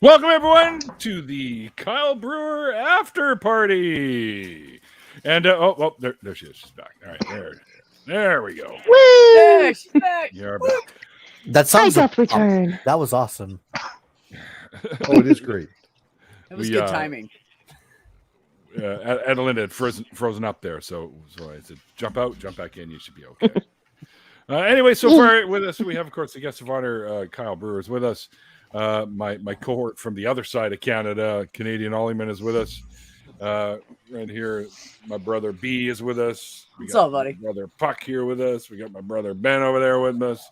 Welcome, everyone, to the Kyle Brewer After Party. And, there she is. She's back. All right, there we go. Woo! She's back. You're back. That sounds return. That was awesome. Oh, it is great. It was good timing. Adelinda had frozen up there, so I said, jump out, jump back in. You should be okay. Anyway, so far with us, we have, of course, the guest of honor, Kyle Brewer is with us. My cohort from the other side of Canada, Canadian Ollieman, is with us. Right here, my brother B is with us. What's up, buddy? My brother Puck here with us. We got my brother Ben over there with us.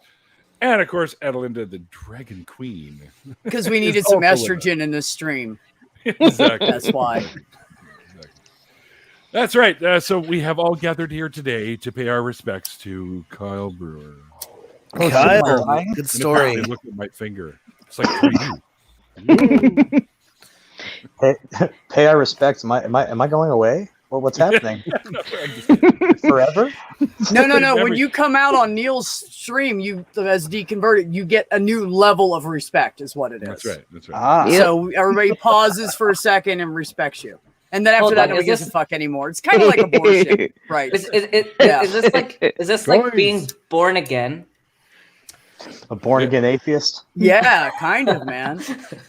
And, of course, Adelinda, the Dragon Queen. Because we needed some estrogen in this stream. Exactly. That's why. Exactly. That's right. So we have all gathered here today to pay our respects to Kyle Brewer. Oh, Kyle, good story. Look at my finger. It's like 3D. Pay our respects. Am I going away? Well, what's happening? Forever? No. When you come out on Neil's stream, you as deconverted, you get a new level of respect, is what it is. That's right. So everybody pauses for a second and respects you. And then after that, nobody gives a fuck anymore. It's kind of like abortion, right? Is this like being born again? A born-again atheist? Yeah, kind of, man.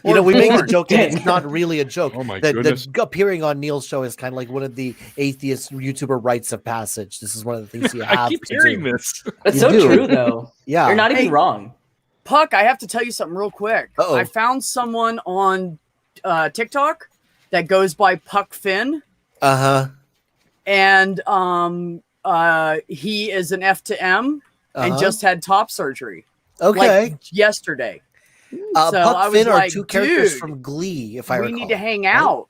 We make the joke, and it's not really a joke. Oh, my goodness. The appearing on Neil's show is kind of like one of the atheist YouTuber rites of passage. This is one of the things you have I keep hearing this. It's so true, though. Yeah. You're not even wrong. Puck, I have to tell you something real quick. Uh-oh. I found someone on TikTok that goes by Puck Finn. Uh-huh. And he is an F to M and just had top surgery. Okay. Like yesterday. Puck I was Finn are like, two characters dude, from Glee, if I recall. we need to hang out.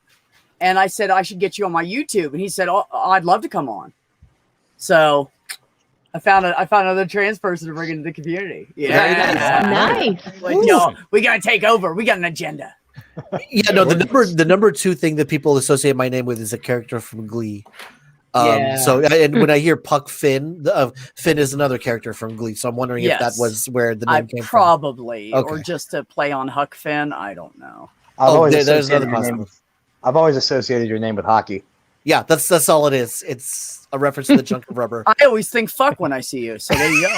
And I said, I should get you on my YouTube. And he said, oh, I'd love to come on. So I found another trans person to bring into the community. Yeah. Nice. Like, yo, we got to take over. We got an agenda. Yeah, no, the number two thing that people associate my name with is a character from Glee. So, and when I hear Puck Finn, Finn is another character from Glee. So I'm wondering if that was where the name came probably, from. or just to play on Huck Finn. I don't know. There's another possibility. I've always associated your name with hockey. Yeah, that's all it is. It's a reference to the chunk of rubber. I always think fuck when I see you. So there you go.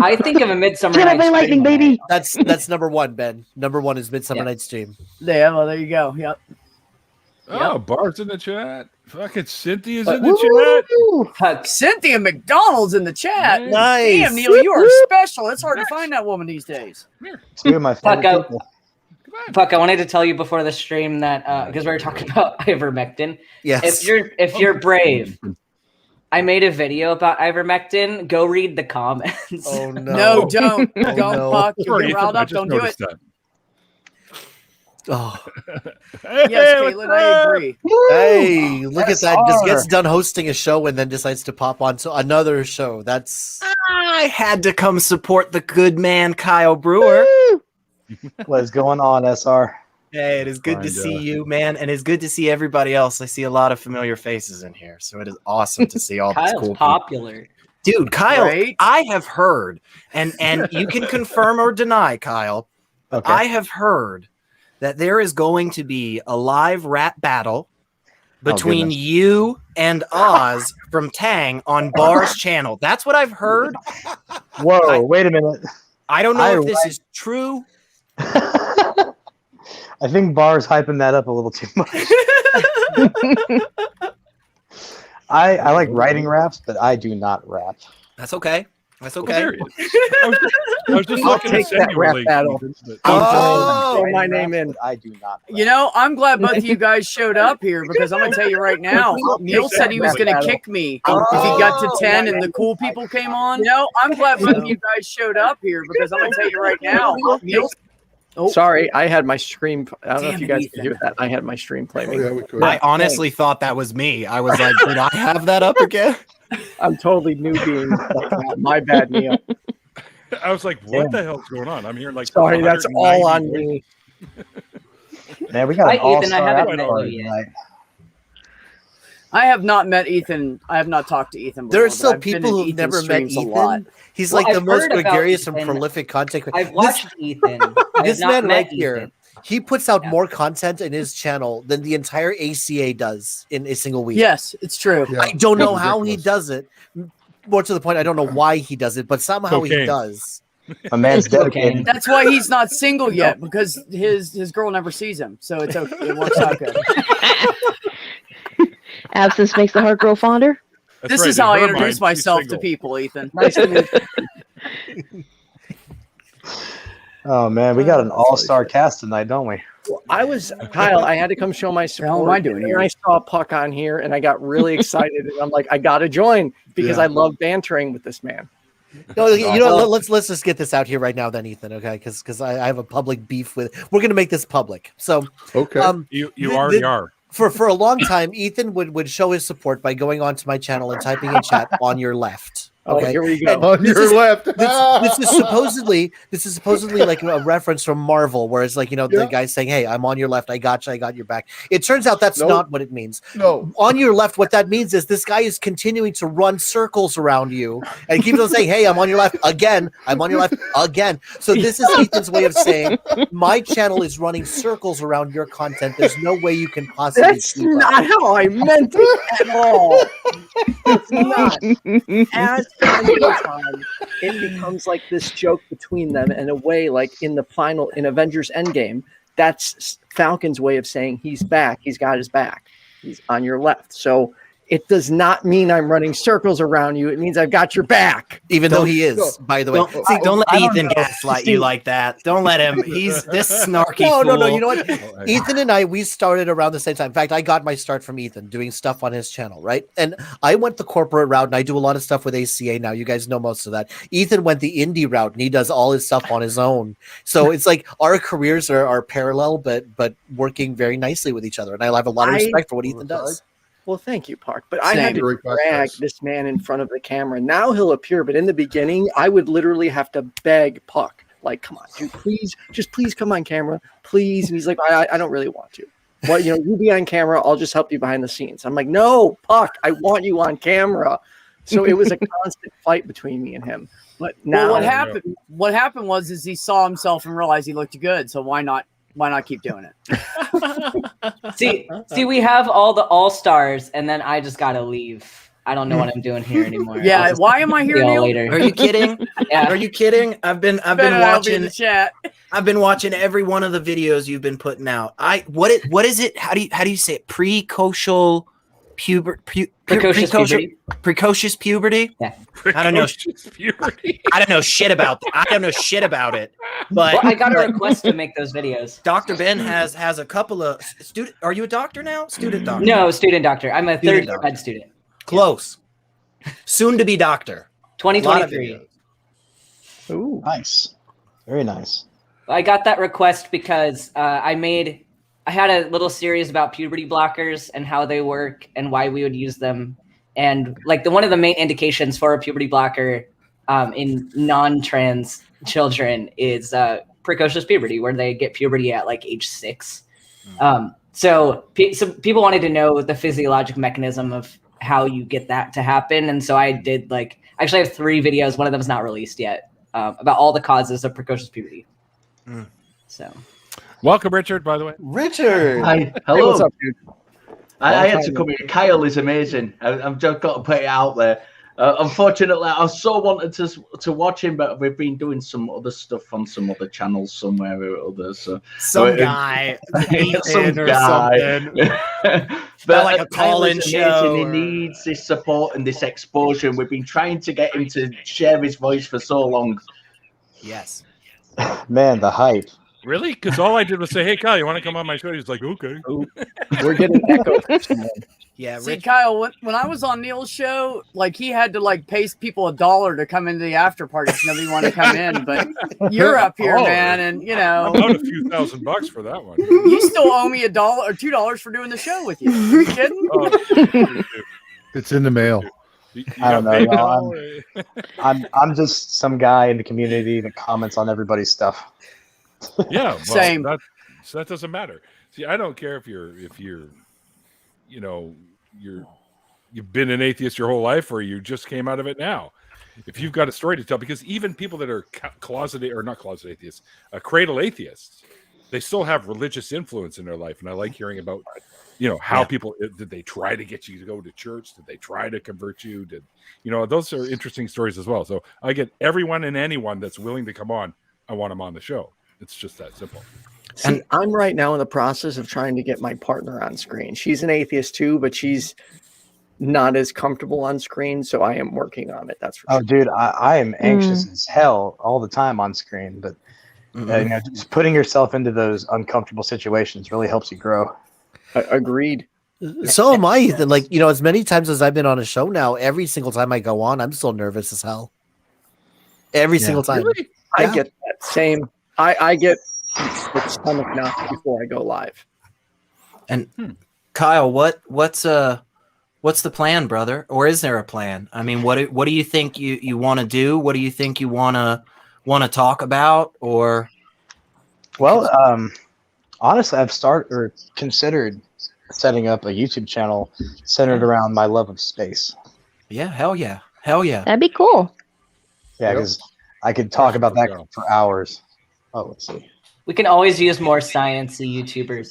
I think of a Midsummer Get Night's up, lightning, Dream. baby. That's number one, Ben. Number one is Midsummer Night's Dream. Yeah, well, there you go. Yep. Oh, Bart's in the chat. Fucking Cynthia's in the chat. Cynthia McDonald's in the chat. Nice. Damn, Neil, you are special. It's hard to find that woman these days. Two of my favorite people. Puck, I wanted to tell you before the stream that because we were talking about ivermectin. Yes. If you're brave, I made a video about ivermectin. Go read the comments. Oh no! No, don't, no. Puck. You'll get riled up. Don't do it. Oh. Yes, Caitlin, I agree. Hey, look at that. Just gets done hosting a show and then decides to pop on to another show. That's I had to come support the good man, Kyle Brewer. What is going on, SR? Hey, it is good to see you, man, and it's good to see everybody else. I see a lot of familiar faces in here, so it is awesome to see all these cool popular. People. Dude, Kyle, right? I have heard, and you can confirm or deny, Kyle. Okay. I have heard that there is going to be a live rap battle between you and Oz from Tang on Bar's channel. That's what I've heard. Whoa, wait a minute. I don't know if this is true. I think Bar's hyping that up a little too much. I like writing raps, but I do not rap. That's okay. That's okay. I was just looking take that rap battle. Oh, my name in. I do not. You know, I'm glad both of you guys showed up here because I'm going to tell you right now, Neil said he was going to kick me if he got to 10 and the cool people came on. No, I'm glad both of you guys showed up here because I'm going to tell you right now, Neil. Sorry, I had my stream. I don't know if you guys can hear that. I had my stream playing. I honestly thought that was me. I was like, did I have that up again? I'm totally newbie. My bad, Neil. I was like, what the hell's going on? I'm hearing like, sorry, that's all on me. Man, we got an Ethan, I haven't met all-star you yet. tonight. I have not met Ethan. I have not talked to Ethan before. there are still but I've been people in who've never Ethan's met streams a lot. Ethan. He's Well, like the I've most heard about gregarious and Ethan. prolific content. I've watched Ethan. I This have not man met right here. Ethan. he puts out more content in his channel than the entire ACA does in a single week. Yes, it's true. Yeah. I don't know It's how he ridiculous. does it. More to the point, I don't know why he does it, but somehow he Cocaine. does. A man's dedicated. That's why he's not single yet, because his girl never sees him. So it's okay. It works out good. Absence makes the heart grow fonder. That's This right, is in how I her introduce mind, she's myself to single. people, Ethan. Nice to meet you. Oh man, we got an all-star cast tonight, don't we? Kyle, I had to come show my The support. hell am I doing and here? I saw Puck on here and I got really excited. And I'm like, I got to join because Yeah. I love bantering with this man. No, you know, let's just get this out here right now, then, Ethan. Okay, because I have a public beef with. We're gonna make this public. So, Okay. You The- already the- are. for a long time, Ethan would show his support by going onto my channel and typing in chat on your left. Oh, Okay, here we go. On this your is- left. this is supposedly like a reference from Marvel, where it's like, you know, the Yeah. guy saying, "Hey, I'm on your left. I got you. I got your back." It turns out that's Nope. not what it means. No. On your left, what that means is this guy is continuing to run circles around you and keeps on saying, "Hey, I'm on your left again. I'm on your left again." So this is Ethan's way of saying my channel is running circles around your content. There's no way you can possibly That's keep up. not how I meant it at all. It's not. As time goes on, it becomes like this joke between them in a way, like in Avengers Endgame. That's Falcon's way of saying he's back. He's got his back. He's on your left. So it does not mean I'm running circles around you. It means I've got your back. Even though he is, by the way. Don't let I don't Ethan know. gaslight you like that. Don't let him. He's this snarky No, fool. no. You know what? Ethan and I, we started around the same time. In fact, I got my start from Ethan doing stuff on his channel, right? And I went the corporate route, and I do a lot of stuff with ACA now. You guys know most of that. Ethan went the indie route, and he does all his stuff on his own. So it's like our careers are parallel, but working very nicely with each other. And I have a lot of respect for what Ethan does. Well, thank you, Park. But I had Same. to drag this man in front of the camera. Now he'll appear, but in the beginning, I would literally have to beg Puck, like, "Come on, dude, please come on camera, please." And he's like, "I don't really want to. Well, you know, you be on camera. I'll just help you behind the scenes." I'm like, "No, Puck, I want you on camera." So it was a constant fight between me and him. But now, Well, what happened was he saw himself and realized he looked good. So why not keep doing it? See, we have all the all-stars, and then I just gotta leave. I don't know what I'm doing here anymore. Yeah, I'll just why am I see here, y'all Neil? later. Are you kidding? Yeah. Are you kidding? I've been Ben and I'll be in watching. the chat. I've been watching every one of the videos you've been putting out. What is it? How do you say it? Precocial precocious puberty? Yeah. I don't know. Puberty. I don't know shit about that. I don't know shit about it. But Well, I got a request to make those videos. Dr. Ben has a couple of student. Are you a doctor now? Student doctor. No, student doctor. I'm a Student third year doctor. med student. Close. Soon to be doctor. Lot of 2023. videos. ooh, Nice, very nice. I got that request because I had a little series about puberty blockers and how they work and why we would use them. And like one of the main indications for a puberty blocker in non-trans children is precocious puberty, where they get puberty at like age 6. So people wanted to know the physiologic mechanism of how you get that to happen. And so I did I actually have 3 videos. One of them is not released yet about all the causes of precocious puberty. So Welcome, Richard, by the way. Richard. Hi. Hey, Hello. what's up, dude? I had to come here. Kyle is amazing. I've just got to put it out there. Unfortunately, I so wanted to watch him, but we've been doing some other stuff on some other channels somewhere or other. So Some guy. some or guy. something. But like a Kyle call-in is show amazing. or- He needs this support and this exposure. We've been trying to get him to share his voice for so long. Yes. Man, the hype. Really? Because all I did was say, "Hey, Kyle, you want to come on my show?" He's like, "Okay." We're getting echoes from someone. Yeah. See, Rich, Kyle, when I was on Neil's show, like he had to pay people $1 to come into the after party. Nobody wanted to come in, but you're up here, Oh, man, and you know About a few $1,000 for that one. you still owe me $1 or $2 for doing the show with you. Are you kidding? Oh, It's in the mail. you I don't got know, PayPal? I'm just some guy in the community that comments on everybody's stuff. Yeah, well, Same. So that doesn't matter. See, I don't care if you're you've been an atheist your whole life or you just came out of it now. If you've got a story to tell, because even people that are cradle atheists, they still have religious influence in their life, and I like hearing about, how people did they try to get you to go to church? Did they try to convert you? Those are interesting stories as well. So I get everyone and anyone that's willing to come on. I want them on the show. It's just that simple. See, I'm right now in the process of trying to get my partner on screen. She's an atheist too, but she's not as comfortable on screen, so I am working on it. That's for sure. Oh, dude, I am anxious as hell all the time on screen, but just putting yourself into those uncomfortable situations really helps you grow. Agreed. So am I, Ethan. Like, as many times as I've been on a show now, every single time I go on, I'm still nervous as hell. Every single time. Really? I get that same. I get stomach knock before I go live. And Kyle, what's the plan, brother? Or is there a plan? I mean, what do you think you want to do? What do you think you want to talk about? Or honestly, I've considered setting up a YouTube channel centered around my love of space. Yeah, hell yeah. That'd be cool. Yeah, because I could talk about that for hours. Oh, let's see. We can always use more sciencey YouTubers.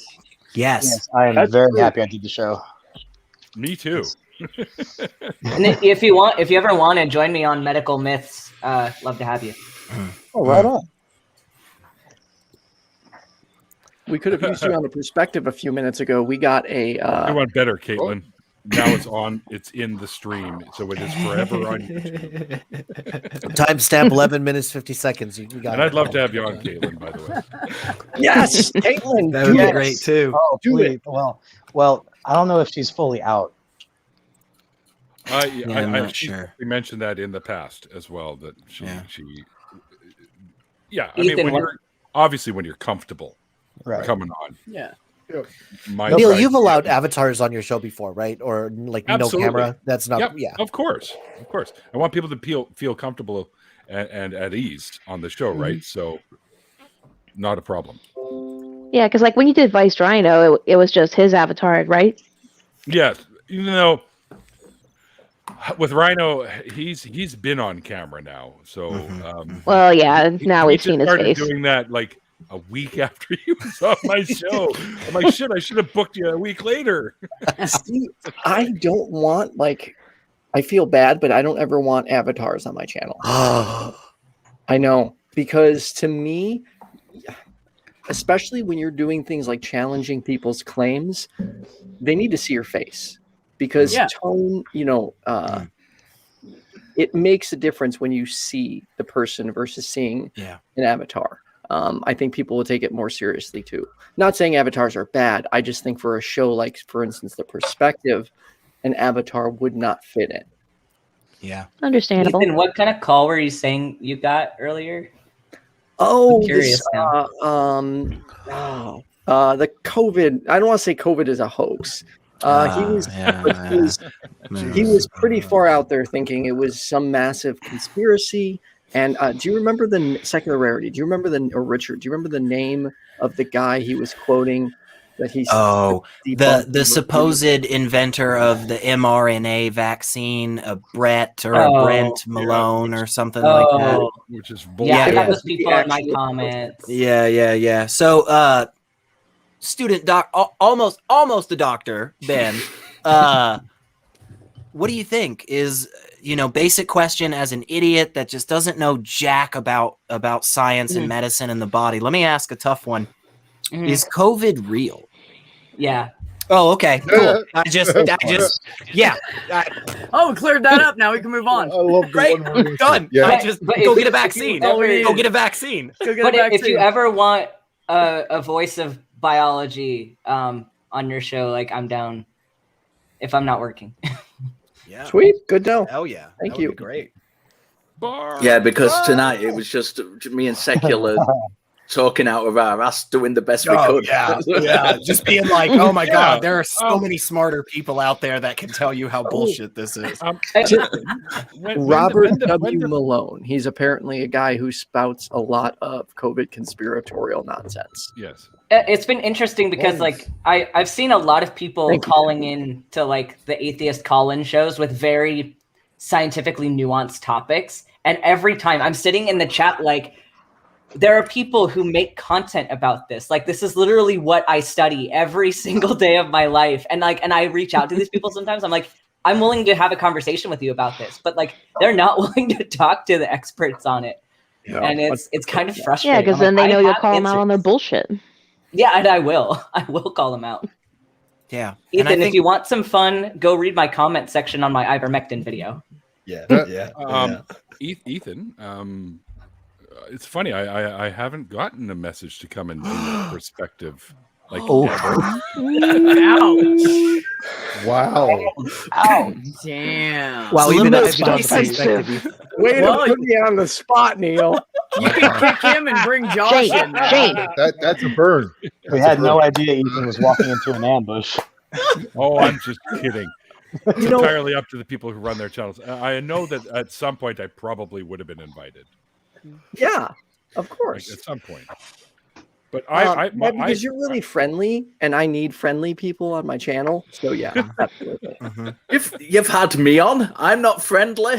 Yes, I am very happy I did the show. Me too. And if you ever want to join me on Medical Myths, love to have you. Oh, right on. We could have used you on the perspective a few minutes ago. We got a. I want better, Caitlin. Now it's on. It's in the stream, so it is forever on YouTube. Timestamp 11 minutes 50 seconds. You got and I'd love to have you on, Caitlin. By the way. Yes, Caitlin. That would be great too. Oh, do it. Well, I don't know if she's fully out. I'm not sure. We mentioned that in the past as well. That she. I Ethan, mean, when you're comfortable, coming on. Yeah. Neil, you've allowed avatars on your show before, right? Or like no camera. That's not. Yeah, of course. I want people to feel comfortable and at ease on the show, right? So, not a problem. Yeah, because like when you did Vice Rhino, it was just his avatar, right? Yes, with Rhino, he's been on camera now. So, well, yeah. Now we've seen his face. Doing that like a week after he was on my show. I'm like, shit, I should have booked you a week later. See, I don't want I feel bad, but I don't ever want avatars on my channel. I know, because to me, especially when you're doing things like challenging people's claims, they need to see your face because tone, it makes a difference when you see the person versus seeing an avatar. I think people will take it more seriously too. Not saying avatars are bad. I just think for a show like, for instance, The Perspective, an avatar would not fit in. Yeah. Understandable. Ethan, what kind of call were you saying you got earlier? Oh, I'm curious now. The COVID. I don't want to say COVID is a hoax. He was pretty far out there thinking it was some massive conspiracy. And do you remember the Secular Rarity? Do you remember Richard? Do you remember the name of the guy he was quoting? That he's the supposed inventor of the mRNA vaccine, a Brett or a Brent Malone or something like that. Which is bullshit. Yeah, that was people in my comments. Yeah. So, student almost a doctor, Ben. What do you think is? Basic question as an idiot that just doesn't know jack about science and medicine and the body. Let me ask a tough one. Is COVID real? Yeah. Oh, okay. Cool. I just yeah. We cleared that up. Now we can move on. I love Great. Done. Yeah. Go get a vaccine. Go get a vaccine. If you ever want a voice of biology on your show, like I'm down if I'm not working. Yeah. Sweet. Good to know. Hell yeah. Thank you. Great. Yeah, because tonight it was just me and Secular talking out of our ass, doing the best we could. Yeah. Just being like, oh my God, there are so many smarter people out there that can tell you how bullshit this is. Robert W. Malone. He's apparently a guy who spouts a lot of COVID conspiratorial nonsense. Yes. It's been interesting because I've seen a lot of people calling in to the atheist call-in shows with very scientifically nuanced topics. And every time I'm sitting in the chat there are people who make content about this. Like, this is literally what I study every single day of my life. And I reach out to these people sometimes. I'm like, I'm willing to have a conversation with you about this, but like, they're not willing to talk to the experts on it. Yeah. And it's kind of frustrating. Yeah, because then they know you'll call them out on their bullshit. Yeah, and I will call them out. Yeah. Ethan, if you want some fun, go read my comment section on my ivermectin video. Yeah. Ethan, it's funny. I haven't gotten a message to come and do perspective. Like, Ouch! Wow! Ouch! Damn! Wow, even Limbo I've been on the spicy. perspective. Way to put me on the spot, Neil. You can kick him and bring Josh in. Shane. That's a burn. We had no idea Ethan was walking into an ambush. Oh, I'm just kidding. It's You know- entirely up to the people who run their channels. I know that at some point I probably would have been invited. Yeah, of Like, course. at some point. But Because you're really friendly, and I need friendly people on my channel. So yeah, absolutely. You've had me on. I'm not friendly.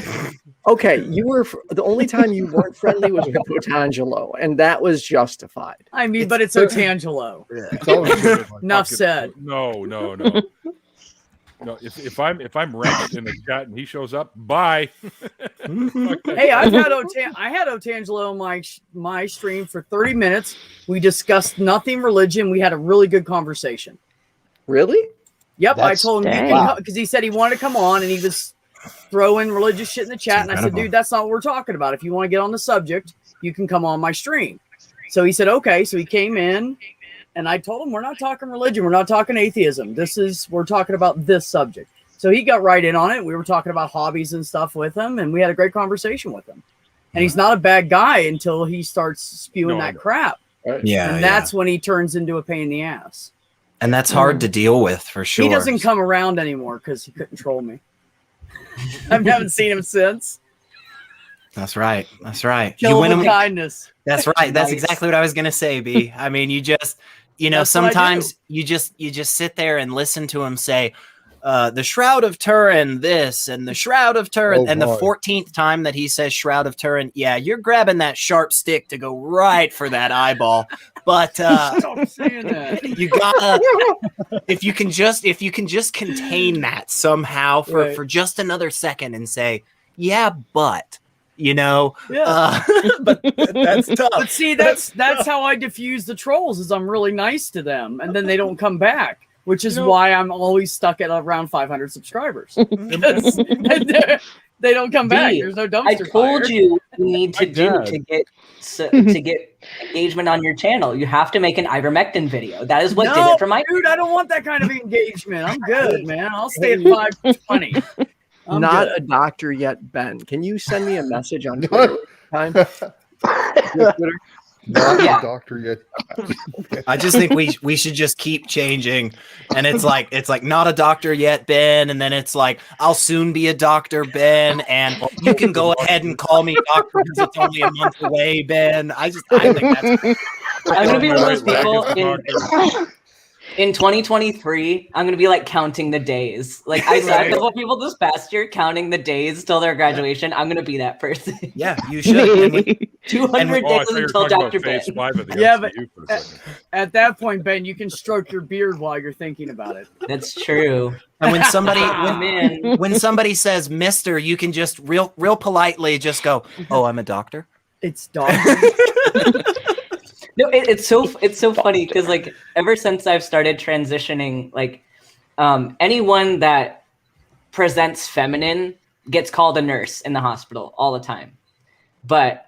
Okay, you were the only time you weren't friendly was with Otangelo, and that was justified. I mean, but it's Otangelo. It's always Enough said. No. No, if I'm wrenched in the chat and he shows up, bye. Hey, I had Otangelo on my stream for 30 minutes. We discussed nothing religion. We had a really good conversation. Really? Yep, That's- I told him because he said he wanted to come on and he was throwing religious shit in the chat, and I said, dude, that's not what we're talking about. If you want to get on the subject, you can come on my stream. So he said, okay. So he came in. And I told him, we're not talking religion. We're not talking atheism. We're talking about this subject. So he got right in on it. We were talking about hobbies and stuff with him, and we had a great conversation with him. And he's not a bad guy until he starts spewing that crap. Yeah. And that's when he turns into a pain in the ass. And that's hard to deal with for sure. He doesn't come around anymore because he couldn't troll me. I haven't seen him since. That's right. That's right. Kill him with kindness. That's right. That's Nice. exactly what I was gonna say, B. I mean, you just, That's what I sometimes you just sit there and listen to him say, the Shroud of Turin this and the Shroud of Turin, and the 14th time that he says Shroud of Turin, yeah, you're grabbing that sharp stick to go right for that eyeball. But Stop saying that. you gotta if you can just contain that somehow for just another second and say, yeah, but but that's tough. But see, that's how I diffuse the trolls. Is I'm really nice to them, and then they don't come back, which is why I'm always stuck at around 500 subscribers. Because they don't come back. There's no dumpster I told fire. you need to do to get engagement on your channel. You have to make an ivermectin video. That is what did it for my dude. I don't want that kind of engagement. I'm good, man. I'll stay at 520. I'm Not good. a doctor yet, Ben. Can you send me a message on Twitter? Time? Not Yeah. a doctor yet. I just think we should just keep changing, and it's like not a doctor yet, Ben, and then it's like I'll soon be a doctor, Ben, and you can go ahead and call me doctor because it's only a month away, Ben. I think that's. I'm gonna be one of those people in 2023. I'm gonna be like counting the days. Like I saw a couple of people this past year counting the days till their graduation. I'm gonna be that person. Yeah, you should. 200 days until Dr. Ben. Yeah, but at that point, Ben, you can stroke your beard while you're thinking about it. That's true. And when somebody man. when somebody says Mister, you can just real politely just go, "Oh, I'm a doctor." It's doctor. No, it's so funny because like ever since I've started transitioning, like anyone that presents feminine gets called a nurse in the hospital all the time. But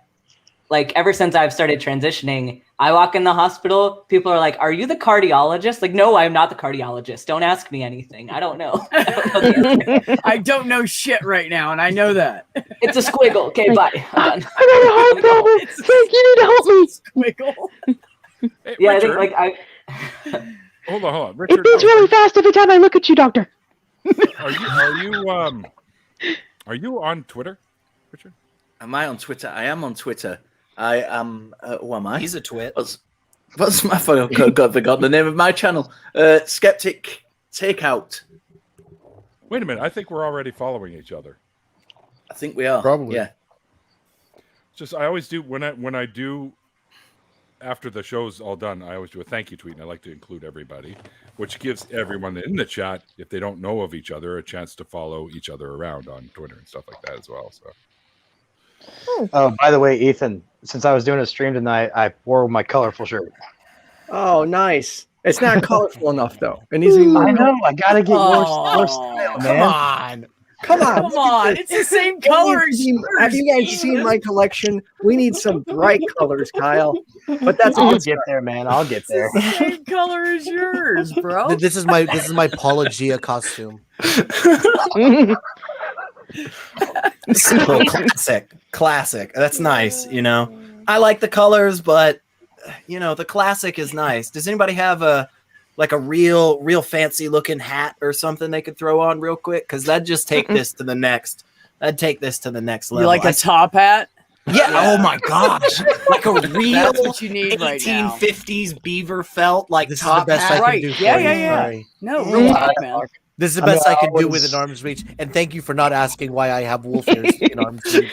like ever since I've started transitioning, I walk in the hospital, people are like, "Are you the cardiologist?" Like, no, I'm not the cardiologist. Don't ask me anything. I don't know. I don't know shit right now, and I know that. It's a squiggle. Okay, bye. I'm done. I got a heart problem. Frank, you need to help me. Squiggle. Hey, Yeah, Richard, I think like hold on. It Richard, beats really fast every time I look at you, doctor. are you on Twitter, Richard? Am I on Twitter? I am on Twitter. I am. Who am I? He's a twit. What's my forgot the name of my channel? Skeptic Takeout. Wait a minute. I think we're already following each other. I think we are. Probably. Yeah. Just I always do when I do after the show's all done, I always do a thank you tweet, and I like to include everybody, which gives everyone in the chat, if they don't know of each other, a chance to follow each other around on Twitter and stuff like that as well. So. Oh, by the way, Ethan, since I was doing a stream tonight, I wore my colorful shirt. Oh, nice. It's not colorful enough though. It needs to be more. I know. I gotta get more Oh, style, Come man. on. Come on. Come on, it's the same color as Have you guys seen my collection? We need some bright colors, Kyle. But that's I'll get there, man. I'll get there. the same color as yours, bro. This is my Paula Gia costume. Simple, classic. That's nice. You know, I like the colors, but you know, the classic is nice. Does anybody have a real fancy looking hat or something they could throw on real quick? Because that'd just take this to the next. That'd take this to the next level. You like a top hat? Yeah. Oh my gosh. Like a real That's what you need right now. 1850s beaver felt like This is top the best hat. I can Right. do for Yeah, you. yeah, yeah. Sorry. No, real talk, man. This is the best I can do was- with an arm's reach. And thank you for not asking why I have wolf ears in arm's reach.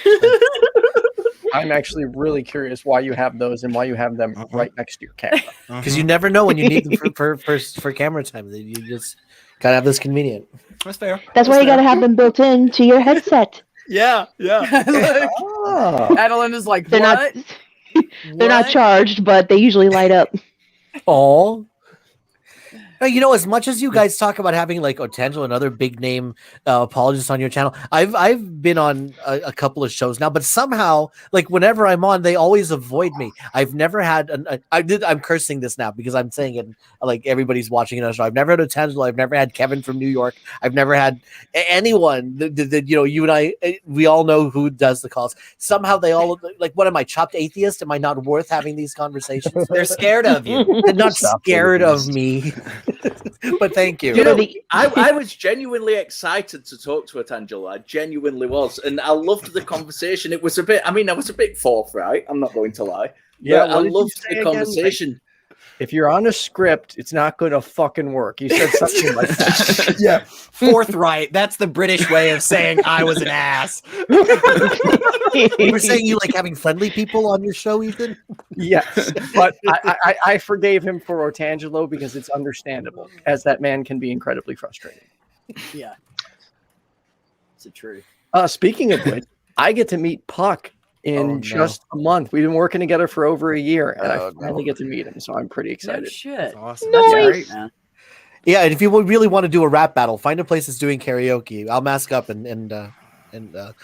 I'm actually really curious why you have those and why you have them right next to your camera. Because you never know when you need them for camera time. You just gotta have this convenient. That's fair. That's why you gotta have them built in to your headset. Yeah. Look, Oh. Adeline is like, They're what? They're not charged, but they usually light up. Oh. You know, as much as you guys talk about having like Otangelo and other big name apologists on your channel, I've been on a couple of shows now, but somehow, like whenever I'm on, they always avoid me. I've never had I'm cursing this now because I'm saying it like everybody's watching it on a show. I've never had Otangelo. I've never had Kevin from New York. I've never had anyone that you know, you and I, we all know who does the calls. Somehow they all like, what am I, chopped atheist? Am I not worth having these conversations? They're scared of you. They're not Chopped scared of atheist. me. But thank you. You know, I was genuinely excited to talk to Otangelo. I genuinely was, and I loved the conversation. It was a bit. I mean, I was a bit forthright. I'm not going to lie. Yeah, But I what did you loved say the again? conversation. If you're on a script, it's not going to fucking work. You said something like that. Yeah. Forthright. That's the British way of saying I was an ass. You were saying you like having friendly people on your show, Ethan? Yes, but I forgave him for Otangelo because it's understandable, as that man can be incredibly frustrating. Yeah. It's a truth. Speaking of which, I get to meet Puck in just a month. We've been working together for over a year, and I finally get to meet him, so I'm pretty No excited. shit. Awesome. That's Nice. great, man. Yeah, and if you really want to do a rap battle, find a place that's doing karaoke. I'll mask up and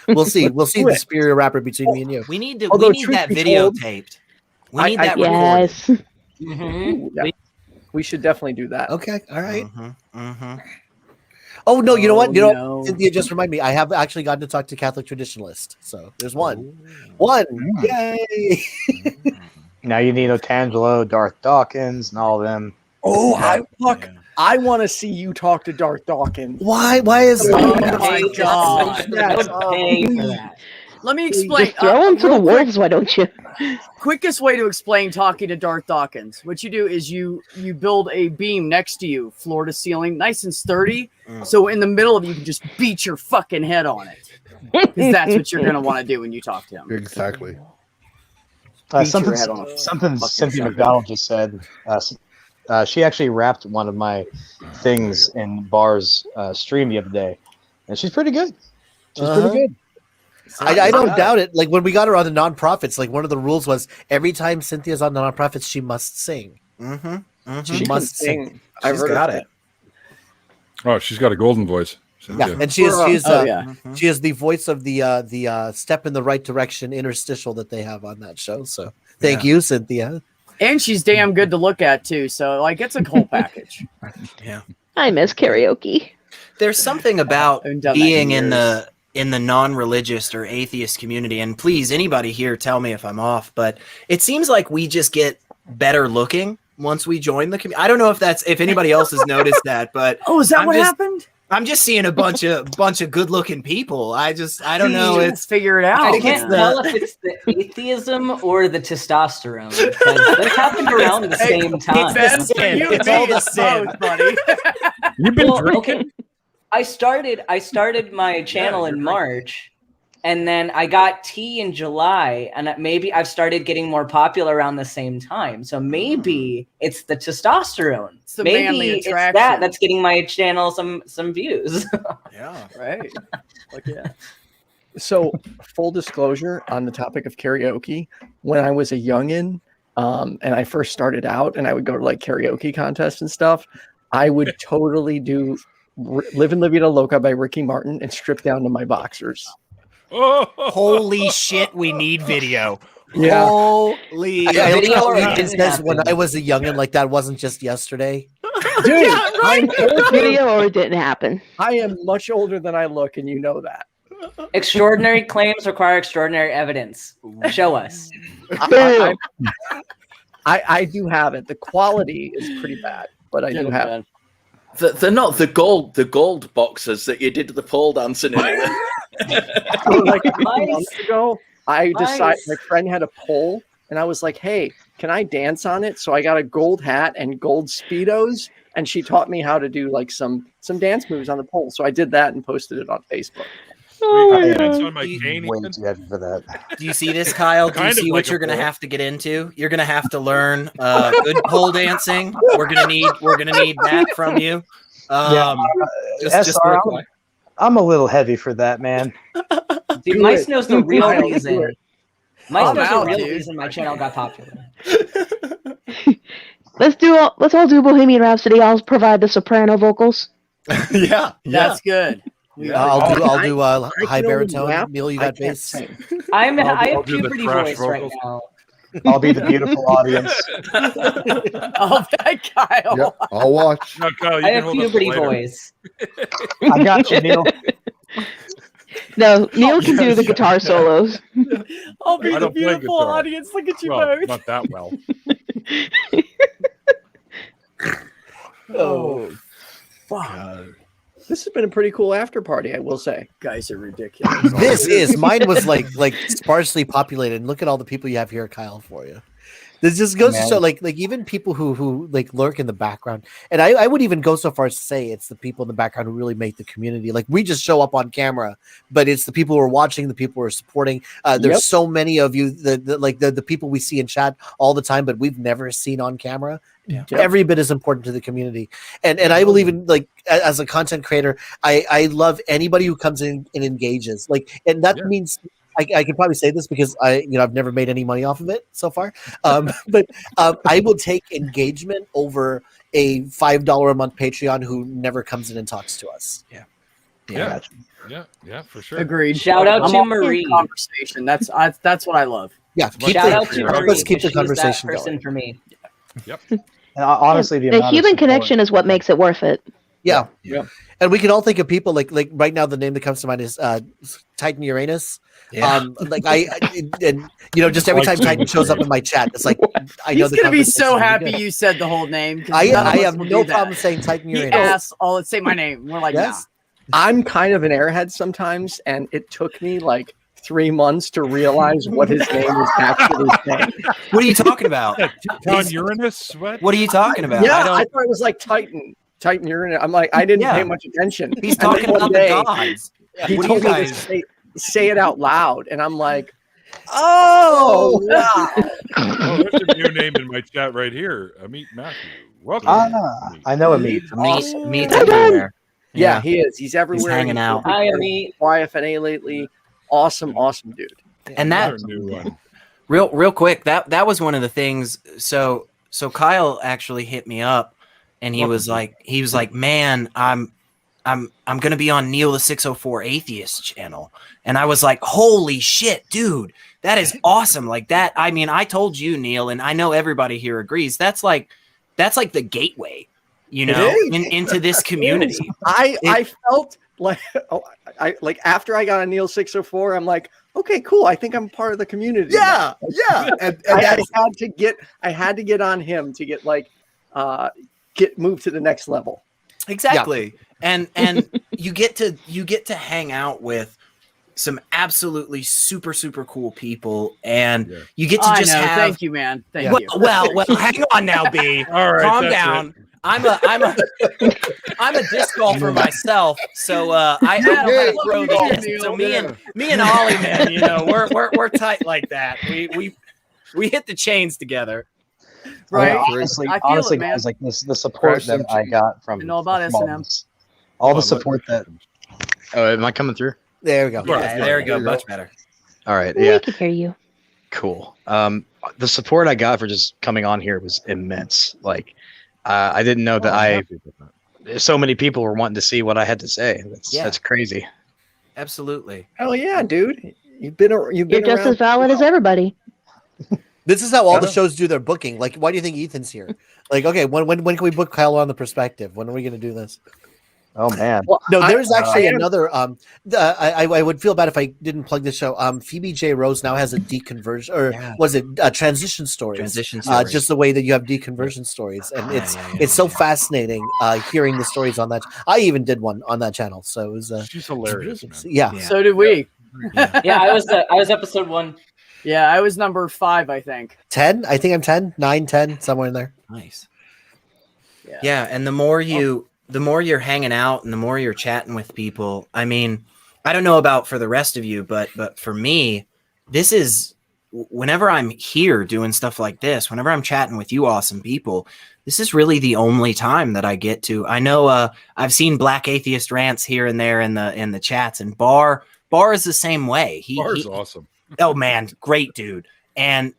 we'll see. We'll see the superior rapper between me and you. We need to. Although, We need truth that be videotaped. We need that recorded. Yes. Ooh, yeah. We should definitely do that. Okay, all right. Mm-hmm. Oh no, you know what? You know, no. Cynthia just reminded me. I have actually gotten to talk to Catholic traditionalists. So there's one. One. Yay! Now you need Otangelo, Darth Dawkins, and all of them. Oh, I want to see you talk to Darth Dawkins. Why is Oh my God. Yes. Pay for that. Let me explain. Just throw them to the real quick, wolves, why don't you? quickest way to explain talking to Darth Dawkins. What you do is you build a beam next to you, floor to ceiling, nice and sturdy. So in the middle of it, you can just beat your fucking head on it. Because that's what you're going to want to do when you talk to him. Exactly. Beat Something your head on a something fucking Cynthia shotgun. McDonald just said. She actually wrapped one of my things in Bar's stream the other day, and she's pretty good. She's pretty good. I don't doubt it. Like when we got her on the nonprofits, like one of the rules was every time Cynthia's on the nonprofits, she must sing. She must sing. I've heard got of it. Oh, she's got a golden voice. Yeah, and she is yeah. she is the voice of the step in the right direction interstitial that they have on that show. So thank you, Cynthia. And she's damn good to look at too. So like it's a whole package. Yeah. I miss karaoke. There's something about I haven't done that being in in the non-religious or atheist community, and please, anybody here, tell me if I'm off, but it seems like we just get better looking once we join the community. I don't know if anybody else has noticed that, but Oh, is that I'm what just- happened? I'm just seeing a bunch of good-looking people. I don't know. Let's figure it out. I think it's can't the- tell if it's the atheism or the testosterone because those happened around the same time. It's the sin. It's all the sin. both, buddy. You've been Well, drinking. okay. I started my channel in March, And then I got T in July, and maybe I've started getting more popular around the same time. So maybe it's the testosterone. It's the manly Maybe it's attraction. that's getting my channel some views. Yeah, right. Like, yeah. So, full disclosure on the topic of karaoke, when I was a youngin', and I first started out, and I would go to like karaoke contests and stuff, I would totally do "Live and La Vida Loca" by Ricky Martin and strip down to my boxers. Holy shit, we need video. Yeah. Holy I video or it it says when I was a youngin', like that wasn't just yesterday. Dude, I'm Video or it didn't happen. I am much older than I look, and you know that. Extraordinary claims require extraordinary evidence. Show us. I do have it. The quality is pretty bad, but I do have it. They're not the gold boxers that you did the pole dancing in. Like a few months ago, I decided my friend had a pole, and I was like, "Hey, can I dance on it?" So I got a gold hat and gold speedos, and she taught me how to do like some dance moves on the pole. So I did that and posted it on Facebook. Way too heavy for that. Do you see this, Kyle? Do you Kind of see like what a you're going to pole. have to get into? You're going to have to learn good pole dancing. We're gonna need that from you. Just real quick. I'm a little heavy for that, man. Dude, Mice knows the real Kyle, do reason. it. Mice knows the out, real dude. reason my channel got popular. Let's all do Bohemian Rhapsody. I'll provide the soprano vocals. Yeah. That's good. I'll do I high can only baritone. rap, Neil, you I got can't bass. sing. I I'll have do the puberty thrash voice right vocals. now. I'll be the beautiful audience. Oh, that Kyle. Yep, I'll watch. No, Kyle, you I can have hold up puberty later. voice. I got you, Neil. No, Neil can do the guitar solos. I'll be I the don't play beautiful guitar. audience. Look at you Well, both. not that well. Oh, fuck. This has been a pretty cool after party, I will say. Guys are ridiculous. This is mine was like sparsely populated. And look at all the people you have here, Kyle, for you. This just goes to show, like even people who like lurk in the background, and I would even go so far as to say it's the people in the background who really make the community. Like we just show up on camera, but it's the people who are watching, the people who are supporting. There's so many of you, the people we see in chat all the time, but we've never seen on camera. Yeah. Every bit is important to the community, and I believe in, like, as a content creator, I love anybody who comes in and engages. Like, and that means. I can probably say this because I've never made any money off of it so far. But I will take engagement over a $5 a month Patreon who never comes in and talks to us. Yeah, for sure. Agreed. Shout out I'm to all for Marie. Conversation. That's what I love. Yeah, Shout out to Marie. let's keep the 'cause she's that conversation person going. for me. Yep. And honestly, the The amount of human support- connection is what makes it worth it. Yeah. And we can all think of people like right now. The name that comes to mind is Titan Uranus. Yeah. Just every time Titan shows up in my chat, it's like I know He's the gonna be conversation's so gonna be happy good. you said the whole name. 'cause I none of us have will no do that. problem saying Titan He Uranus. asks, "Oh, let's say my name." We're like, Yes. I'm kind of an airhead sometimes, and it took me like 3 months to realize what his name was actually saying. What are you talking about? John Uranus? What? What are you talking about? Yeah, I I don't, thought it was like Titan Uranus. I'm like, I didn't Yeah. pay much attention. he's And then talking one about day, the gods. He What do told you me to guys? say it out loud, and I'm like, oh, wow. Oh, there's a new name in my chat right here. Amit Matthew. Welcome. I know Amit. Meet everywhere. Yeah, he is. He's everywhere. hanging out. Hi, Amit. YFNA lately. Awesome dude. And that Another new one. real quick, that was one of the things. So Kyle actually hit me up, and he was like, man, I'm gonna be on Neil the 604 Atheist channel, and I was like, holy shit, dude, that is awesome. Like that. I mean, I told you, Neil, and I know everybody here agrees. That's like the gateway, into this community. I felt like I after I got on Neil 604, I'm like, okay, cool. I think I'm part of the community. Yeah, now. yeah. And I had to get on him to get get moved to the next level. Exactly. And you get to hang out with some absolutely super, super cool people, and you get to I just know. have Thank you, man. Thank you. well, hang on now, B. All right, Calm that's down. it. I'm a disc golfer myself, so I know how to throw the disc. So me and Ollie, man, you know, we're tight like that. We hit the chains together. Right. Honestly, I feel it, man. guys, like this, the support that I got from I know about from S&M. all the support that. Oh, am I coming through? There we go. Yeah, there we go. Much better. All right. We Yeah. can hear you. Cool. The support I got for just coming on here was immense. Like, I didn't know that so many people were wanting to see what I had to say. That's crazy. Absolutely. Hell yeah, dude. You've been You're just as valid as everybody. This is how all the shows do their booking. Like, why do you think Ethan's here? Like, okay, when can we book Kyle on the perspective? When are we going to do this? Oh man. Well, no, there's actually another. I would feel bad if I didn't plug this show. Phoebe J. Rose now has a deconversion, or was it transition stories? Transition stories. Just the way that you have deconversion stories, and it's so fascinating hearing the stories on that. I even did one on that channel, so it was. She's hilarious, man. Yeah. So did we. Yeah, I was episode 1. Yeah, I was number 5, I think. 10? I think I'm 10, 9, 10, somewhere in there. Nice. Yeah, and the more you're hanging out and the more you're chatting with people, I mean, I don't know about for the rest of you, but for me, this is whenever I'm here doing stuff like this, whenever I'm chatting with you awesome people, this is really the only time that I get to. I know I've seen Black Atheist rants here and there in the chats, and Bar is the same way. Bar's awesome. Oh man, great dude. And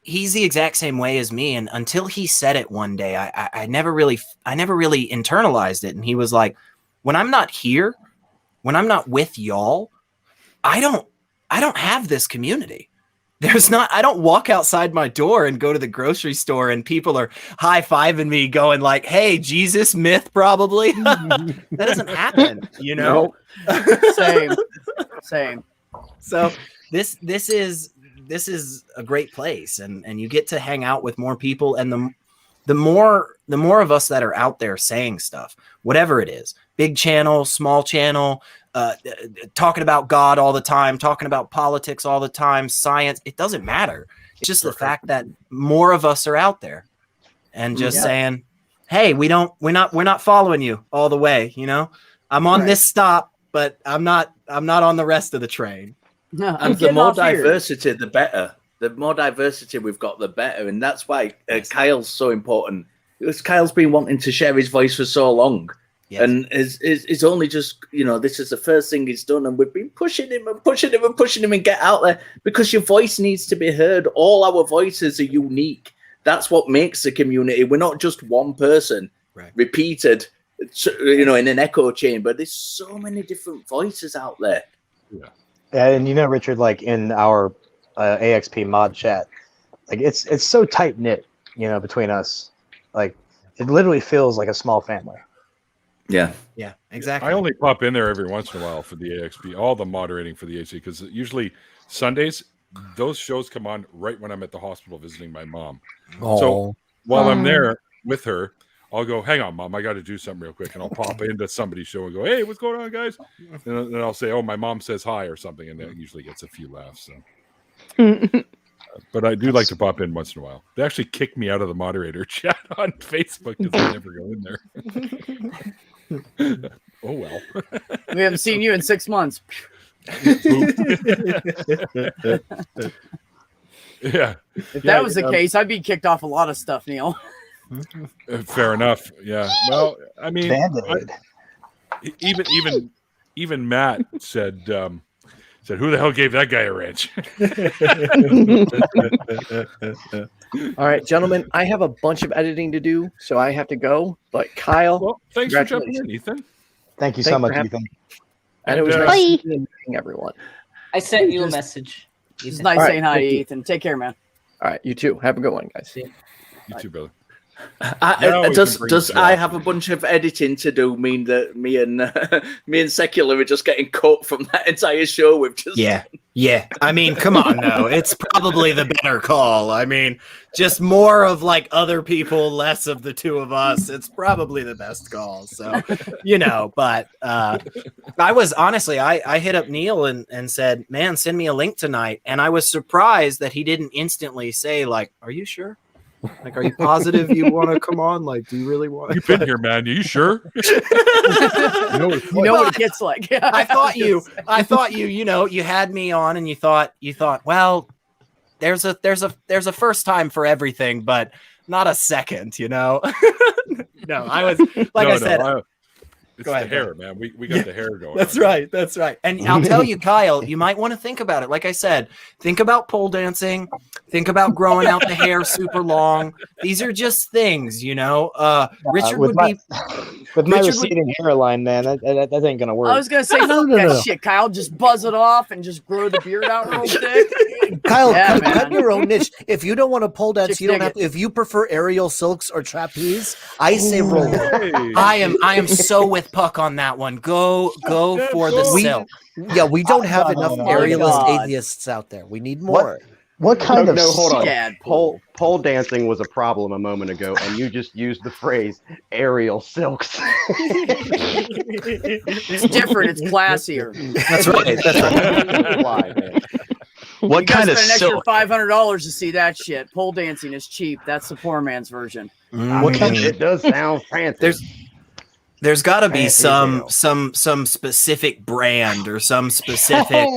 he's the exact same way as me. And until he said it one day, I never really internalized it. And he was like, when I'm not here, when I'm not with y'all, I don't have this community. I don't walk outside my door and go to the grocery store and people are high-fiving me going like, hey, Jesus myth, probably. That doesn't happen, you know? No. Same. So this is a great place, and you get to hang out with more people, and the more of us that are out there saying stuff, whatever it is, big channel, small channel, talking about God all the time, talking about politics all the time, science, it doesn't matter. It's just the fact that more of us are out there and just saying, hey, we're not following you all the way, you know? I'm on this stop, but I'm not on the rest of the train. No, and the more diversity, the better. The more diversity we've got, the better. And that's why Kyle's so important. Because Kyle's been wanting to share his voice for so long. Yes. And is only just, you know, this is the first thing he's done. And we've been pushing him and get out there. Because your voice needs to be heard. All our voices are unique. That's what makes the community. We're not just one person repeated, you know, in an echo chamber. There's so many different voices out there. Yeah. And you know, Richard, like in our AXP mod chat, like it's so tight knit, you know, between us. Like it literally feels like a small family. Yeah, exactly. I only pop in there every once in a while for the AXP, all the moderating for the AXP, because usually Sundays those shows come on right when I'm at the hospital visiting my mom. So while I'm there with her, I'll go, hang on, Mom, I got to do something real quick. And I'll pop into somebody's show and go, hey, what's going on, guys? And then I'll say, oh, my mom says hi or something. And that usually gets a few laughs. So. But I do like to pop in once in a while. They actually kicked me out of the moderator chat on Facebook because I never go in there. Oh, well. We haven't seen you in 6 months. Yeah. If that was the case, I'd be kicked off a lot of stuff, Neil. Fair enough. Yeah. Well, I mean, even Matt said, who the hell gave that guy a wrench? All right, gentlemen, I have a bunch of editing to do, so I have to go. But Kyle, well, thanks for jumping in, Ethan. Thank you so much, Ethan. And it was nice meeting everyone. I sent you a message. It's nice saying hi to Ethan. Take care, man. All right, you too. Have a good one, guys. You too, brother. Does I have a bunch of editing to do mean that me and Secular are just getting cut from that entire show? We've just yeah. I mean, come on, no, it's probably the better call. I mean, just more of like other people, less of the two of us. It's probably the best call. So, you know, but I was honestly, I hit up Neil and said, man, send me a link tonight. And I was surprised that he didn't instantly say like, are you sure? Like, are you positive you want to come on? Like, do you really want? You've been here, man. Are you sure? You know what it gets like. I thought you, you had me on, and you thought, well, there's a first time for everything, but not a second, No, I was like I said. It's the hair, man. We got the hair going. That's right. That's right. And I'll tell you, Kyle, you might want to think about it. Like I said, think about pole dancing. Think about growing out the hair super long. These are just things, Richard would be with my receding hairline, man. That ain't gonna work. I was gonna say, no. Shit, Kyle. Just buzz it off and just grow the beard out real thick. Kyle, cut your own niche. If you don't want to pole dance, you don't have to. If you prefer aerial silks or trapeze, I say roll. I am so with Puck on that one. Go for the silk. Yeah, we don't have enough aerialist atheists out there. We need more. What kind of hold on. Pole dancing was a problem a moment ago, and you just used the phrase aerial silks. It's different. It's classier. That's right. That's right. What kind of silk? An extra $500 to see that shit. Pole dancing is cheap. That's the poor man's version. It does sound fancy. There's got to be some specific brand or some specific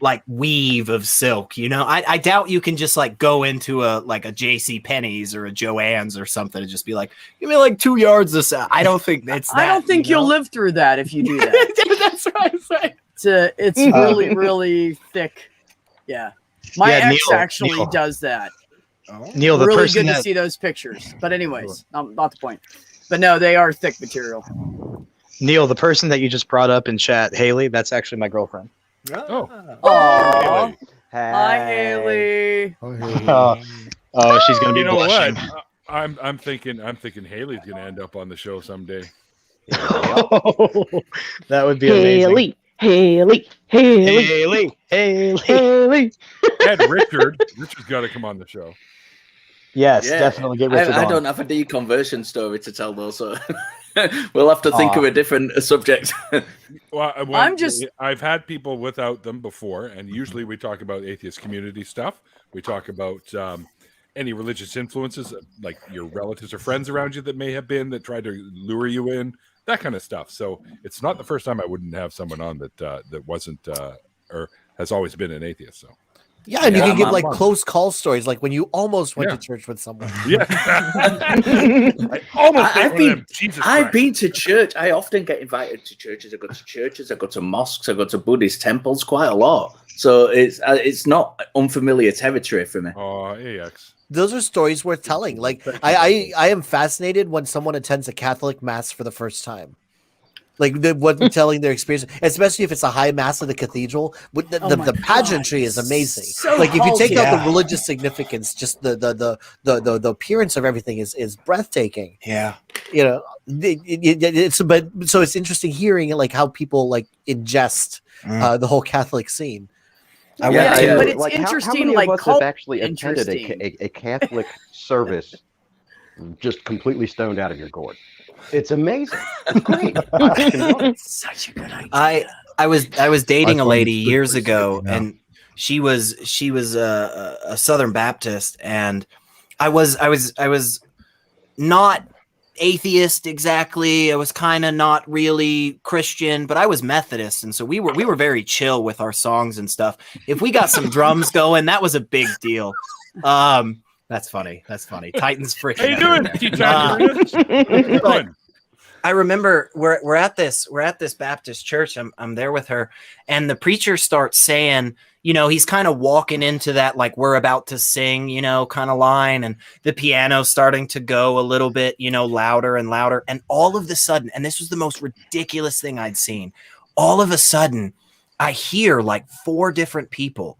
like weave of silk. I doubt you can just like go into a JC Penney's or a Joann's or something and just be like, give me like 2 yards this. I don't think it's that. I don't think you'll live through that if you do that. That's right. It's really, really thick. Yeah. My ex actually does that. Neil, the really person good to see those pictures. But anyways, not the point. But no, they are thick material. Neil, the person that you just brought up in chat, Haley, that's actually my girlfriend. Oh. Hey. Hi, Haley. Oh, she's gonna be blushing. What? I'm thinking Haley's gonna end up on the show someday. That would be amazing. Haley. And Richard's got to come on the show. Yes, definitely get Richard I on. don't have a deconversion story to tell though, so we'll have to think of a different subject. Well, I've had people without them before, and usually we talk about atheist community stuff. We talk about any religious influences, like your relatives or friends around you that may have been that tried to lure you in, that kind of stuff. So it's not the first time I wouldn't have someone on that wasn't or has always been an atheist. So. Yeah, and you can give like close call stories, like when you almost went to church with someone. Yeah, I've been to church. I often get invited to churches. I go to churches. I go to mosques. I go to Buddhist temples quite a lot. So it's not unfamiliar territory for me. Oh, AX. Those are stories worth telling. Like I am fascinated when someone attends a Catholic mass for the first time. Like telling their experience, especially if it's a high mass in the cathedral. The pageantry is amazing. So like if you take out the religious significance, just the appearance of everything is breathtaking. Yeah, it's interesting hearing like how people like ingest the whole Catholic scene. But it's like, interesting. How many of us have actually attended a Catholic service just completely stoned out of your gourd? It's amazing. It's great. It's such a good idea. I was dating a lady years ago, and she was a Southern Baptist, and I was not atheist exactly. I was kind of not really Christian, but I was Methodist, and so we were very chill with our songs and stuff. If we got some drums going, that was a big deal. That's funny. Titans freaking. How you doing? I remember we're at this Baptist church. I'm there with her, and the preacher starts saying, he's kind of walking into that like we're about to sing, kind of line, and the piano's starting to go a little bit, louder and louder, and all of a sudden, and this was the most ridiculous thing I'd seen. All of a sudden, I hear like 4 different people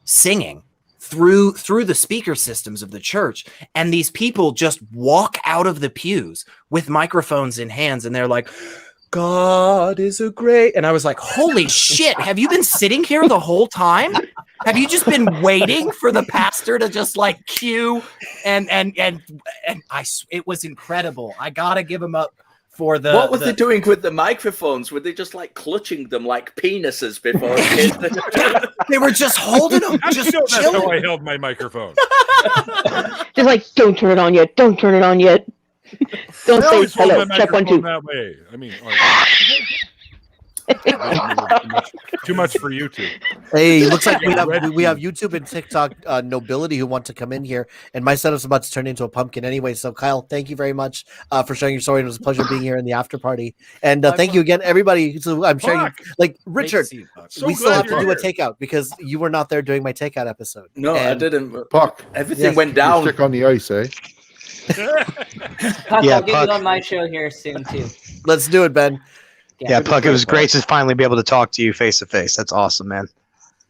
singing through the speaker systems of the church, and these people just walk out of the pews with microphones in hands, and they're like, God is a great, and I was like, holy shit, have you been sitting here the whole time? Have you just been waiting for the pastor to just like cue? And it was incredible. I gotta give him up for the. What were they doing with the microphones? Were they just like clutching them like penises before? They were just holding them, just That's chilling. how I held my microphone. Just like, don't turn it on yet. Don't turn it on yet. Don't I always say hold hello. my Check 1, microphone 2. that way. I mean, too much for YouTube. Hey, looks like we have YouTube and TikTok nobility who want to come in here, and my setup's about to turn into a pumpkin anyway. So, Kyle, thank you very much for sharing your story. It was a pleasure being here in the after party, and thank you again, everybody. So I'm sharing, like Richard, So we still glad have to you're do a here. takeout because you were not there during my takeout episode. No, I And- didn't. Puck. Everything went down. Stick on the ice, eh? Puck, Yeah, I'll get Puck. you on my show here soon too. Let's do it, Ben. Yeah, Puck, it was great to finally be able to talk to you face to face. That's awesome, man.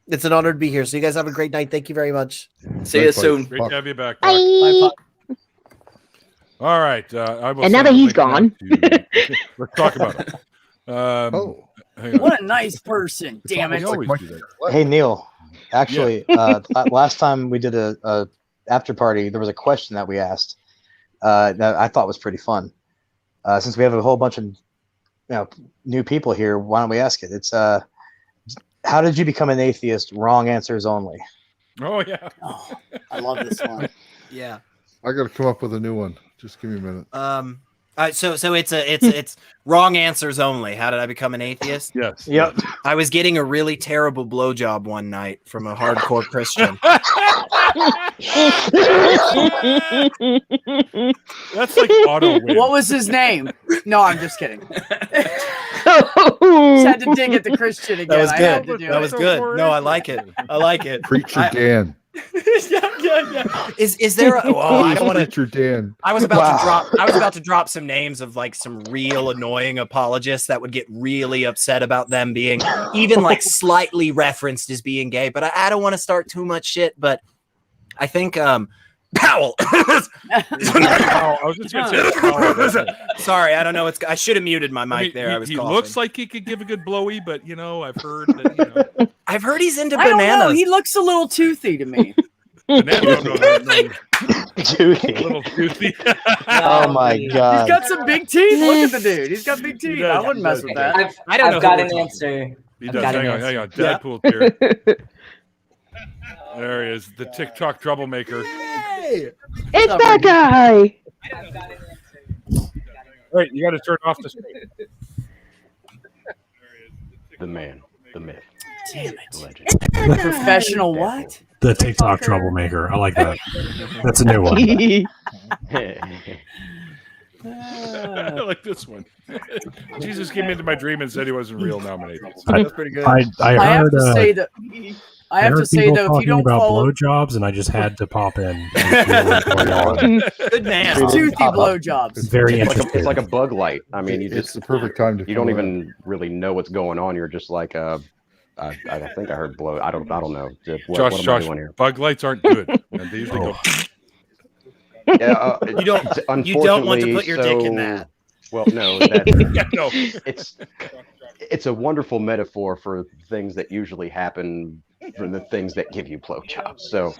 It's an honor to be here. So you guys have a great night. Thank you very much. See you soon. Great to have you back. Bye. Puck. All right. I will And now send that the he's link gone. to- let's talk about it. Hang on. What a nice person. Damn it. We always do that. Hey, Neil. Actually, last time we did a after party, there was a question that we asked that I thought was pretty fun. Since we have a whole bunch of new people here, why don't we ask it? It's how did you become an atheist? Wrong answers only. Oh yeah. Oh, I love this one. Yeah. I got to come up with a new one. Just give me a minute. So it's wrong answers only. How did I become an atheist? Yes. Yep. I was getting a really terrible blowjob one night from a hardcore Christian. That's like auto win. What was his name? No, I'm just kidding. Just had to dig at the Christian again. That was I had to good. do That it. was good. No, I like it. I like it. Preacher Dan. Yeah. Is there? I don't want to. Preacher Dan. I was about to drop some names of like some real annoying apologists that would get really upset about them being even like slightly referenced as being gay. But I don't want to start too much shit. But I think Powell. I was just gonna say. Sorry, I don't know. I should have muted my mic there. I was. He coughing. looks like he could give a good blowy, but I've heard that. I've heard he's into I don't know. bananas. He looks a little toothy to me. Banana, no. Toothy. A little toothy. Oh my He's god. got some big teeth. Look at the dude. He's got big teeth. does, I wouldn't he mess does. with that. I've got an answer. He I've does. got an Hang on. answer. Dadpool's here. There he is, the TikTok troublemaker. It's that guy. Wait, you got to turn off the screen. The man, the myth, Damn the it. legend. Professional what? The TikTok troublemaker. I like that. That's a new one. I like this one. Jesus came into my dream and said he wasn't real. Now I'm an atheist. I- That's pretty good. I I have heard, to say that. I have heard to say people though, if you talking don't about follow blowjobs, and I just had to pop in. and see what's going on. Good man. toothy blowjobs. It's very It's interesting. like a bug light. I mean, you It's just the perfect time to. you don't come around. even really know what's going on. You're just like I think I heard blow. I don't know. What am I Josh, doing here? bug lights aren't good. And they usually go. Yeah, You don't want to put your dick in that. Well, no, that, Yeah, no. it's a wonderful metaphor for things that usually happen for the things that give you blowjobs. So,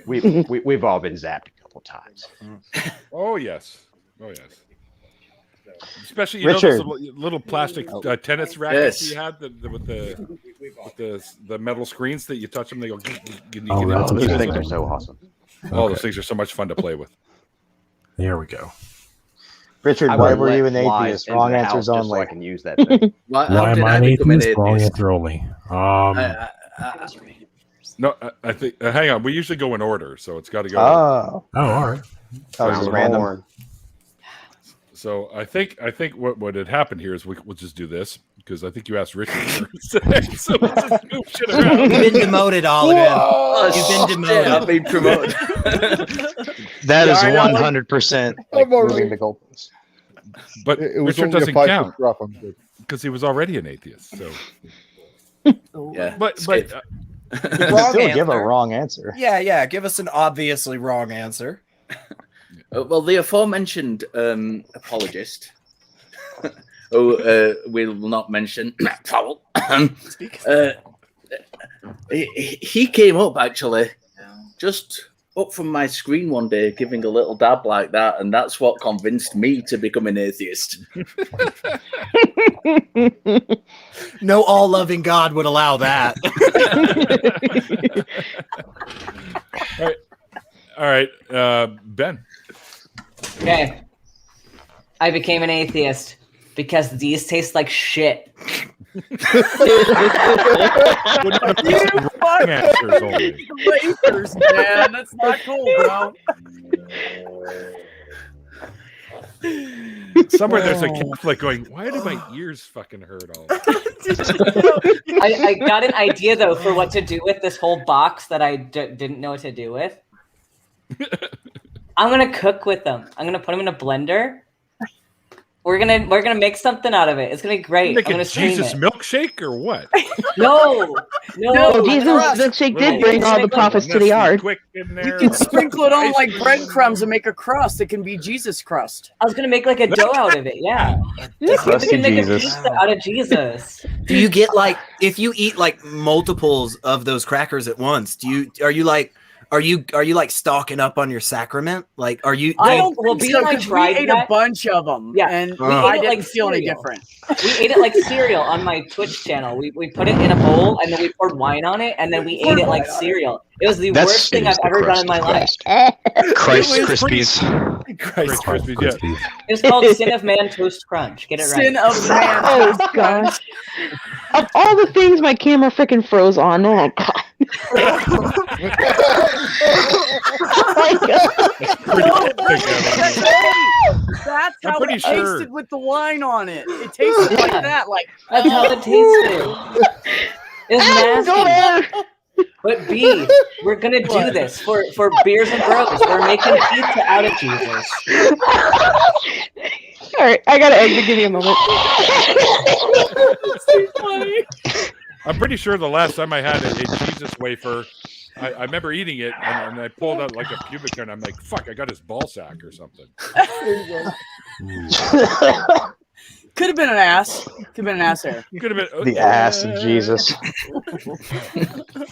we've all been zapped a couple times. Oh yes. Especially Richard. those little plastic tennis rackets you had with the metal screens that you touch them, they go. Oh, that's Those okay. things are so awesome. All those things are so much fun to play with. There we go. Richard, I why would were let you an flies atheist? into Wrong the answers house just so only. I can use that thing. Why am I an atheist? Wrong answer only. No, I think. Hang on, we usually go in order, so it's got to go. Oh, all right. That was Round random. horn. So I think what had happened here is we'll just do this because I think you asked Richard first. So we'll just move shit around. You've been demoted, Oliver. You've been demoted. I've been promoted. That is Yeah, I know, like- 100% I'm already- moving the goalposts. But It was Richard only a doesn't 5-foot count drop. I'm good. because he was already an atheist. So, Yeah. but skip. Wrong Still give a answer. wrong answer. Yeah. Give us an obviously wrong answer. Well, the aforementioned apologist, who we'll not mention, Powell, he came up actually just up from my screen one day giving a little dab like that, and that's what convinced me to become an atheist. No all-loving God would allow that. All right, Ben. Okay. I became an atheist because these taste like shit. Answers only. Wafers, man. That's not cool, bro. Somewhere there's a Catholic going, why do my ears fucking hurt all? I got an idea though for what to do with this whole box that I didn't know what to do with. I'm gonna cook with them. I'm gonna put them in a blender. We're gonna make something out of it. It's gonna be great. Make I'm a gonna stream Jesus it. milkshake or what? No. Jesus milkshake did bring all the prophets to the yard. You can sprinkle it on like breadcrumbs and make a crust. It can be Jesus crust. I was gonna make like a dough out of it. Yeah. We can make a pizza out of Jesus. Do you get like if you eat like multiples of those crackers at once? Are you like stocking up on your sacrament? Like, are you? I don't well, think so, we 'cause we ate a bunch of them. Yeah, and we I ate it didn't like feel any cereal. different. We ate it like cereal on my Twitch channel. We put it in a bowl and then we poured wine on it and then we ate it like cereal. It was the worst thing I've ever done in my life. Christ Krispies. Christ Krispies, yeah. It's called Sin of Man Toast Crunch. Get it right. Sin of Man. Oh gosh. Of all the things my camera freaking froze on, oh god. Oh my god. That's how pretty it sure. tasted with the wine on it. It tasted like that. Like That's how it tasted. It's nasty. But B, we're gonna do this for Beers and Bros. We're making pizza out of Jesus. All right, I gotta exit. Give me a moment. I'm pretty sure the last time I had a Jesus wafer, I remember eating it and I pulled out like a pubic hair and I'm like, fuck, I got his ball sack or something. could have been an ass. Could have been an ass hair. Could have been The ass of Jesus.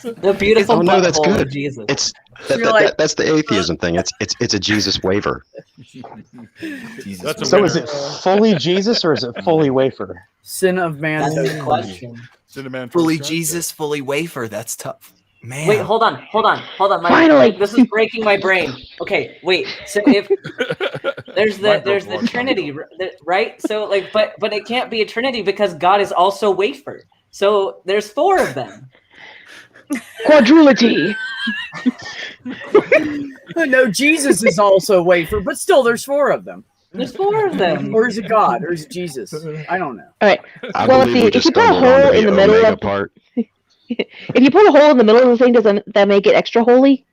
The beautiful Oh no, that's butthole of good. Jesus. It's You're like, that's the atheism thing. It's a Jesus waiver. That's a So winner. is it fully Jesus or is it fully wafer? Sin of Man. That's a good question. Cinnamon Fully toast Jesus, fully wafer. That's tough. Man. Wait, hold on. Finally! This is breaking my brain. Okay, wait. So if there's the Trinity, right? So like, but it can't be a Trinity because God is also wafer. So there's 4 of them. Quadrilogy. No, Jesus is also wafer, but still, there's 4 of them. There's 4 of them. Or is it God? Or is it Jesus? I don't know. All right. I Well, believe we if just you put a stumbled onto hole in the middle Omega of part. if you put a hole in the middle of the thing, doesn't that make it extra holy?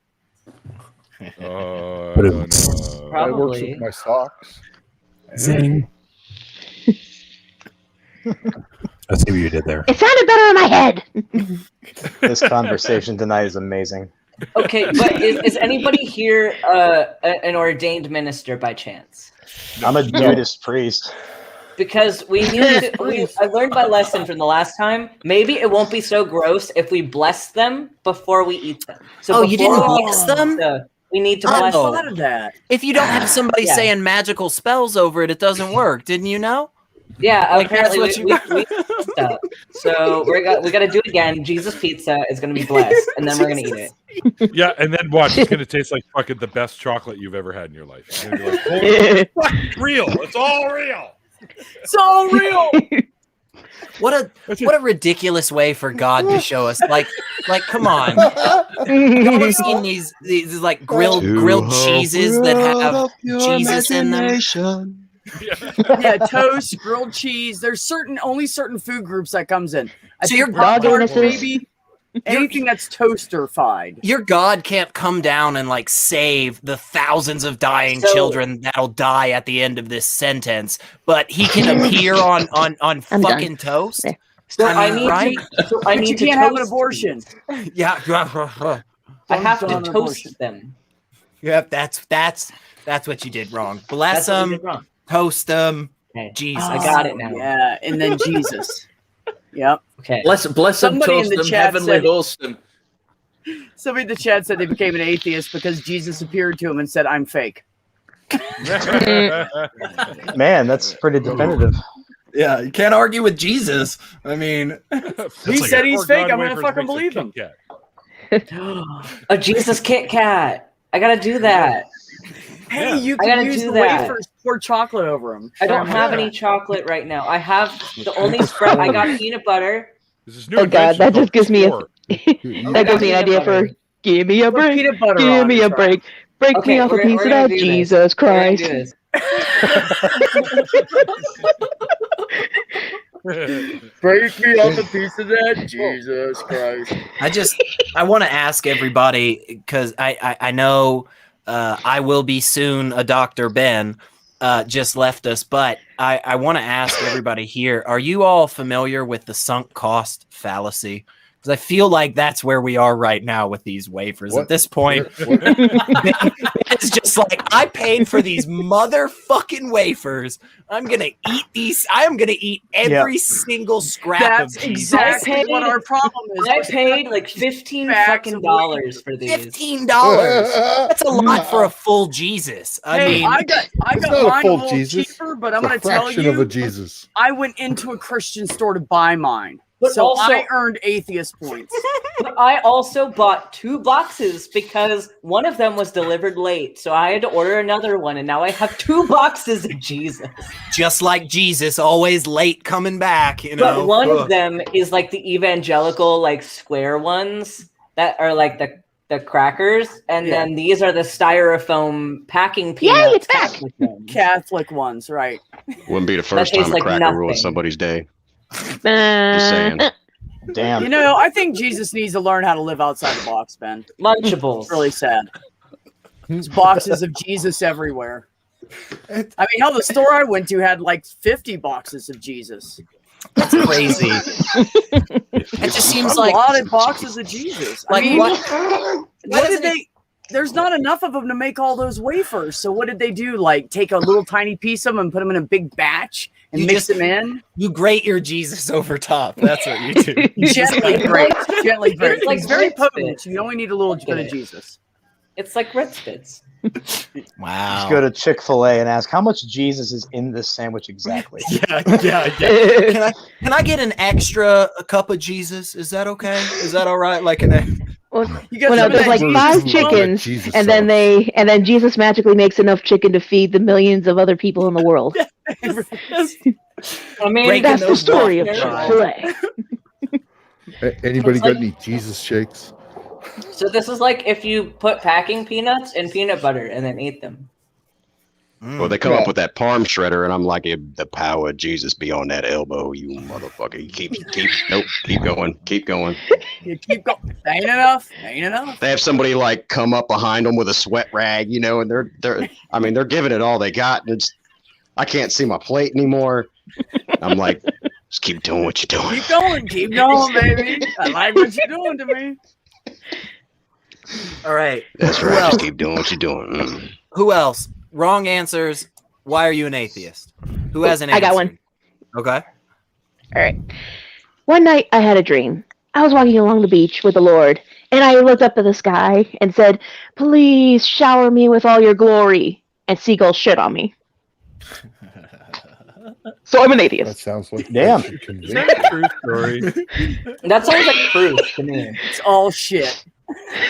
I don't know. That works Probably. with my socks. Zing. I see what you did there. It sounded better in my head. This conversation tonight is amazing. Okay, but is anybody here an ordained minister by chance? I'm a Judas priest. Because we need to, I learned my lesson from the last time. Maybe it won't be so gross if we bless them before we eat them. So You didn't before we bless eat them? we need to I bless thought them. of that. If you don't have somebody Yeah. saying magical spells over it, it doesn't work. Didn't you know? Yeah, Like, apparently that's we what messed up. So we got to do it again. Jesus pizza is going to be blessed, and then we're going to eat it. Yeah, and then watch. It's going to taste like fucking the best chocolate you've ever had in your life. It's gonna be like, holy fuck, it's real. It's all real. It's all real. What a ridiculous way for God to show us. Like come on. Y'all have seen these like grilled cheeses that have Jesus in them. Yeah, toast, grilled cheese. There's only certain food groups that comes in. So your Pop-Tarts, God maybe anything that's toaster-fied. Your God can't come down and like save the thousands of dying children that'll die at the end of this sentence, but he can appear on I'm fucking toast. There. So I I mean, need right? to. I But need you to can't have an toast. abortion. Yeah. I have to Don't toast abortion. them. Yep, that's what you did wrong. Bless That's what we them, did wrong. toast them. Okay. Jesus. I got it now. Yeah, and then Jesus. Yep. Okay. Bless them, Somebody in toast the them, chat heavenly said- host them. Somebody in the chat said they became an atheist because Jesus appeared to him and said, "I'm fake." Man, that's pretty definitive. Yeah, you can't argue with Jesus. I mean, he said he's fake. I'm gonna fucking believe him. A Jesus Kit Kat. I gotta do that. Hey, you I can gotta use do the that. wafers, pour chocolate over them. I don't have any chocolate right now. I have the only spread. I got peanut butter. This is Oh God, that just gives me that gives me an idea for give me a break, peanut butter give on me it, a break, break Okay, me off a we're piece of gonna that, do this. Jesus We're gonna Christ. do this. Break me off a piece of that, Jesus Christ. I want to ask everybody, because I know I will be soon a Dr. Ben just left us, but I want to ask everybody here, are you all familiar with the sunk cost fallacy? Because I feel like that's where we are right now with these wafers. At this point, it's just like, I paid for these motherfucking wafers. I'm going to eat these. I am going to eat every single scrap That's of Jesus. exactly what our problem is. I paid like $15 fucking dollars for these. $15. That's a lot for a full Jesus. I mean, I got It's not mine a a full little Jesus. cheaper, but I'm It's a going to tell fraction you, of a Jesus. I went into a Christian store to buy mine. But so also- I earned atheist points. But I also bought 2 boxes because one of them was delivered late. So I had to order another one. And now I have 2 boxes of Jesus. just like Jesus, always late coming back, you know. But one of them is like the evangelical, like square ones that are like the crackers. And then these are the styrofoam packing peanuts. Yay, it's back! Catholic ones, right. Wouldn't be the first tastes time a like cracker nothing. ruined somebody's day. Just Uh, saying. Damn. You know, I think Jesus needs to learn how to live outside the box, Ben. Lunchables. It's really sad. There's boxes of Jesus everywhere. I mean, hell, the store I went to had like 50 boxes of Jesus. That's crazy. It just seems a like lot of boxes of Jesus. Like I mean, what did they? There's not enough of them to make all those wafers. So what did they do? Like take a little tiny piece of them and put them in a big batch and mix them in? You grate your Jesus over top. That's what you do. Gently grate. Gently grate. It's like It's very Ritz potent. Bits. You only need a little bit of Jesus. It's like Ritz Bits. Wow. Just go to Chick-fil-A and ask how much Jesus is in this sandwich exactly. Yeah. Can I get an extra cup of Jesus? Is that okay? Is that all right? Like an well, You got no, some of there's that like Jesus 5 sauce? chickens, Jesus and then Jesus magically makes enough chicken to feed the millions of other people in the world. I mean, Breaking That's the those story of laws. Chick-fil-A. Anybody It's got like- any Jesus shakes? So this is like if you put packing peanuts in peanut butter and then eat them. Well, they come up with that palm shredder, and I'm like, the power of Jesus be on that elbow, you motherfucker. You keep going. You keep going. Ain't enough. Ain't enough. They have somebody like come up behind them with a sweat rag, you know, and they're giving it all they got, and I can't see my plate anymore. I'm like, just keep doing what you're doing. Keep going, baby. I like what you're doing to me. All right. That's Who right. else? Just keep doing what you're doing. Who else? Wrong answers. Why are you an atheist? Who has an answer? I got one. Okay. All right. One night I had a dream. I was walking along the beach with the Lord, and I looked up at the sky and said, "Please shower me with all your glory." And seagulls shit on me. So I'm an That atheist. sounds like Damn. that should convince Is that a true story? That sounds like proof to me. It's all shit.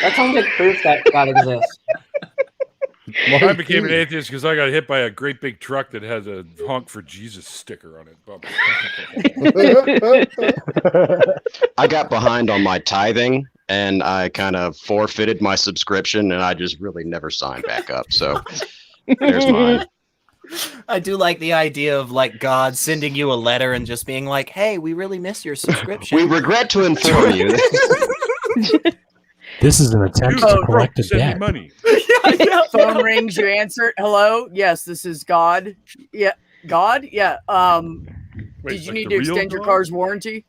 That sounds like proof that God exists. I became an atheist because I got hit by a great big truck that has a honk for Jesus sticker on it. I got behind on my tithing, and I kind of forfeited my subscription, and I just really never signed back up. So there's mine. I do like the idea of like God sending you a letter and just being like, "Hey, we really miss your subscription. We regret to inform you." This is an attempt to collect a Send me debt. money. Phone rings. You answer it. Hello. Yes, this is God. Yeah, God. Yeah. Wait, Did you like need the to real extend your God? car's warranty?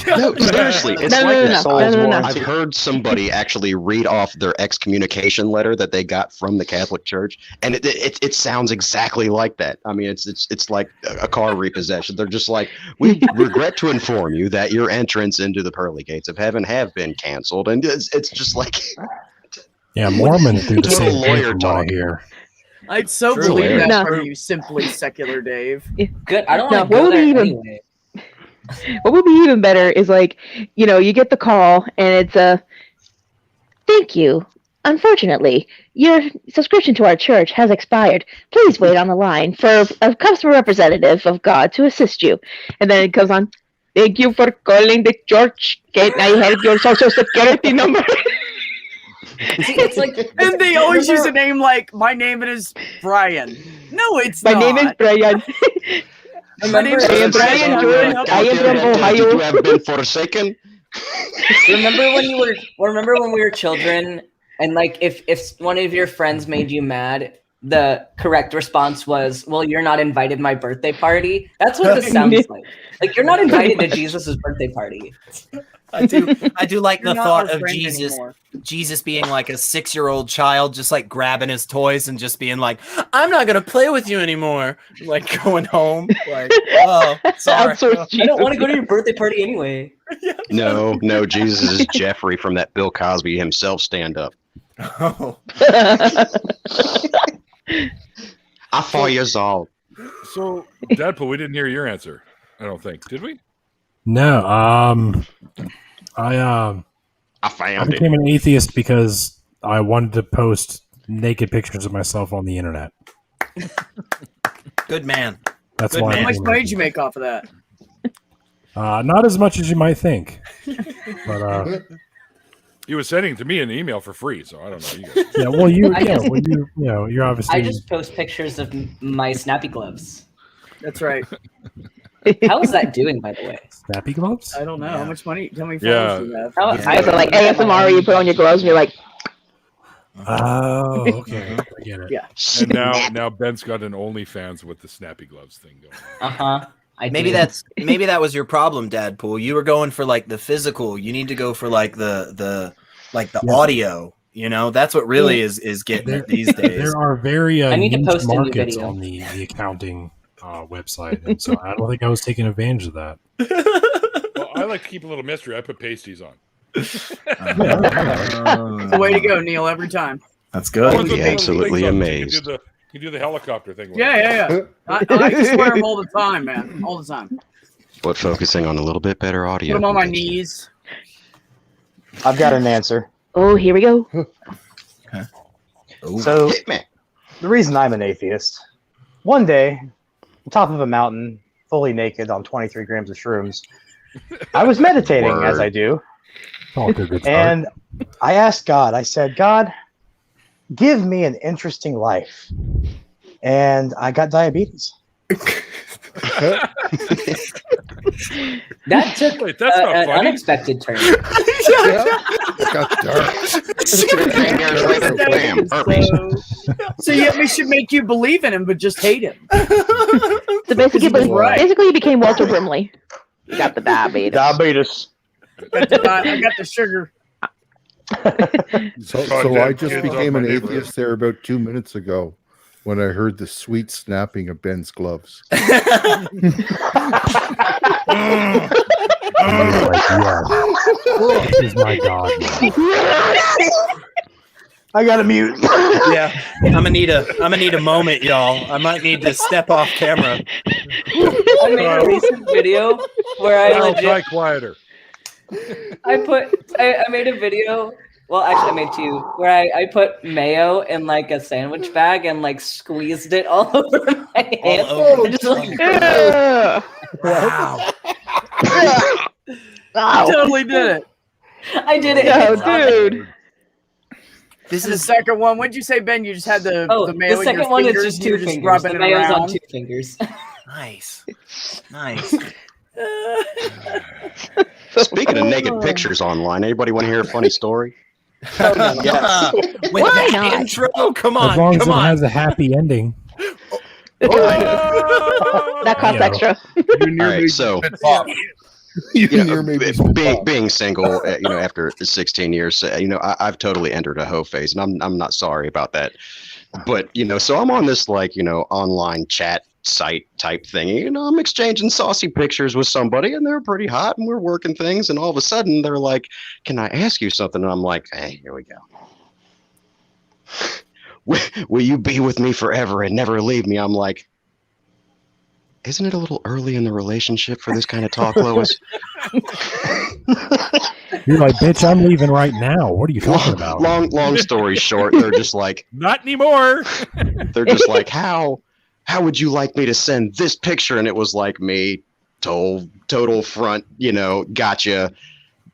No, seriously, it's No, like no, that. no, no, no, no. I've heard somebody actually read off their excommunication letter that they got from the Catholic Church, and it sounds exactly like that. I mean, it's like a car repossession. They're just like, we regret to inform you that your entrance into the pearly gates of heaven have been canceled, and it's just like, Yeah, Mormons do the Total same thing lawyer from what I talk. hear. I'd so True, believe yeah. that No. from you, simply secular Dave. Good. I don't No, want to what go would there be even- anyway. What would be even better is like, you get the call and it's thank you. Unfortunately, your subscription to our church has expired. Please wait on the line for a customer representative of God to assist you. And then it goes on, thank you for calling the church. Can I have your social security number? See, it's like, And they always use a name like, my name is Brian. No, it's My not. name is Brian. My name is I am Brian George. I am from Did Ohio. you have been forsaken? remember when we were children, and like if one of your friends made you mad, the correct response was, "Well, you're not invited to my birthday party." That's what this sounds like. Like you're not invited to Jesus's birthday party. I do like You're the not thought our of friend Jesus anymore. Jesus being like a 6-year-old child, just like grabbing his toys and just being like, I'm not gonna play with you anymore. Like going home. Like, oh, sorry. I don't want to go to your birthday party anyway. No, Jesus is Jeffrey from that Bill Cosby himself stand up. Oh. I 4 years old. So, Deadpool, we didn't hear your answer. I don't think. Did we? No, I found became an atheist because I wanted to post naked pictures of myself on the internet. Good man. That's Good why. How I much became money an did you make off of that? Not as much as you might think, but He was sending it to me in an email for free, so I don't know. You guys. yeah. Well, you're I obviously. just post pictures of my snappy gloves. That's right. How is that doing, by the way? Snappy gloves? I don't know. How much money? How many Yeah. followers do you have? I So like ASMR, you put on your gloves and you're like, Oh, okay. I get it. Yeah. And now Ben's got an OnlyFans with the snappy gloves thing going on. Maybe that was your problem, Dadpool. You were going for like the physical. You need to go for like the audio. You know, that's what really is getting it these days. There are very I need to niche post a new markets video. on the accounting website, and so I don't think I was taking advantage of that. Well, I like to keep a little mystery. I put pasties on. It's the way to go, Neil, every time. That's Oh, good. and the absolutely things on- amazed. You do the helicopter thing. with Yeah, it. yeah, yeah. I just wear them all the time, man. All the time. But focusing on a little bit better audio. Put them on my knees. I've got an answer. oh, here we go. So Hitman. the reason I'm an atheist, one day, on top of a mountain, fully naked on 23 grams of shrooms, I was meditating as I do, Oh, good start. and I asked God, I said, God, give me an interesting life. And I got diabetes. That took Wait, that's not an funny. unexpected turn. It got dark. 15 years later, bam, herpes. So yeah, we should make you believe in him, but just hate him. So basically, Right. you became Walter Brimley. You got the diabetes. Diabetes. I got the sugar. So Goddamn I just kids became on an my neighborhood. atheist there about 2 minutes ago when I heard the sweet snapping of Ben's gloves. I was like, yes, this is my God. I got to mute. Yeah, I'm gonna need a moment, y'all. I might need to step off camera. I made a recent video where I Now try legit quieter. I made a video. Well, actually, I made two where I put mayo in like a sandwich bag and like squeezed it all over my hands. over. Just, like, Wow. I totally did it. I did it. Oh, It's on there. dude. This And the is second one, what'd you say, Ben? You just had the Oh, mayo the in second your one is fingers, just you two were just fingers. rubbing The it mayo's on around. 2 fingers. nice. Nice. Speaking of naked pictures online, anybody want to hear a funny story? With that intro, come on, As long as come it on. has a happy ending. That costs Yeah. extra. All right, so You you know, near made me spit pop. being single, after 16 years, I've totally entered a hoe phase, and I'm not sorry about that. But so I'm on this online chat site type thing. I'm exchanging saucy pictures with somebody, and they're pretty hot, and we're working things, and all of a sudden they're like, "Can I ask you something?" And I'm like, "Hey, here we go. will you be with me forever and never leave me? I'm like, isn't it a little early in the relationship for this kind of talk, Lois? You're like, bitch, I'm leaving right now. What are you talking about? Long story short, they're just like, not anymore. They're just like, how would you like me to send this picture? And it was like me, total front, gotcha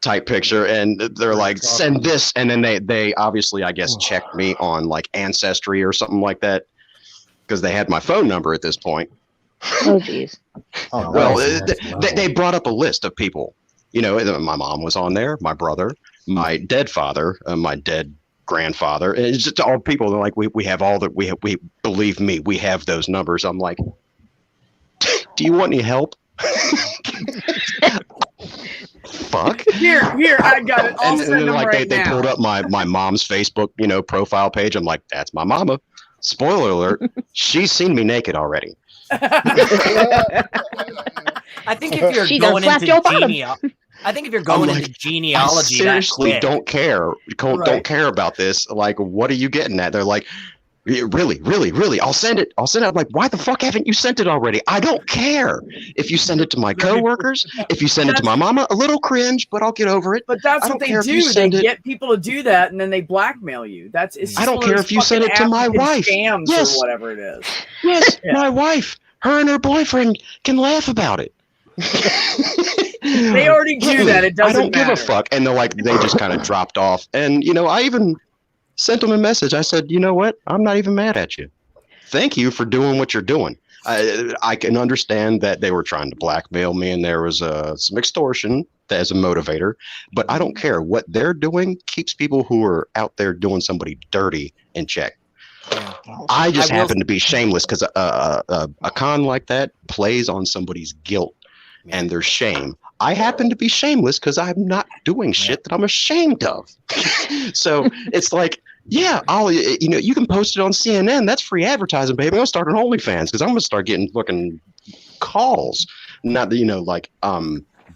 type picture. And they're like, send this. And then they obviously, I guess, checked me on like Ancestry or something like that, because they had my phone number at this point. Oh, jeez. Well, they brought up a list of people. My mom was on there, my brother, my dead father, my dead grandfather. It's just all people. They're like, we have all that. We believe me, we have those numbers. I'm like, do you want any help? Fuck. Here, I got it. I'll send them like right they now. pulled up my mom's Facebook, profile page. I'm like, that's my mama. Spoiler alert, she's seen me naked already. I think if you're She done going slapped into your bottom. genealogy, I seriously that quick. don't care. Don't care about this. Like, what are you getting at? They're like, really, I'll send it. I'm like, why the fuck haven't you sent it already? I don't care if you send it to my coworkers, if you send it to my mama. A little cringe, but I'll get over it. But that's I what don't they care if do. you They send it. get people to do that, and then they blackmail you. It's just I don't one of care those if you send fucking it to my African wife. scams Yes. or whatever it is. Yes, Yeah. my wife, her and her boyfriend can laugh about it. They already do that. It doesn't I don't give a matter. fuck. And they just kind of dropped off. And, I even sent them a message. I said, you know what? I'm not even mad at you. Thank you for doing what you're doing. I can understand that they were trying to blackmail me and there was some extortion as a motivator, but I don't care. What they're doing keeps people who are out there doing somebody dirty in check. I just happen to be shameless because a con like that plays on somebody's guilt and their shame. I happen to be shameless because I'm not doing shit that I'm ashamed of. So it's like, yeah, you can post it on CNN. That's free advertising, baby. I'll start an OnlyFans because I'm gonna start getting fucking calls. Not that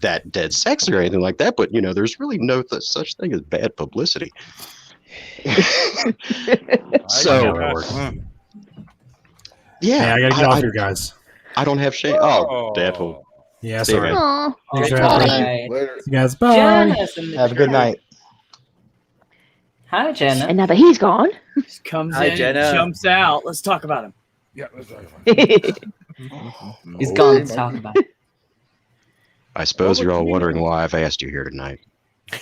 that dead sex or anything like that, but there's really no such thing as bad publicity. So yeah, Hey, I gotta get off here, guys. I don't have shame. Oh, Deadpool. Yeah, See you, sorry. man. Thanks for Bye. having me. Later. You guys, bye. Have a good night. Hi, Jenna. And now that he's gone, Just comes Hi, in, Jenna. jumps out. Let's talk about him. Yeah, let's talk about it. He's gone to talk about it. I suppose you're all wondering why I've asked you here tonight.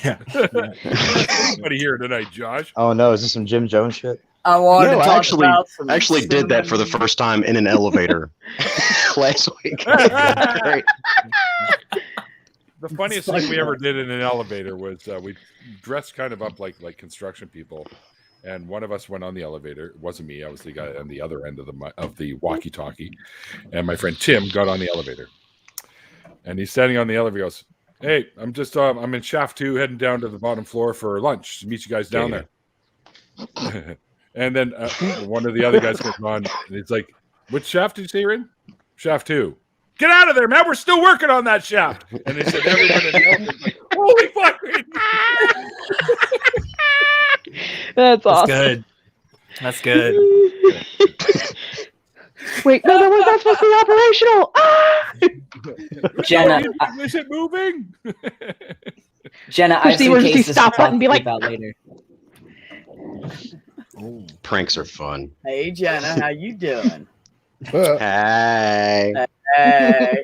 Anybody here tonight, Josh? Oh no, is this some Jim Jones shit? I wanted No, to I talk actually about some did that for the first time in an elevator last week. Great. The funniest thing we ever did in an elevator was we dressed kind of up like construction people, and one of us went on the elevator. It wasn't me; I was the guy on the other end of the walkie-talkie, and my friend Tim got on the elevator, and he's standing on the elevator. He goes, "Hey, I'm just I'm in shaft 2, heading down to the bottom floor for lunch. Meet you guys down there." And then one of the other guys comes on, and he's like, "Which shaft did you say you're in?" "Shaft 2. "Get out of there, man! We're still working on that shaft." And they said everyone in the elevator was like, "Holy fuck!" that's awesome. Good. That's good. Wait, no, that was not supposed to be operational. Ah! Jenna, Is it moving? Jenna, I Push have the some emergency cases to stop talk button and be to you like- about later. Pranks are fun. Hey, Jenna, how you doing? Hey. Hey.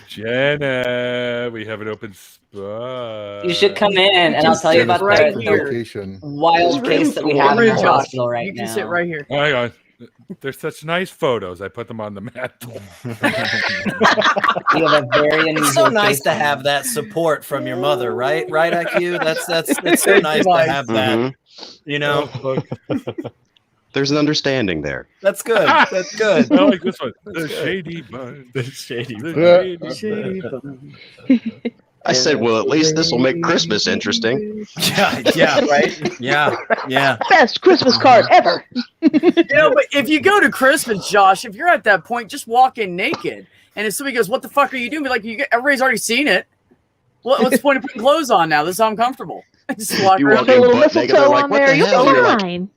Jenna, we have an open spot. You should come in, and I'll tell you about right the here. Location. wild case that we have in our hospital right You can now. sit right here. Hang on. They're such nice photos. I put them on the mantle. We have a very It's so unusual nice case to now. have that support from your mother, right? Right, IQ? It's so nice to have that. Mhm. You know, There's an understanding there. that's good. That's good. I like this one. The That's good. shady bun. The shady. The shady Shady I said, well, at least this will make Christmas interesting. Yeah, right? Yeah. Best Christmas card ever. But if you go to Christmas, Josh, if you're at that point, just walk in naked. And if somebody goes, "What the fuck are you doing?" Be like, everybody's already seen it. What's the point of putting clothes on now? This is uncomfortable. Just walk You around. walk in Put a little butt naked, they're mistletoe like, on what there. the You'll hell? be You're like, fine.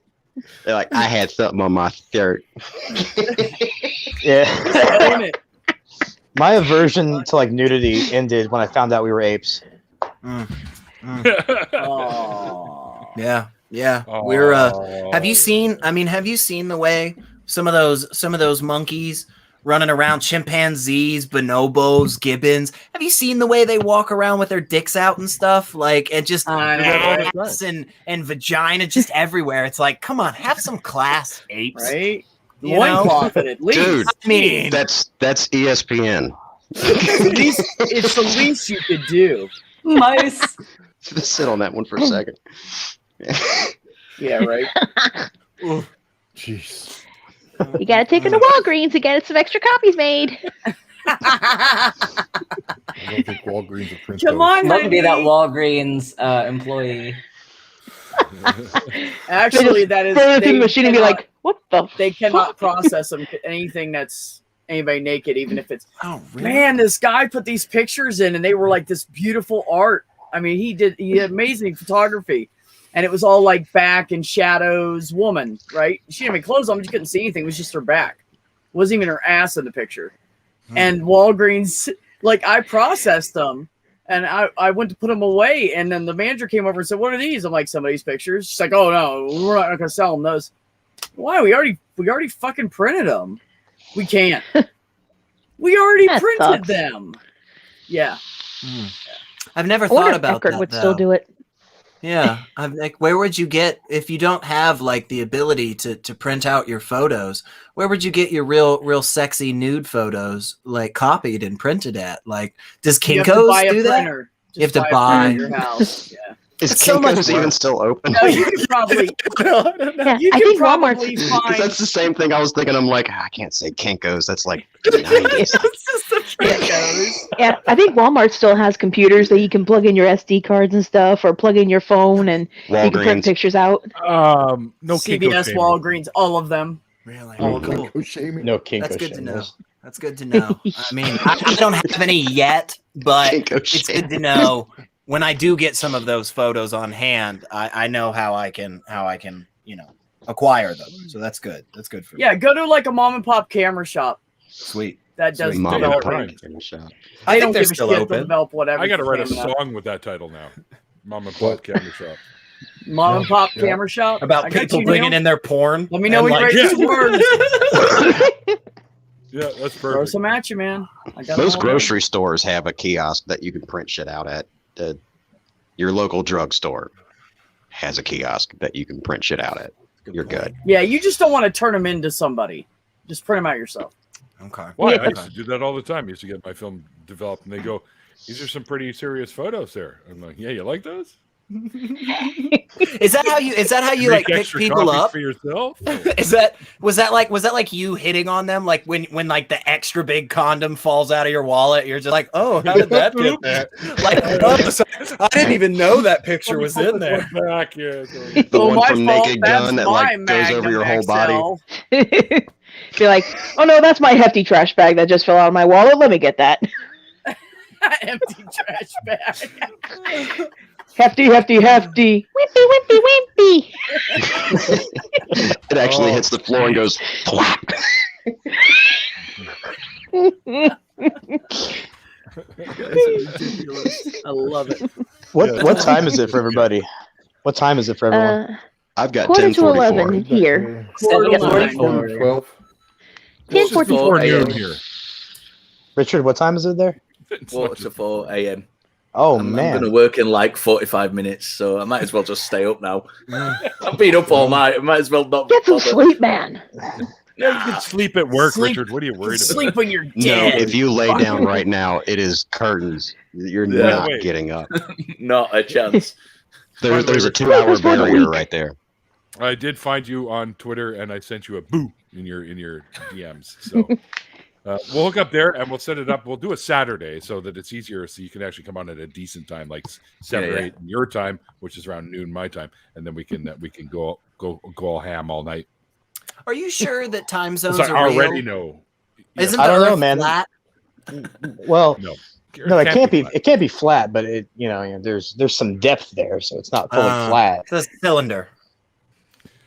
They're like, I had something on my shirt. Yeah. My aversion to like nudity ended when I found out we were apes. Yeah. We're have you seen the way some of those monkeys running around, chimpanzees, bonobos, gibbons? Have you seen the way they walk around with their dicks out and stuff? Like, and just ass and vagina just everywhere. It's like, come on, have some class, apes. Right? You know? At least. Dude, I mean, that's ESPN. It's the least you could do. Nice. Just sit on that one for a second. Yeah, right. Jeez. You gotta take her to Walgreens and get some extra copies made. I don't think Walgreens will print Come those. on, Love to be honey. that Walgreens employee. Actually, that is. Throw it through they the machine and be cannot- like, "What the?" They cannot process anything that's anybody naked, even if it's. Oh, really? Man, this guy put these pictures in, and they were like this beautiful art. I mean, he had amazing photography, and it was all like back and shadows, woman, right? She didn't have any clothes on, but you couldn't see anything. It was just her back. It wasn't even her ass in the picture. And Walgreens, like, I processed them, and I went to put them away, and then the manager came over and said, "What are these?" I'm like, "Some of these pictures." She's like, "Oh no, we're not gonna sell them those." Why? We already fucking printed them. We can't. We already That printed sucks. them. Yeah. I've never I wonder thought if about Eckerd that. would still though. do it. Yeah, I'm like, where would you get if you don't have like the ability to print out your photos? Where would you get your real sexy nude photos like copied and printed at? Like, does You have to buy Kinko's a do that? printer. You have Just to buy a buy. printer at your house. Yeah. Is It's so much Kinko's even work. still open? No, you could probably. Yeah, You I could think probably Walmart's. Because find. that's the same thing I was thinking. I'm like, I can't say Kinko's. That's like 90s. Yeah, I think Walmart still has computers that you can plug in your SD cards and stuff, or plug in your phone, and you can print Walgreens. pictures out. No Kinko CVS, shaming. Walgreens, all of them. Really? No Cool. Kinko shaming. No Kinko That's good to know. shamers. That's good to know. I mean, I don't have any yet, but Kinko it's shaming. good to know when I do get some of those photos on hand. I know how I can acquire them. So that's good. That's good for me. Yeah, go to like a mom and pop camera shop Sweet. that does Mom and development. pop camera shop. I They think don't they're give a still shit. They'll open. develop whatever. I got to for write a camera. song with that title now. Mom and Pop Camera Shop. Mom and pop camera shop About I got people you, bringing Neil. in their porn. Let me know and when you like- write these words. Yeah, that's Throw perfect. some at you, man. I got Most them all grocery stores have a kiosk that you can print shit out at. Your local drugstore has a kiosk that you can print shit out at. You're good. Yeah, you just don't want to turn them into somebody. Just print them out yourself. Okay. Why? Yeah. I used to do that all the time. I used to get my film developed, and they go, "These are some pretty serious photos there." I'm like, "Yeah, you like those? Is that how you like Make pick extra people copies up? for yourself?" Was that like you hitting on them? Like when like the extra big condom falls out of your wallet, you're just like, oh, how did that get there? Like, I didn't even know that picture was in there. Back, yeah. The Oh, one my from fault. Naked That's Gun that my like goes over your whole Magnum body. XL. Be like, "Oh no, that's my hefty trash bag that just fell out of my wallet. Let me get that." Empty trash bag. Hefty, hefty, hefty. Wimpy, wimpy, wimpy. It actually hits the floor and goes thwap. I love it. What time is it for everybody? What time is it for everyone? I've got Quarter to 10:44. 11 here. Quarter Yeah, to 44. 12. 10:44 Before here. noon here. Richard, what time is it there? Quarter to 4 a.m. Oh I'm man. going to work in like 45 minutes, so I might as well just stay up now. I've been up all night. I might as well not. Get some bother. sleep, man. Yeah, you can sleep at work, Sleep- Richard. What are you worried about? Sleep when you're No, dead. if you lay down right now, it is curtains. You're Yeah. not Wait. getting up. Not a chance. There's a Wait, 2-hour Wait, for the barrier week. right there. I did find you on Twitter, and I sent you a boo in your DMs. So we'll hook up there, and we'll set it up. We'll do a Saturday so that it's easier, so you can actually come on at a decent time, like 7 or Yeah. 8 in your time, which is around noon my time, and then we can go all ham all night. Are you sure that time zones So I are already real? know. Isn't I the don't know, Earth man. flat? Well, No. no, it can't be flat, but there's some depth there, so it's not fully flat. It's a cylinder.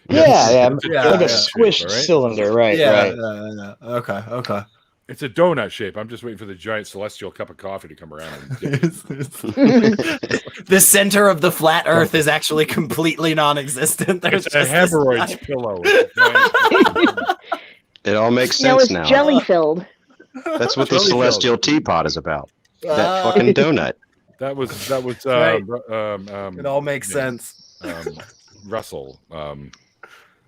Yeah, It's a like donut a shape, squished all right? cylinder, right? Yeah, Right. okay. It's a donut shape. I'm just waiting for the giant celestial cup of coffee to come around. The center of the flat Earth is actually completely non-existent. There's It's a just this hemorrhoids giant- pillow. It all makes No, sense it's now. jelly filled. That's what the Jelly celestial teapot is about. That fucking donut. That was Right. It It all makes sense. Russell.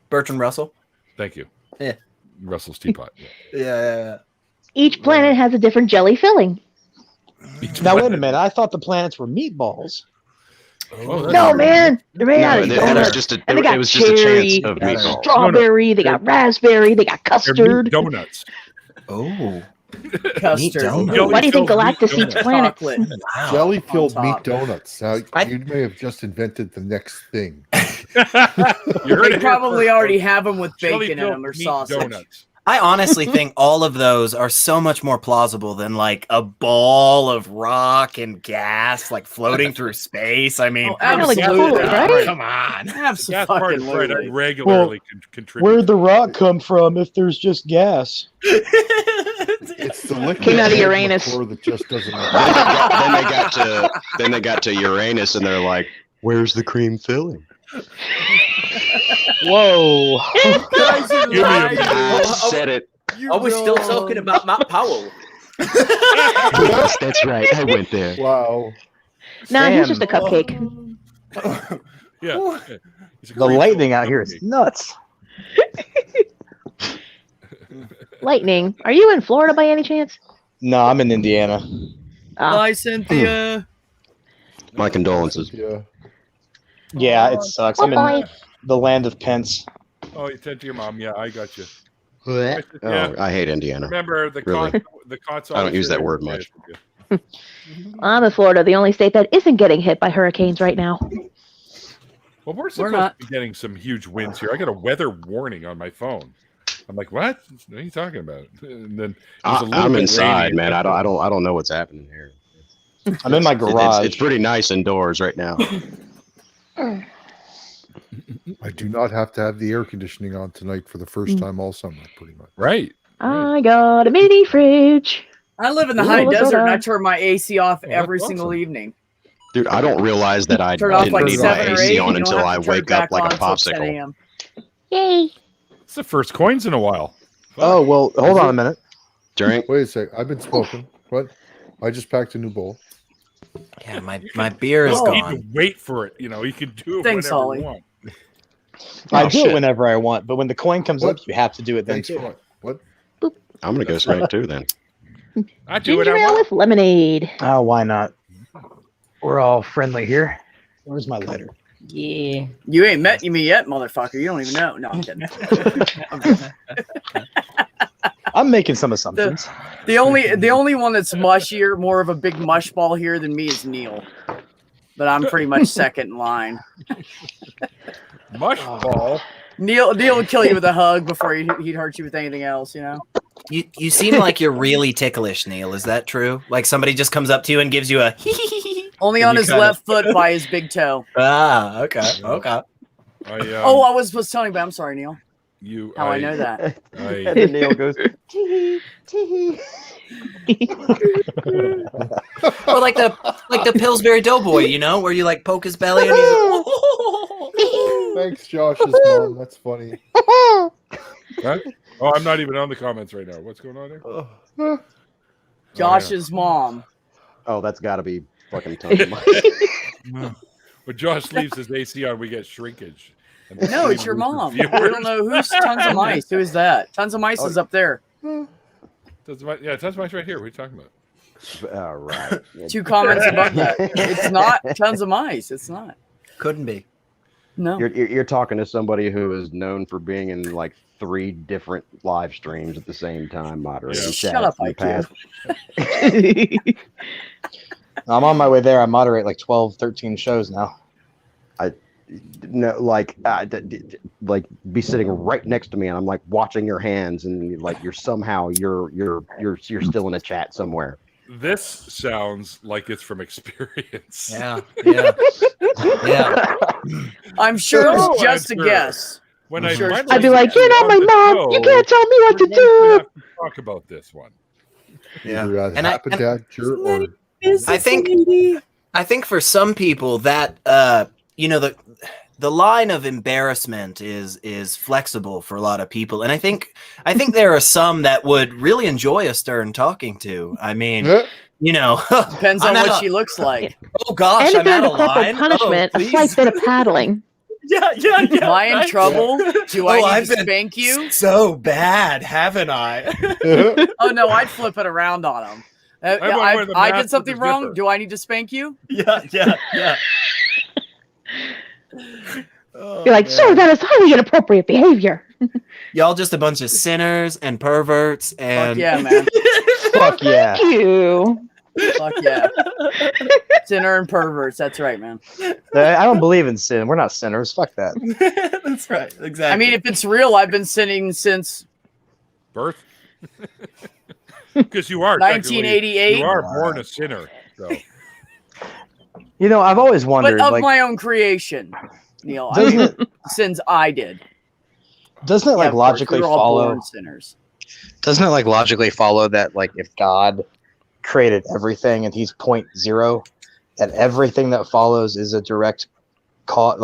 Bertrand Russell. Thank you. Yeah. Russell's teapot. Yeah. Yeah. Each planet has a different jelly filling. Now wait a minute. I thought the planets were meatballs. No, man, they're made out of it was donuts. just a, And they got it was just a cherry, chance of meatballs. strawberry, they got raspberry, they got custard. Donuts. Oh. Custard. Why do you think Galactus eats planets? Jelly filled On meat top. donuts. Now, you may have just invented the next thing. They probably already have them with bacon in Jelly-filled them or meat sausage. donuts. I honestly think all of those are so much more plausible than like a ball of rock and gas like floating through space. I mean, absolutely, right? Come on. Gas part is right. I Absolutely. regularly contribute. Where'd the rock come from if there's just gas? It's the liquid Came out of magma Uranus. core that just doesn't. Then they got to Uranus and they're like, "Where's the cream filling?" Whoa! I said it. Are we still talking about Matt Powell? Yes, that's right. I went there. Wow. Nah, he's Sam. just a cupcake. Yeah. The lightning out here is nuts. Lightning. Are you in Florida by any chance? No, I'm in Indiana. Bye, Cynthia. My condolences. Yeah. Yeah, it sucks. I'm in the land of Pence. Oh, you tend to your mom. Yeah, I got you. Oh, I hate Indiana. Remember the Really. the cots. I don't use that word much. I'm in Florida, the only state that isn't getting hit by hurricanes right now. Well, we're supposed to be getting some huge winds here. I got a weather warning on my phone. I'm like, what? What are you talking about? And then it's a little I'm bit inside, rainy. man. I don't know what's happening here. I'm in my garage. It's pretty nice indoors right now. I do not have to have the air conditioning on tonight for the first time all summer, pretty much. Right. I got a mini fridge. I live in the Ooh, high what's desert that? and I turn my AC off Oh, every that's single awesome. evening. Dude, I don't realize that I Turn it off didn't like need my 7 or 8. AC on You don't until have I to turn wake it back up like a on till 10 popsicle. a.m. Yay. It's the first coins in a while. Oh, well, hold on a minute. Drink. Wait a sec. I've been smoking. What? I just packed a new bowl. Yeah, my beer is You need gone. to wait for it. You know, you can do it Thanks, whenever Ollie. you want. I Oh, do shit. it whenever I want, but when the coin comes What? up, you have to do it then Thanks too. for what? I'm gonna go smoke too then. I do it. Ginger ale with lemonade. Oh, why not? We're all friendly here. Where's my lighter? Yeah. You ain't met me yet, motherfucker. You don't even know. No, I'm kidding. I'm making some assumptions. The only one that's mushier, more of a big mush ball here than me is Neil. But I'm pretty much second in line. Mush ball. Neil would kill you with a hug before he'd hurt you with anything else, you know? You seem like you're really ticklish, Neil. Is that true? Like somebody just comes up to you and gives you a Only And on you his kinda- left foot by his big toe. Ah, okay. Oh, I was supposed to tell you, but I'm sorry, Neil. How I know that. And then Neil goes, Tee tee. Or like the Pillsbury Doughboy, you know, where you like poke his belly and he's Thanks, Josh's mom. That's funny. What? Oh, I'm not even on the comments right now. What's going on there? Josh's mom. Oh, that's got to be fucking tons of money. When Josh leaves his AC on, we get shrinkage. And No, it's your mom. I don't know who's Tons of Mice. Who is that? Tons of Mice is up there. Tons of Mice right here. What are you talking about? All right. 2 comments above that. It's not Tons of Mice. It's not. couldn't be. No. You're talking to somebody who is known for being in like 3 different live streams at the same time, moderating. Shut up, in the past. I'm on my way there. I moderate like 12, 13 shows now. No, like be sitting right next to me, and I'm like watching your hands, and like you're still in a chat somewhere. This sounds like it's from experience. Yeah. I'm sure it was Oh, just a I'm sure. guess. when I'd be like, "You're not my mom. You can't tell me what to do." Talk about this one. Yeah, and or I think for some people that the line of embarrassment is flexible for a lot of people, and I think there are some that would really enjoy a stern talking to. I mean, depends on what she looks like. Oh gosh, And if I'm there's at a corporal line. punishment, Oh, a slight bit of paddling. Yeah. Am I in trouble? Do I need I've to been spank you? So bad, haven't I? Oh no, I'd flip it around on him. I did something wrong. Do I need to spank you? Yeah. You're like, sir, that is highly inappropriate behavior. Y'all just a bunch of sinners and perverts and Fuck yeah, man. Fuck yeah. Thank you. Fuck yeah. Sinner and perverts. That's right, man. I don't believe in sin. We're not sinners. Fuck that. That's right. Exactly. I mean, if it's real, I've been sinning since birth. Because you are 1988. You are born a sinner. So. I've always wondered, but of my own creation, Neil. Sins I did. Doesn't it logically follow? Born sinners. Doesn't it logically follow that if God created everything and he's 0.0, that everything that follows is a direct cause?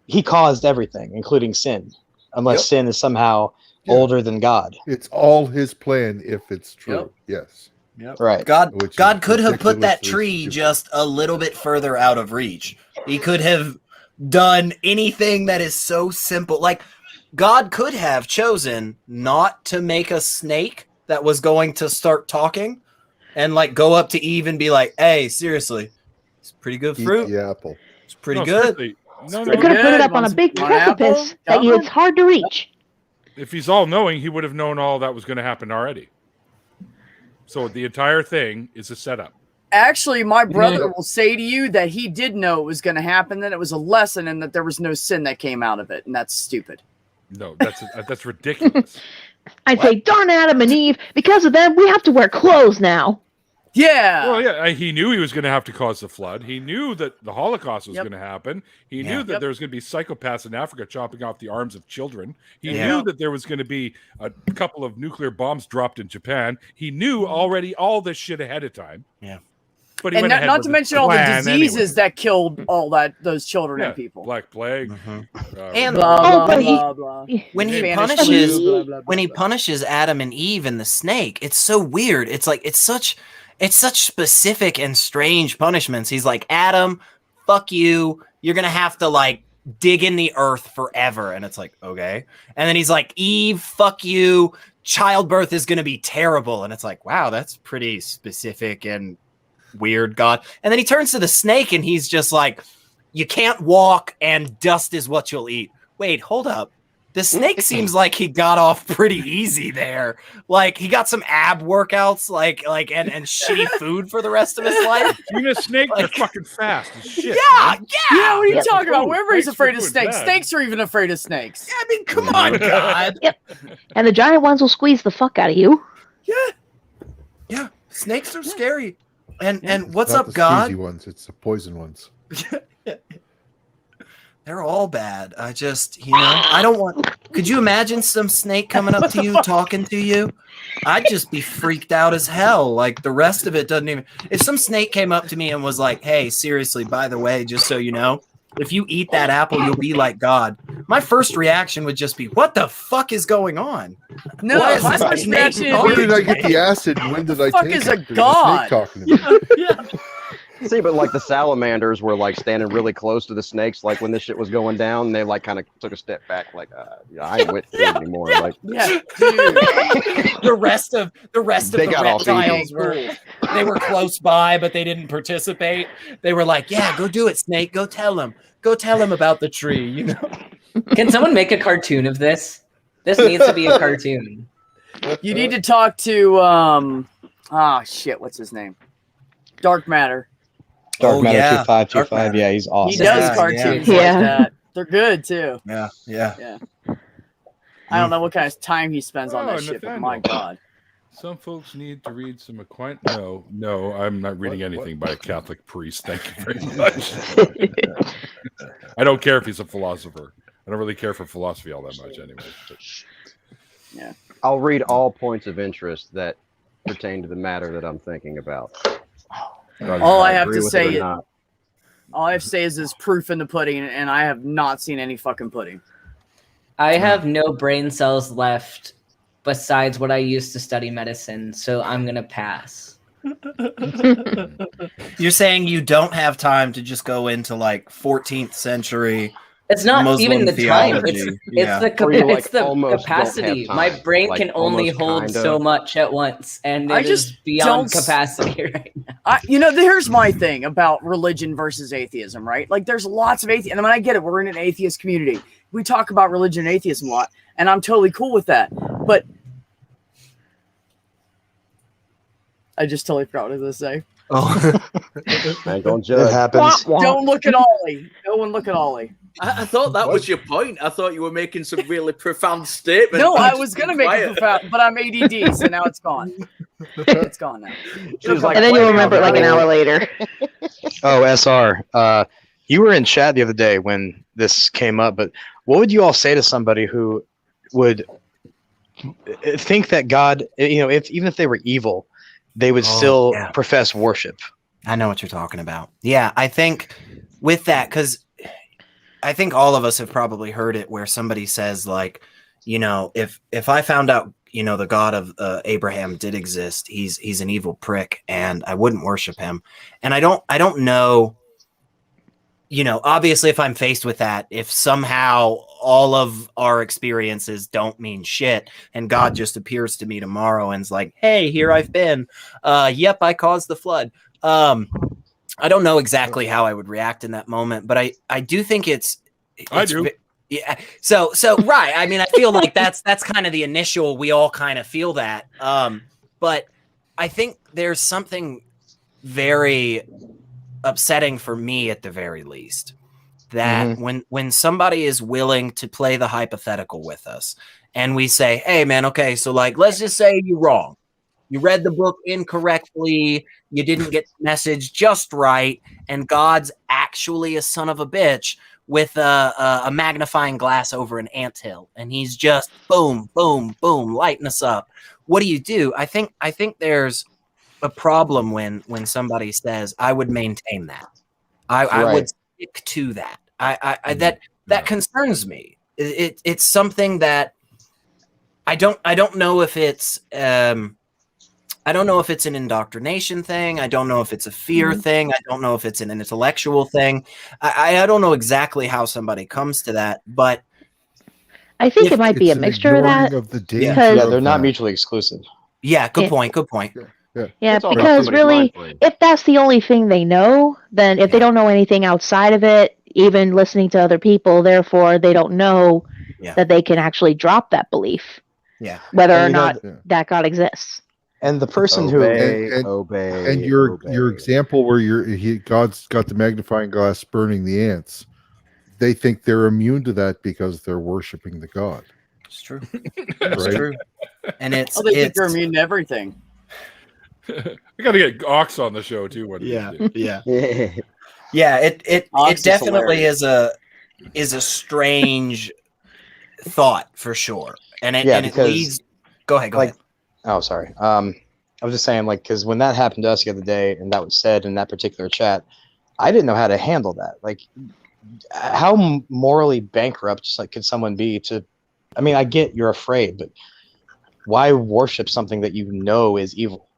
He caused everything, including sin, unless sin is somehow older than God. It's all his plan if it's true. Yes. Yep. Right. God could have put that tree just a little bit further out of reach. He could have done anything that is so simple. Like, God could have chosen not to make a snake that was going to start talking and go up to Eve and be like, "Hey, seriously, it's pretty good fruit. Eat the apple. It's pretty good." They could have put it up on a big precipice that it's hard to reach. If he's all knowing, he would have known all that was going to happen already. So the entire thing is a setup. Actually, my brother will say to you that he did know it was going to happen, that it was a lesson, and that there was no sin that came out of it, and that's stupid. No, that's ridiculous. I'd say, darn Adam and Eve, because of them, we have to wear clothes now. Yeah. Well, yeah, he knew he was going to have to cause the flood. He knew that the Holocaust was going to happen. He knew that there was going to be psychopaths in Africa chopping off the arms of children. He knew that there was going to be a couple of nuclear bombs dropped in Japan. He knew already all this shit ahead of time. Yeah. But he and went not to mention all the diseases that killed all those children and people. Black Plague. And blah, blah, blah. When he punishes Adam and Eve and the snake, it's so weird. It's like it's such specific and strange punishments. He's like, Adam, fuck you. You're gonna have to dig in the earth forever. And it's like, okay. And then he's like, Eve, fuck you. Childbirth is gonna be terrible. And it's like, wow, that's pretty specific and weird, God. And then he turns to the snake and he's just like, you can't walk and dust is what you'll eat. Wait, hold up. The snake seems like he got off pretty easy there. Like he got some ab workouts, and shitty food for the rest of his life. You mean a snake? They're fucking fast as shit. Yeah. What are you talking about? Everybody's afraid of snakes. Snakes are even afraid of snakes. Yeah, I mean, come on, God. Yep. And the giant ones will squeeze the fuck out of you. Yeah. Snakes are scary. And what's Not up, the God? squeezy ones, it's the poison ones. They're all bad. I just, I don't want. Could you imagine some snake coming up to you, talking to you? I'd just be freaked out as hell. Like the rest of it doesn't even. If some snake came up to me and was like, "Hey, seriously, by the way, just so you know, if you eat that apple, you'll be like God." My first reaction would just be, "What the fuck is going on?" No, Why is my this first snake reaction. talking Where did I to get me? the acid? When did I Fuck take is it? a There's god? snake talking to me. See, but the salamanders were standing really close to the snakes. Like when this shit was going down, they kind of took a step back. I ain't with it anymore. Dude. The rest of the got off reptiles were close by, but they didn't participate. They were like, "Yeah, go do it, snake. Go tell him. Go tell him about the tree." Can someone make a cartoon of this? This needs to be a cartoon. You need to talk to what's his name? Dark Matter. Dark Matter 2525. Yeah, he's awesome. He does cartoons like that. They're good too. Yeah. I don't know what kind of time he spends on that Oh, shit, but Nathaniel. my God. Some folks need to read some Aquinas. No, I'm not reading anything by a Catholic priest. Thank you very much. I don't care if he's a philosopher. I don't really care for philosophy all that much, anyway. But. Yeah. I'll read all points of interest that pertain to the matter that I'm thinking about. All I have to say, all I have to say is there's proof in the pudding, and I have not seen any fucking pudding. I have no brain cells left besides what I used to study medicine, so I'm gonna pass. You're saying you don't have time to just go into like 14th century. It's not Muslim even the time. theology. It's the capacity. My brain can only hold so much at once, and it is beyond capacity right now. Here's my thing about religion versus atheism, right? Like, there's lots of atheists, and I get it. We're in an atheist community. We talk about religion and atheism a lot, and I'm totally cool with that. But I just totally forgot what I was going to say. Man, don't judge. It happens. Don't look at Ollie. No one look at Ollie. I thought that was your point. I thought you were making some really profound statement. No, I was going to make it profound, but I'm ADD, so now it's gone. It's gone now. And then you'll remember it like an hour later. Oh, SR. You were in chat the other day when this came up, but what would you all say to somebody who would think that God, even if they were evil, they would still profess worship? I know what you're talking about. Yeah, I think with that, because I think all of us have probably heard it where somebody says, like, if I found out, the God of Abraham did exist, he's an evil prick, and I wouldn't worship him. And I don't know, obviously if I'm faced with that, if somehow all of our experiences don't mean shit and God just appears to me tomorrow and's like, hey, here I've been. Yep, I caused the flood. I don't know exactly how I would react in that moment, but I do think it's I do. Yeah. So right. I mean, I feel like that's kind of the initial, we all kind of feel that. But I think there's something very upsetting for me at the very least, that when somebody is willing to play the hypothetical with us and we say, hey man, okay, so like, let's just say you're wrong. You read the book incorrectly. You didn't get the message just right. And God's actually a son of a bitch with a magnifying glass over an anthill. And he's just boom, boom, boom, lighting us up. What do? I think there's a problem when somebody says, I would maintain that. I would stick to that. That concerns me. It's something that I don't know if it's I don't know if it's an indoctrination thing. I don't know if it's a fear thing. I don't know if it's an intellectual thing. I don't know exactly how somebody comes to that, but I think it might be a mixture of that. Yeah, they're not mutually exclusive. Yeah, good point. Yeah, because really, if that's the only thing they know, then if they don't know anything outside of it, even listening to other people, therefore they don't know that they can actually drop that belief. Yeah, whether or not that God exists. And the person and your example where God's got the magnifying glass burning the ants, they think they're immune to that because they're worshiping the God. It's true. It's true. And they think they're immune to everything. We got to get Ox on the show too. Yeah. It definitely is a strange thought for sure, and it leads. Go ahead. Oh, sorry. I was just saying, like, because when that happened to us the other day, and that was said in that particular chat, I didn't know how to handle that. Like, how morally bankrupt could someone be to? I mean, I get you're afraid, but why worship something that you know is evil?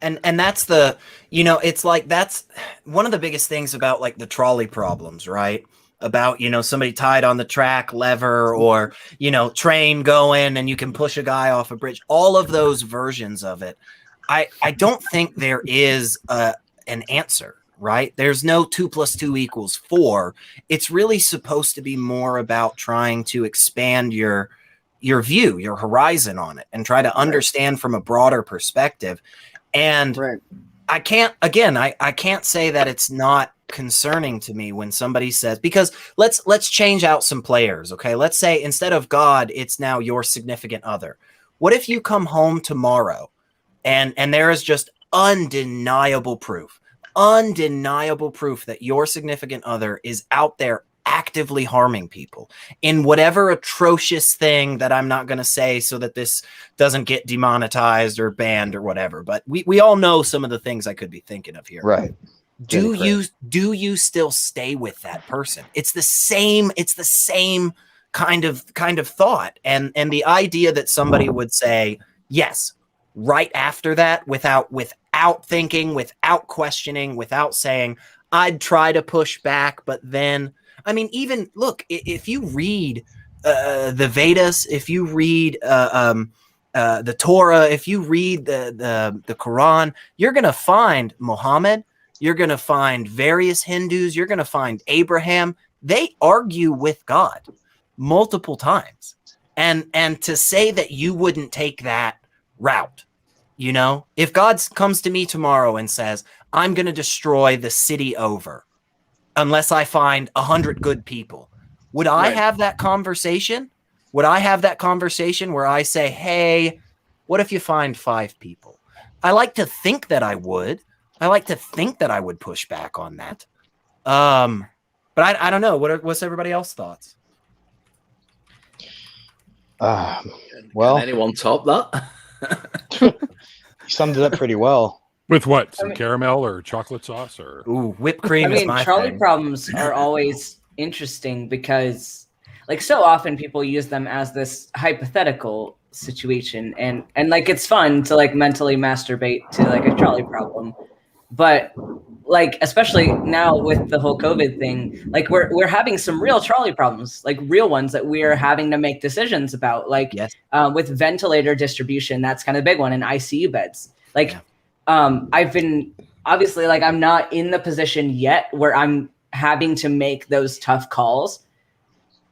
And that's the, it's like, that's one of the biggest things about like the trolley problems, right? About, somebody tied on the track lever or, train going and you can push a guy off a bridge, all of those versions of it. I don't think there is an answer, right? There's no 2 + 2 = 4. It's really supposed to be more about trying to expand your view, your horizon on it, and try to understand from a broader perspective. And I can't say that it's not concerning to me when somebody says, because let's change out some players. Okay. Let's say instead of God, it's now your significant other. What if you come home tomorrow and there is just undeniable proof that your significant other is out there actively harming people in whatever atrocious thing that I'm not going to say so that this doesn't get demonetized or banned or whatever. But we all know some of the things I could be thinking of here. Right. Do you still stay with that person? It's the same kind of thought. And the idea that somebody would say, yes, right after that, without thinking, without questioning, without saying, I'd try to push back, but then, I mean, even look, if you read the Vedas, if you read the Torah, if you read the Quran, you're going to find Muhammad, you're going to find various Hindus, you're going to find Abraham. They argue with God multiple times. And to say that you wouldn't take that route, you know, if God comes to me tomorrow and says, I'm going to destroy the city over unless I find 100 good people, would I have that conversation? Would I have that conversation where I say, hey, what if you find 5 people? I like to think that I would. I like to think that I would push back on that. But I don't know. What's everybody else's thoughts? Well, can anyone top that? You summed it up pretty well. With what? Some caramel or chocolate sauce or whipped cream? I mean, trolley problems are always interesting because, like, so often people use them as this hypothetical situation, and like it's fun to like mentally masturbate to like a trolley problem, but like especially now with the whole COVID thing, like we're having some real trolley problems, like real ones that we are having to make decisions about, like with ventilator distribution. That's kind of a big one, in ICU beds. Like I've been obviously, like, I'm not in the position yet where I'm having to make those tough calls,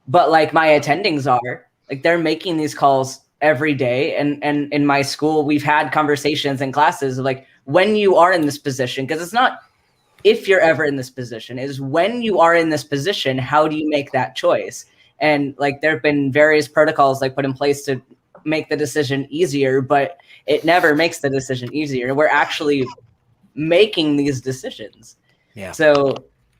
but like my attendings are, like, they're making these calls every day. And in my school, we've had conversations in classes of like, when you are in this position, because it's not if you're ever in this position, is when you are in this position, how do you make that choice? And like, there have been various protocols like put in place to make the decision easier, but it never makes the decision easier. We're actually making these decisions. Yeah. So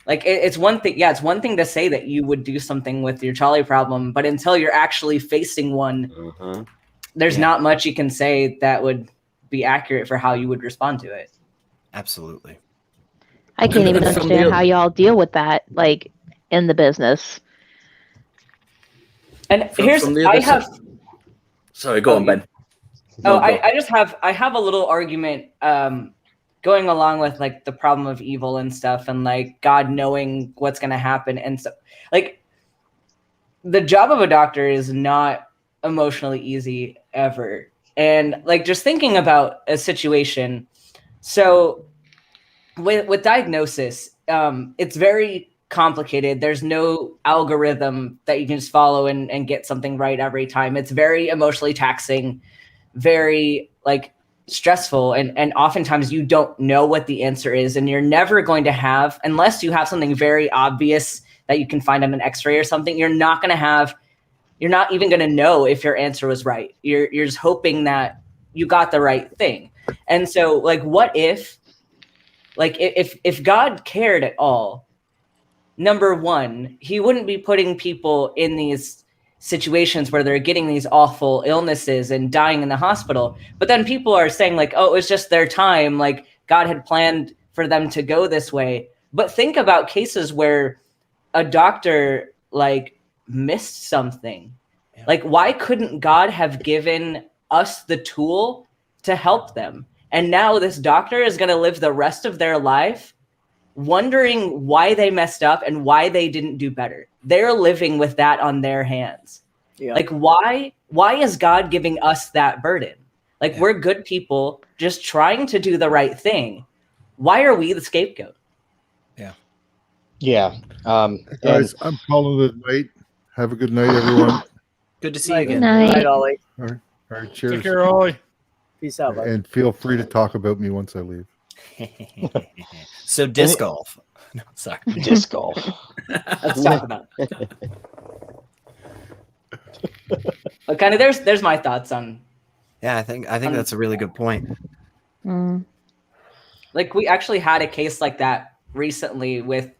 like, it's one thing. Yeah. It's one thing to say that you would do something with your trolley problem, but until you're actually facing one, there's not much you can say that would be accurate for how you would respond to it. Absolutely. I can't even understand how y'all deal with that, like, in the business. And I have. Sorry, go on, Ben. I have a little argument going along with like the problem of evil and stuff, and like God knowing what's going to happen. And so, like, the job of a doctor is not emotionally easy ever. And like, just thinking about a situation. So with diagnosis, it's very complicated. There's no algorithm that you can just follow and get something right every time. It's very emotionally taxing, very like stressful, and oftentimes you don't know what the answer is, and you're never going to have, unless you have something very obvious that you can find on an x-ray or something, you're not even going to know if your answer was right. You're just hoping that you got the right thing. And so like, what if God cared at all, number one, he wouldn't be putting people in these situations where they're getting these awful illnesses and dying in the hospital. But then people are saying like, oh, it was just their time. Like, God had planned for them to go this way. But think about cases where a doctor like missed something. Like, why couldn't God have given us the tool to help them? And now this doctor is going to live the rest of their life wondering why they messed up and why they didn't do better. They're living with that on their hands. Yeah. Like, why is God giving us that burden? Like, we're good people just trying to do the right thing. Why are we the scapegoat? Yeah. Guys, I'm calling it night. Have a good night, everyone. Good to see you again. Good night, Ollie. All right, cheers. Take care, Ollie. Peace out, buddy. And feel free to talk about me once I leave. So disc golf. No, sorry. Disc golf. Let's talk about it. But kind of there's my thoughts on. Yeah, I think that's a really good point. Like, we actually had a case like that recently with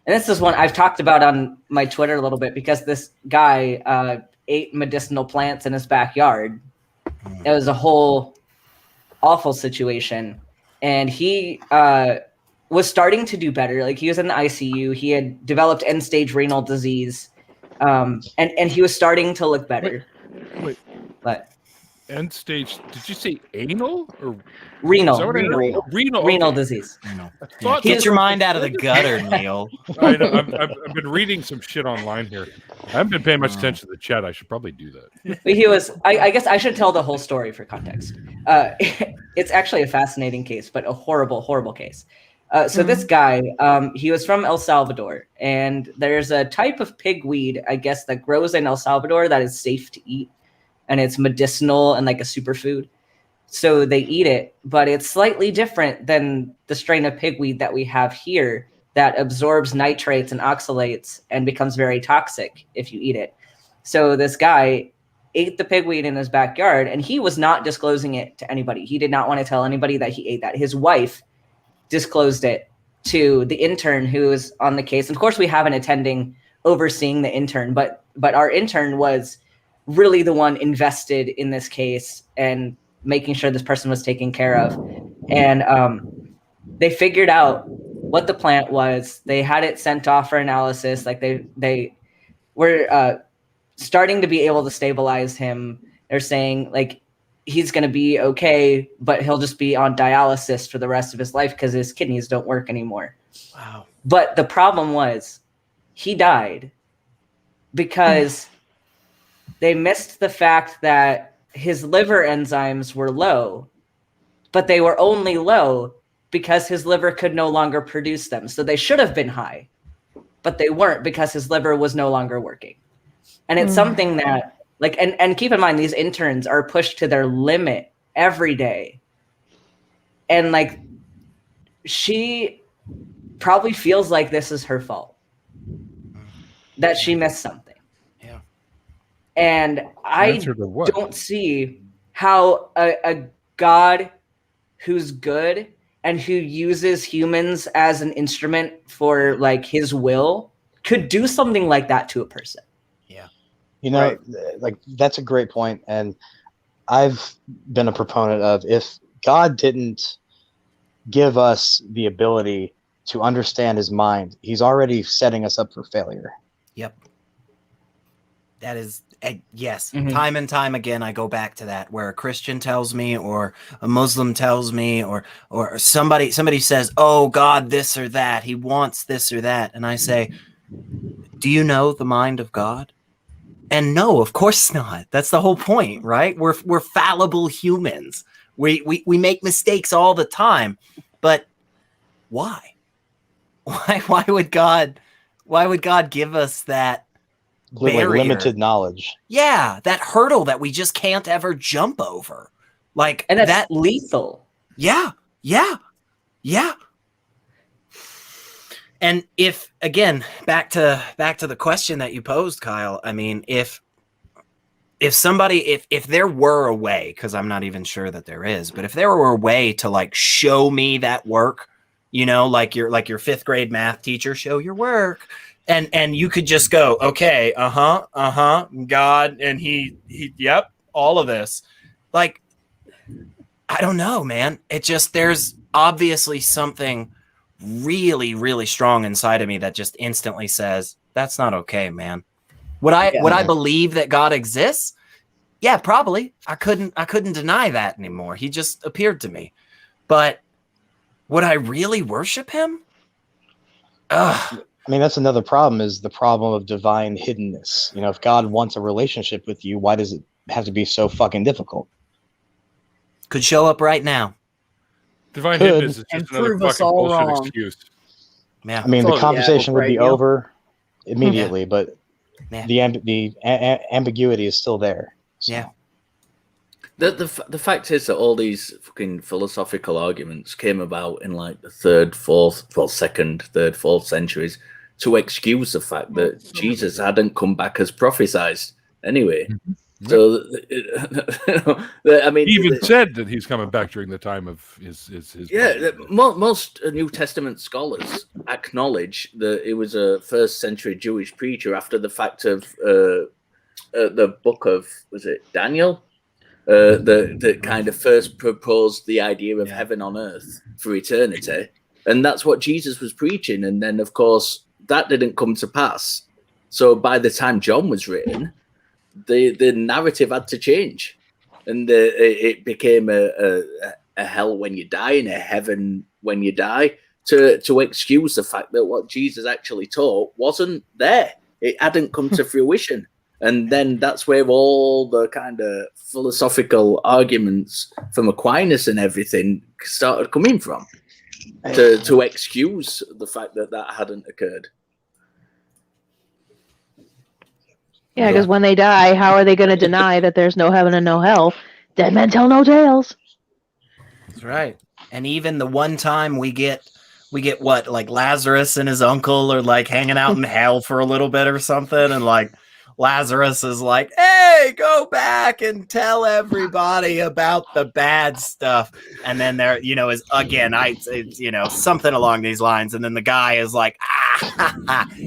And this is one I've talked about on my Twitter a little bit because this guy ate medicinal plants in his backyard. It was a whole awful situation. And he was starting to do better. Like he was in the ICU. He had developed end-stage renal disease. And he was starting to look better. Wait. But end stage, did you say anal or renal? Renal disease. Get your mind out of the gutter, Neil. I know, I've been reading some shit online here. I haven't been paying much attention to the chat. I should probably do that. But he was. I guess I should tell the whole story for context. It's actually a fascinating case, but a horrible, horrible case. So this guy, he was from El Salvador, and there's a type of pigweed, I guess, that grows in El Salvador that is safe to eat, and it's medicinal and like a superfood. So they eat it, but it's slightly different than the strain of pigweed that we have here that absorbs nitrates and oxalates and becomes very toxic if you eat it. So this guy ate the pigweed in his backyard, and he was not disclosing it to anybody. He did not want to tell anybody that he ate that. His wife disclosed it to the intern who was on the case. And of course, we have an attending overseeing the intern, but our intern was really the one invested in this case and making sure this person was taken care of. And they figured out what the plant was. They had it sent off for analysis. Like they were starting to be able to stabilize him. They're saying like he's going to be okay, but he'll just be on dialysis for the rest of his life because his kidneys don't work anymore. Wow. But the problem was he died because they missed the fact that his liver enzymes were low, but they were only low because his liver could no longer produce them. So they should have been high, but they weren't because his liver was no longer working. And it's something that like, and keep in mind, these interns are pushed to their limit every day. And like, she probably feels like this is her fault, that she missed something. Yeah. And I don't see how a God who's good and who uses humans as an instrument for like his will could do something like that to a person. You know, like that's a great point. And I've been a proponent of if God didn't give us the ability to understand his mind, he's already setting us up for failure. Yep. That is, yes. Time and time again, I go back to that where a Christian tells me or a Muslim tells me or somebody says, oh, God, this or that. He wants this or that. And I say, do you know the mind of God? And no, of course not. That's the whole point, right? We're fallible humans. We make mistakes all the time. But why? Why would God give us that barrier? Like limited knowledge? Yeah, that hurdle that we just can't ever jump over. Like, and that's lethal. Yeah. And if, again, back to the question that you posed, Kyle, I mean, if there were a way, because I'm not even sure that there is, but if there were a way to like show me that work, you know, like your fifth grade math teacher, show your work, and you could just go, okay, God, and he yep, all of this. Like, I don't know, man. It just, there's obviously something really, really strong inside of me that just instantly says, that's not okay, man. Would I believe that God exists? Yeah, probably. I couldn't deny that anymore. He just appeared to me. But would I really worship him? Ugh. I mean, that's another problem, is the problem of divine hiddenness. You know, if God wants a relationship with you, why does it have to be so fucking difficult? Could show up right now. Divine hiddenness is just another fucking bullshit excuse. Yeah. I mean, the conversation would be over immediately, but the ambiguity is still there. So. Yeah. The fact is that all these fucking philosophical arguments came about in like the second, third, fourth centuries to excuse the fact that Jesus hadn't come back as prophesied. Anyway, So, I mean, he even said that he's coming back during the time of his yeah. Most New Testament scholars acknowledge that it was a first-century Jewish preacher after the fact of the book of, was it Daniel, that kind of first proposed the idea of heaven on earth for eternity, and that's what Jesus was preaching. And then, of course, that didn't come to pass. So by the time John was written, the narrative had to change, and it became a hell when you die and a heaven when you die to excuse the fact that what Jesus actually taught wasn't there. It hadn't come to fruition. And then that's where all the kind of philosophical arguments from Aquinas and everything started coming from, to excuse the fact that that hadn't occurred. Yeah, because when they die, how are they going to deny that there's no heaven and no hell? Dead men tell no tales. That's right. And even the one time we get what, like Lazarus and his uncle are like hanging out in hell for a little bit or something, and like Lazarus is like, "Hey, go back and tell everybody about the bad stuff." And then there, is again, something along these lines. And then the guy is like,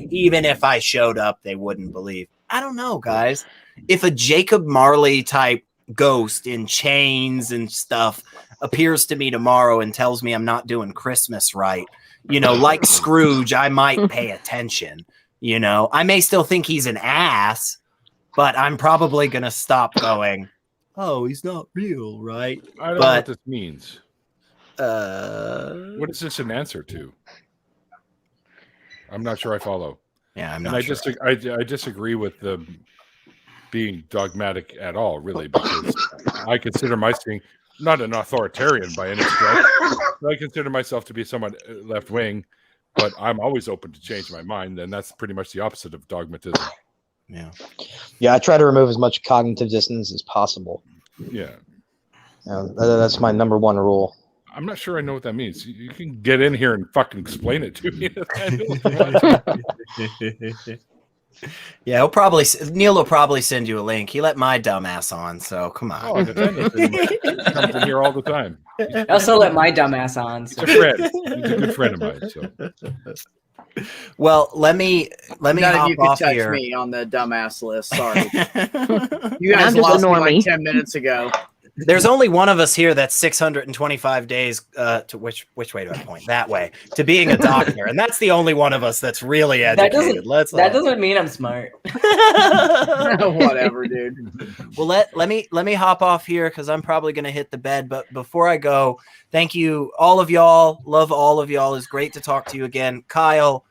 even if I showed up, they wouldn't believe. I don't know, guys. If a Jacob Marley type ghost in chains and stuff appears to me tomorrow and tells me I'm not doing Christmas right, like Scrooge, I might pay attention. I may still think he's an ass, but I'm probably going to stop going, oh, he's not real, right? I don't know what this means. What is this an answer to? I'm not sure I follow. Yeah, I disagree with the being dogmatic at all, really, because I consider myself not an authoritarian by any stretch. I consider myself to be somewhat left-wing, but I'm always open to change my mind, and that's pretty much the opposite of dogmatism. Yeah. I try to remove as much cognitive dissonance as possible. Yeah. That's my number one rule. I'm not sure I know what that means. You can get in here and fucking explain it to me. Yeah, Neil will probably send you a link. He let my dumbass on, so come on. Oh, comes in here all the time. I also let my dumbass on. So. He's a friend. He's a good friend of mine. So. Well, let me None hop of you can off touch here. me on the dumbass list. Sorry, you guys lost me like 10 minutes ago. There's only one of us here that's 625 days to which way do I point? That way, to being a doctor, and that's the only one of us that's really educated. That doesn't mean I'm smart. Whatever, dude. Well, let me hop off here because I'm probably gonna hit the bed. But before I go, thank you all of y'all. Love all of y'all. It's great to talk to you again, Kyle.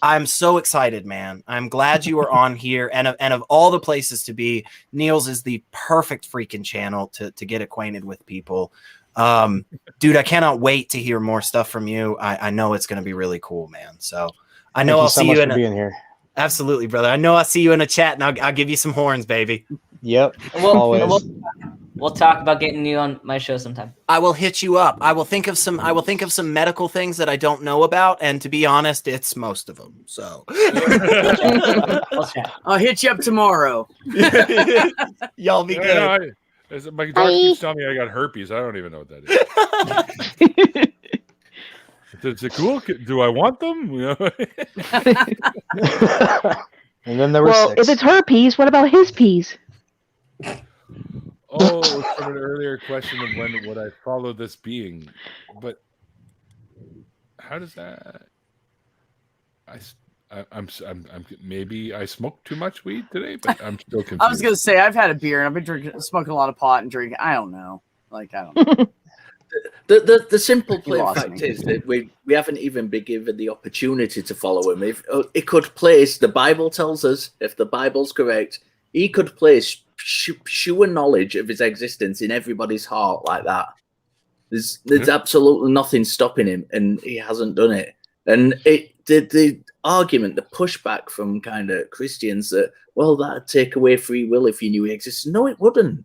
I'm so excited, man. I'm glad you were on here. And of all the places to be, Neil's is the perfect freaking channel to get acquainted with people. Dude, I cannot wait to hear more stuff from you. I know it's going to be really cool, man. So I know I'll see you in being here. Absolutely, brother. I know I'll see you in a chat, and I'll give you some horns, baby. Yep. We'll talk about getting you on my show sometime. I will hit you up. I will think of some medical things that I don't know about, and to be honest, it's most of them. So I'll hit you up tomorrow. Y'all be good. My doctor keeps telling me I got herpes. I don't even know what that is. Is it cool? Do I want them? And then there were six. If it's herpes, what about his peas? Oh, from an earlier question of when would I follow this being, but how does that? I'm maybe I smoked too much weed today, but I'm still confused. I was gonna say I've had a beer and I've been smoking a lot of pot and drinking. I don't know. I don't know. The simple plain fact is that we haven't even been given the opportunity to follow him. If it could place, the Bible tells us, if the Bible's correct, he could place sure knowledge of his existence in everybody's heart like that. There's absolutely nothing stopping him, and he hasn't done it. And the argument, the pushback from kind of Christians that, well, that'd take away free will if you knew he existed. No, it wouldn't.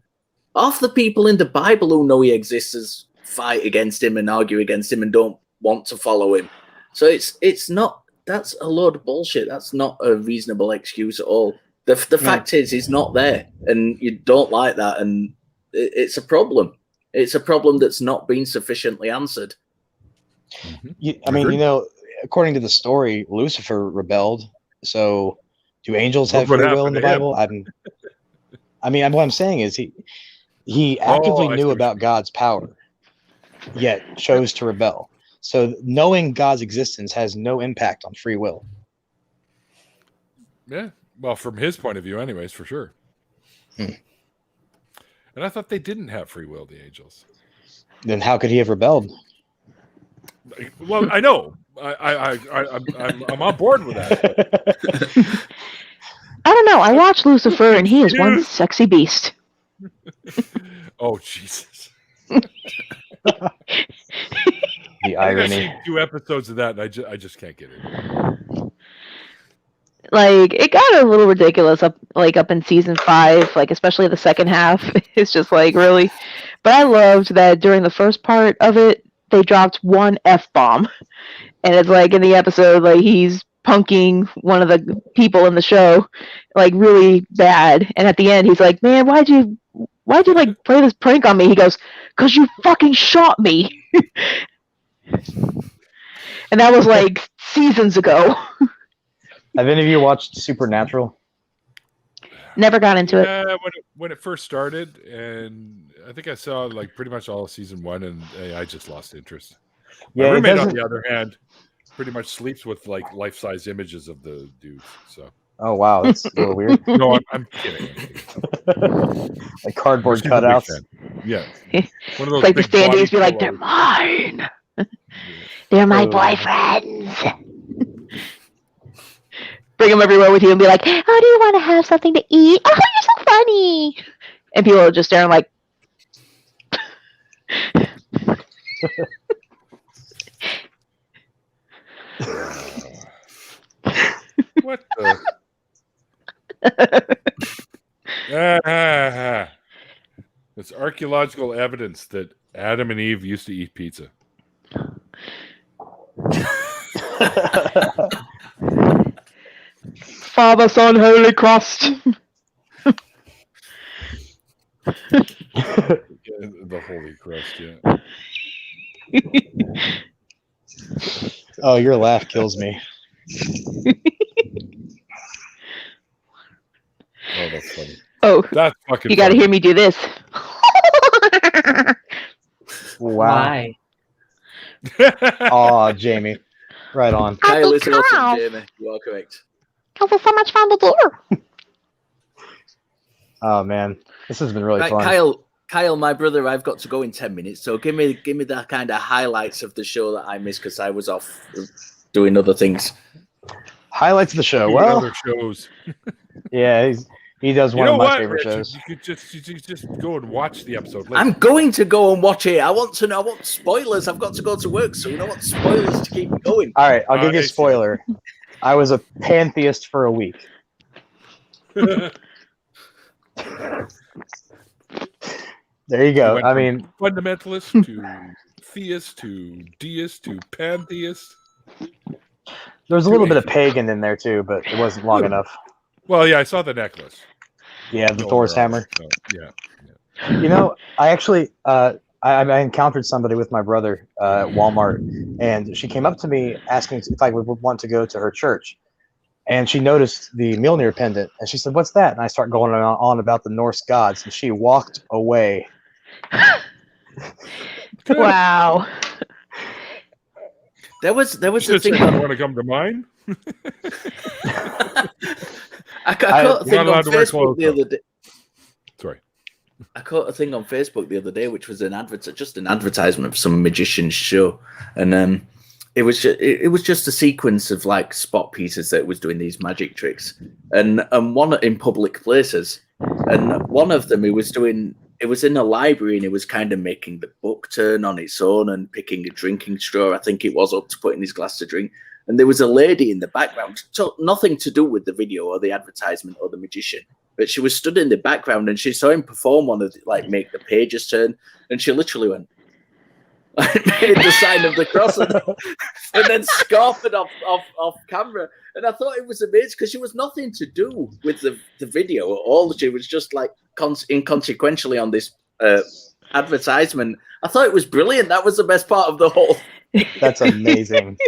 Half the people in the Bible who know he exists fight against him and argue against him and don't want to follow him. So it's not, that's a load of bullshit. That's not a reasonable excuse at all. The fact is, he's not there, and you don't like that, and it's a problem. It's a problem that's not been sufficiently answered. I mean, according to the story, Lucifer rebelled. So, do angels have free will in the Bible? What I'm saying is he actively knew about God's power, yet chose to rebel. So, knowing God's existence has no impact on free will. Yeah. Well, from his point of view, anyways, for sure. And I thought they didn't have free will, the angels. Then how could he have rebelled? Well, I know. I'm on board with that. I don't know. I watched Lucifer, and he is one sexy beast. Oh, Jesus. The irony. I've seen 2 episodes of that, and I just can't get it. Like, it got a little ridiculous up in season 5, like especially the second half. It's just like, really. But I loved that during the first part of it, they dropped one F-bomb. And it's like in the episode, like he's punking one of the people in the show, like really bad. And at the end, he's like, "Man, why'd you like play this prank on me?" He goes, "'Cause you fucking shot me." And that was like seasons ago. Have any of you watched Supernatural? Never got into it. Yeah, when it first started, and I think I saw like pretty much all of season 1, and I just lost interest. My roommate, on the other hand, pretty much sleeps with like life-size images of the dudes. So. Oh wow, that's a little weird. No, I'm kidding. Like cardboard cutouts. Yeah. One of those like the standees be like, "They're mine. They're my boyfriends." Bring them everywhere with you and be like, "Oh, do you want to have something to eat? Oh, you're so funny." And people are just staring like. What the? It's archaeological evidence that Adam and Eve used to eat pizza. Father, Son, Holy Crust. The Holy Crust, yeah. Oh, your laugh kills me. Oh, that's funny. Oh, that's fucking. You got to hear me do this. Wow. Oh, Jamie, right on. Kyle is awesome, Jamie. You are correct. It was so much fun to do. Oh man, this has been really fun. Kyle, my brother, I've got to go in 10 minutes, so give me the kind of highlights of the show that I missed because I was off doing other things. Highlights of the show. Well, other shows. Yeah, he does one of my favorite shows. You could just go and watch the episode later. I'm going to go and watch it. I want spoilers. I've got to go to work soon. I want spoilers to keep me going. All right, I'll give you a spoiler. I was a pantheist for a week. There you go. I mean, fundamentalist to theist to deist to pantheist. There's a little bit of pagan in there too, but it wasn't long enough. Well, yeah, I saw the necklace. Yeah, the Thor's hammer. So, yeah. You know, I actually I encountered somebody with my brother at Walmart, and she came up to me asking if I would want to go to her church. And she noticed the Mjolnir pendant, and she said, "What's that?" And I start going on about the Norse gods, and she walked away. Wow. There was the thing. Want to come to mine? I caught a thing on Facebook the other day. Sorry. I caught a thing on Facebook the other day, which was an advertisement of some magician's show, and it was just a sequence of like spot pieces that was doing these magic tricks, and one in public places, and one of them it was in a library, and it was kind of making the book turn on its own and picking a drinking straw, I think it was, up to put in his glass to drink. And there was a lady in the background, nothing to do with the video or the advertisement or the magician, but she was stood in the background and she saw him perform make the pages turn, and she literally went, I made the sign of the cross and then scarfed off camera. And I thought it was amazing because she was nothing to do with the video at all. She was just like inconsequentially on this advertisement. I thought it was brilliant. That was the best part of the whole thing. That's amazing.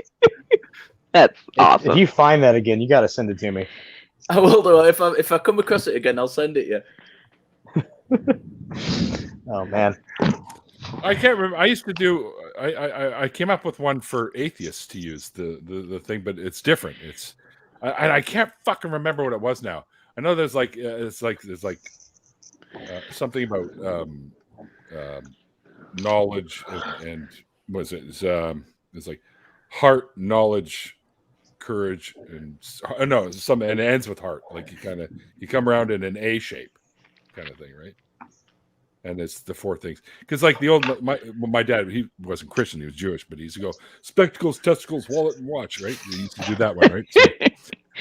That's awesome. If you find that again, you got to send it to me. I will do. If I come across it again, I'll send it you. Oh man. I can't remember. I used to do. I came up with one for atheists to use the thing, but it's different. It's I can't fucking remember what it was now. I know there's like something about knowledge and what is it? It's like heart, knowledge, courage, and no, some and it ends with heart. Like you come around in an A shape, kind of thing, right? And it's the four things. Because like my dad, he wasn't Christian, he was Jewish, but he used to go spectacles, testicles, wallet, and watch, right? He used to do that one, right? So,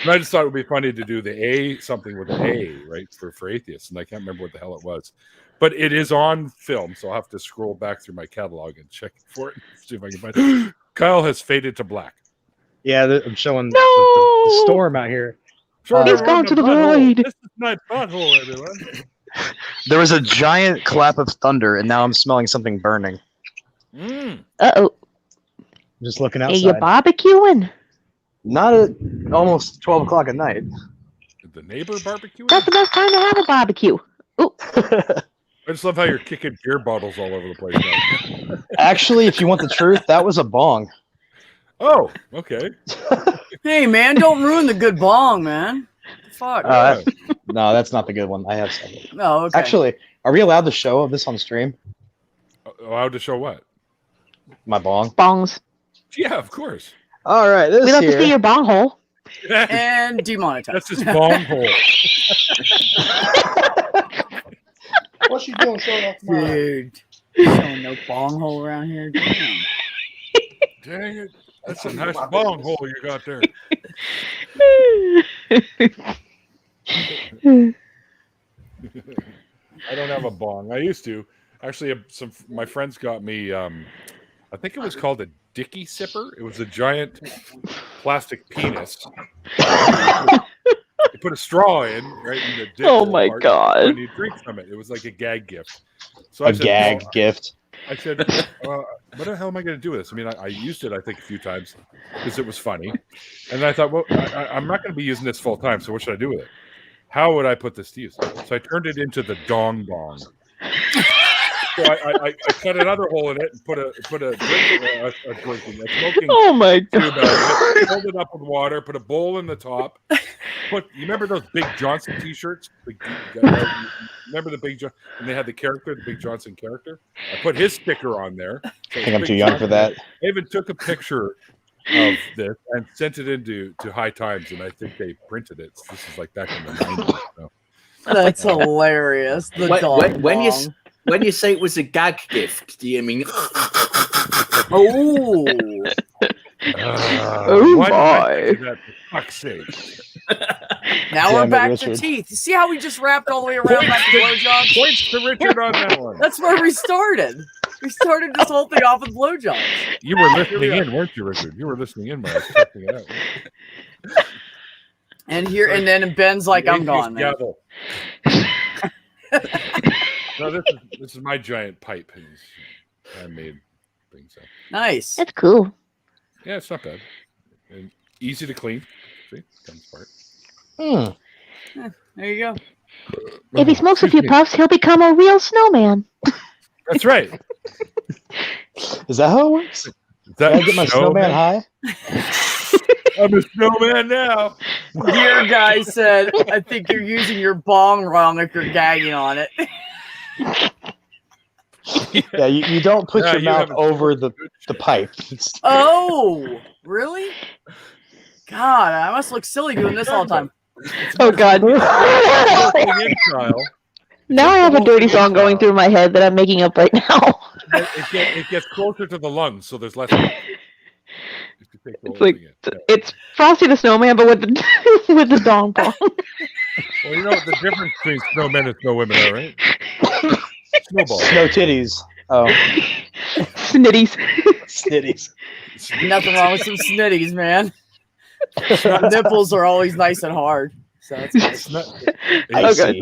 and I just thought it would be funny to do the A, something with an A, right, for atheists. And I can't remember what the hell it was. But it is on film, so I'll have to scroll back through my catalog and check for it. See if I can find it. Kyle has faded to black. Yeah, I'm showing the storm out here. He's gone to the void. This is my butthole, everyone. There was a giant clap of thunder, and now I'm smelling something burning. Uh-oh. Just looking Are you outside. barbecuing? Not at almost 12 o'clock at night. The neighbor barbecue? That's the best time to have a barbecue. Ooh. I just love how you're kicking beer bottles all over the place now. Actually, if you want the truth, that was a bong. Oh, okay. Hey, man, don't ruin the good bong, man. Fuck. No, that's not the good one. I have several. No, okay. Actually, are we allowed to show this on stream? Allowed to show what? My bong. Bongs. Yeah, of course. All right, this We love here. to see your bong hole. And demonetized. That's his bong hole. What's she doing showing off my... Dude. Showing no bong hole around here. Damn. Dang it. That's a nice bong hole you got there. I don't have a bong. I used to. Actually, my friends got me, I think it was called a Dicky Sipper. It was a giant plastic penis. You put a straw in, right? In the dick Oh my part, God. And you drink from it. It was like a gag gift. So A gag gift. I said, what the hell am I going to do with this? I mean, I used it, I think, a few times because it was funny. And I thought, well, I'm not going to be using this full time, so what should I do with it? How would I put this to use? So I turned it into the dong bong. So I cut another hole in it and put a smoking Oh my tube God. out of it, filled it up with water, put a bowl in the top. You remember those Big Johnson T-shirts? Remember the Big Johnson? And they had the Big Johnson character. I put his sticker on there. So I think I'm too young for that. I even took a picture of this and sent it into High Times, and I think they printed it. So this is like back in the 90s. So. That's hilarious. The dong bong. When you say it was a gag gift, do you mean? Oh. Oh why did I my. do that, for fuck's sake? Now we're Damn it, back Richard. to teeth. You see how we just wrapped all the way around back to blowjobs? Points to Richard on that one. That's where we started. We started this whole thing off with blowjobs. You were listening in, weren't you, Richard? You were listening in when I was checking it out. And then Ben's like, I'm gone, man. Gavel. No, this is my giant pipe. Handmade thing. So. Nice. That's cool. Yeah, it's not bad. And easy to clean. See, comes apart. Yeah, there you go. If he smokes a few puffs, he'll become a real snowman. That's right. Is that how it works? Can I get my snowman high? I'm a snowman now. Your guy said, I think you're using your bong wrong if you're gagging on it. Yeah, you don't put Yeah, your you mouth have a- over the pipe. It's- Oh, really? God, I must look silly doing this all the time. Oh God. Now I have a dirty song going through my head that I'm making up right now. It gets closer to the lungs, so there's less. It's like it's Frosty the Snowman, but with the with the dong bong. Well, you know what the difference between snowmen and snow women are, right? Snowballs. Snow titties. Oh. Snitties. Snitties. Nothing wrong with some snitties, man. Nipples are always nice and hard. So that's nice. Okay,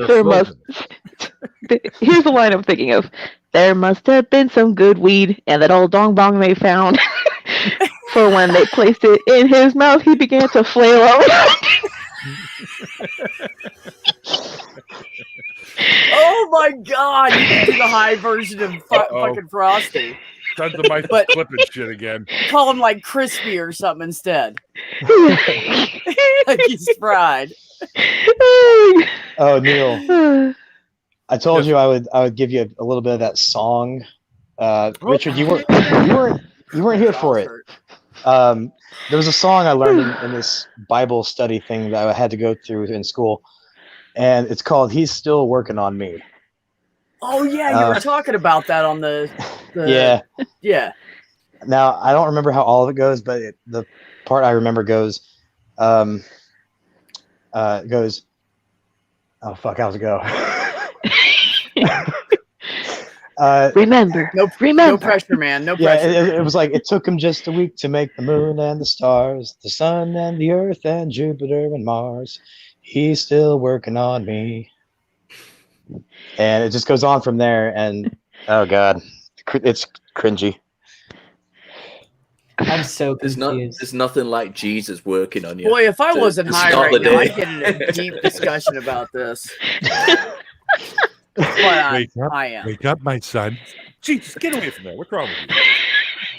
here's the line I'm thinking of. There must have been some good weed, and that old dong bong they found. For when they placed it in his mouth, he began to flail around. Oh my god! You can do the high version of fucking Frosty. Sons of mice But- clipping shit again. Call him like crispy or something instead. Like he's fried. Oh, Neil. I told you I would give you a little bit of that song. Richard, you weren't here for it. There was a song I learned in this Bible study thing that I had to go through in school, and it's called "He's Still Working on Me." Oh yeah, you were talking about that on the yeah. Now I don't remember how all of it goes, but the part I remember goes, oh fuck, how's it go? Remember. No pressure, man. No Yeah, pressure. it was like it took him just a week to make the moon and the stars, the sun and the earth and Jupiter and Mars. He's still working on me. And it just goes on from there. And oh god, it's cringy. I'm so confused. There's nothing like Jesus working on you. Boy, if I wasn't to high start right the now, day. I'd get in a deep discussion about this. But I am. Wake up, my son. Jesus, get away from there. What's wrong with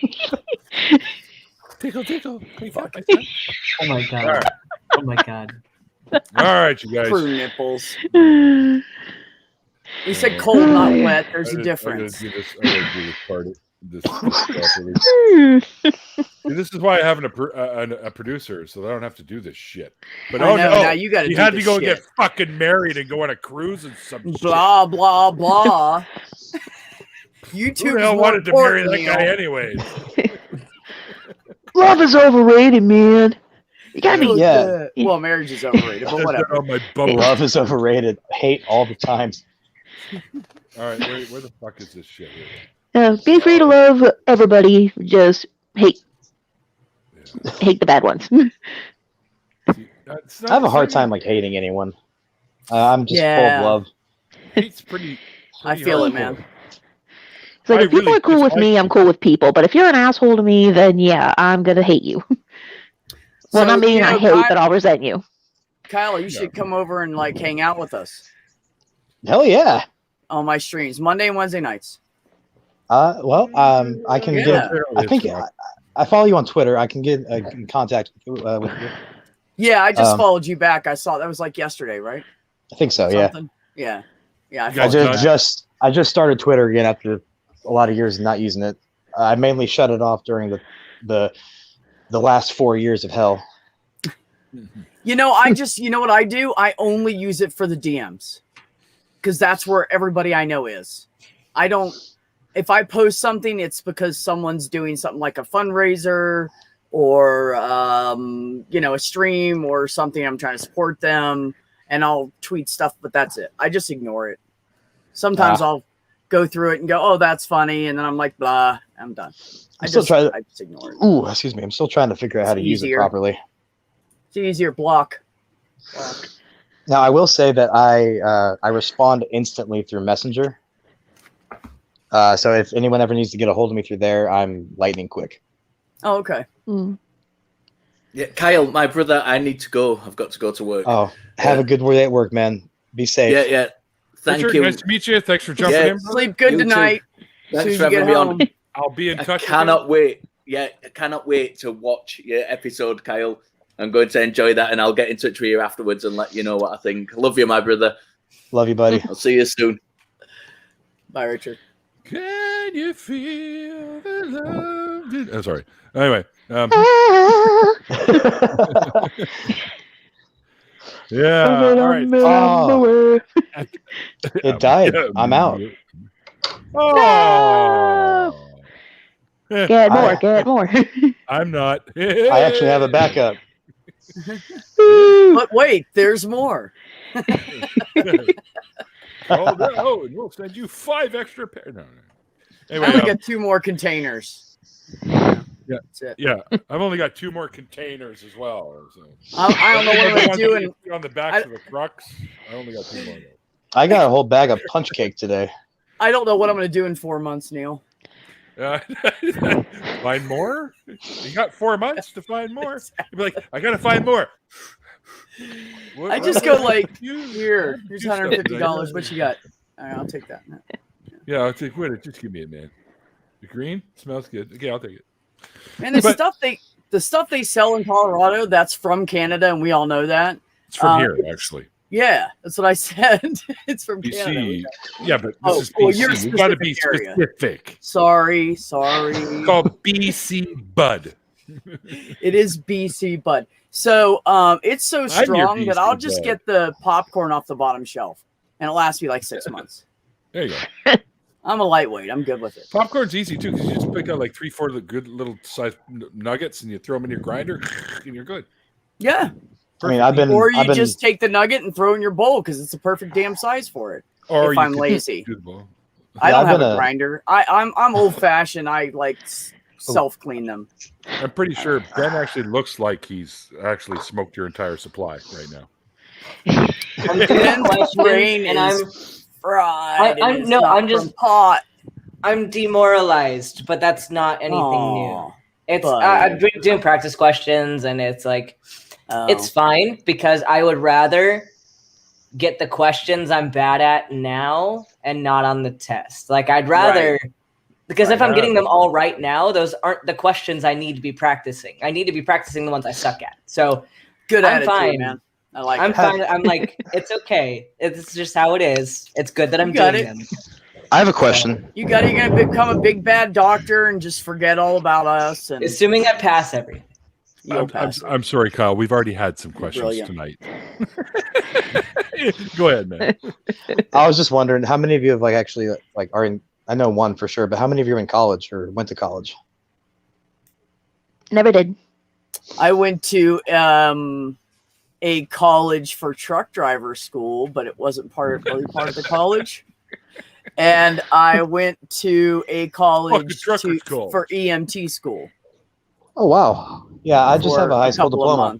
you? Tickle, tickle. Wake up, my son. Oh my god. All right. Oh my god. All right, you guys. True nipples. You said cold, not wet. There's a difference. I'm gonna do this part. This properly. See, this is why I have a producer, so I don't have to do this shit. But I know, now you gotta he do had to this go and shit. get fucking married and go on a cruise and some Blah blah blah. shit. YouTube Who the hell wanted to marry that guy anyways? Love is overrated, man. You gotta be. Yeah. Well, marriage is overrated, but whatever. On my boat. Love is overrated. Hate all the time. All right, where the fuck is this shit? Here? Be free to love everybody. Just hate the bad ones. I have a hard time like hating anyone. I'm just full of love. Hate's pretty I feel it, man. It's like if people are cool with me, I'm cool with people. But if you're an asshole to me, then yeah, I'm gonna hate you. Well, not me, I hate, but I'll resent you. Kyle, you should come over and like hang out with us Hell yeah. on my streams Monday and Wednesday nights. I can Yeah. get. I think I follow you on Twitter. I can get in contact with you. Yeah, I just followed you back. I saw that was like yesterday, right? I think so. Something. Yeah. I I just started Twitter again after a lot of years of not using it. I mainly shut it off during the last 4 years of hell. You know, you know what I do? I only use it for the DMs because that's where everybody I know is. I don't. If I post something, it's because someone's doing something like a fundraiser or, a stream or something. I'm trying to support them and I'll tweet stuff, but that's it. I just ignore it. Sometimes I'll go through it and go, oh, that's funny. And then I'm like, blah, I'm done. I just ignore it. Ooh, excuse me. I'm still trying to figure out how to use it properly. It's easier. Block. Now, I will say that I respond instantly through Messenger. So if anyone ever needs to get a hold of me through there, I'm lightning quick. Oh, okay. Yeah, Kyle, my brother, I need to go. I've got to go to work. Oh, have a good day at work, man. Be safe. Yeah. Thank Richard, you. Nice to meet you. Thanks for jumping in. Sleep good tonight. Thanks for having me on. I'll be in touch. I cannot wait. Yeah, I cannot wait to watch your episode, Kyle. I'm going to enjoy that, and I'll get in touch with you afterwards and let you know what I think. Love you, my brother. Love you, buddy. I'll see you soon. Bye, Richard. Can you feel the love? Oh, sorry. Anyway. Yeah. All right. Oh, it died. I'm out. Oh. Get more. I'm not. I actually have a backup. But wait, there's more. Oh, no, and we'll send you 5 extra pairs. No. Anyway, I only got 2 more containers. Yeah, That's it. yeah. I've only got 2 more containers as well. So. I don't know what I'm gonna do on the backs of the trucks. I only got 2 more. I got a whole bag of punch cake today. I don't know what I'm gonna do in 4 months, Neil. Find more? You got 4 months to find more. You'd be like, I gotta find more. I just go like, here's $150. What you got? All right, I'll take that. Yeah, I'll take it. Just give me it, man. The green smells good. Okay, I'll take it. Man, the stuff they sell in Colorado, that's from Canada, and we all know that. It's from here, actually. Yeah, that's what I said. It's from BC. Canada. Yeah, but this is BC. You got to be specific. Sorry. It's called BC Bud. It is BC Bud. So it's so strong that I'll just get the popcorn off the bottom shelf, and it'll last me like 6 months. There you go. I'm a lightweight. I'm good with it. Popcorn's easy too because you just pick out like 3-4 of the good little size nuggets and you throw them in your grinder, and you're good. Yeah. I mean, or you just take the nugget and throw it in your bowl because it's the perfect damn size for it. Or if I'm lazy, I don't have a grinder. I'm old fashioned. I like self clean them. I'm pretty sure Ben actually looks like he's actually smoked your entire supply right now. Ben's brain is fried. I'm just hot. I'm demoralized, but that's not anything new. It's I'm doing practice questions, and it's like it's fine because I would rather get the questions I'm bad at now and not on the test. Like I'd rather because if I'm getting them all right now, those aren't the questions I need to be practicing. I need to be practicing the ones I suck at. So good I'm attitude, fine. Man. I like I'm it. fine. I'm like, it's okay. It's just how it is. It's good that I'm doing them. I have a question. You're gonna become a big bad doctor and just forget all about us. And assuming I pass everything. I'm sorry, Kyle. We've already had some questions tonight. Go ahead, man. I was just wondering how many of you have actually are in. I know one for sure, but how many of you are in college or went to college? Never did. I went to a college for truck driver school, but it wasn't part of the college. And I went to a college for EMT school. Oh wow! Yeah, I just have a high school diploma.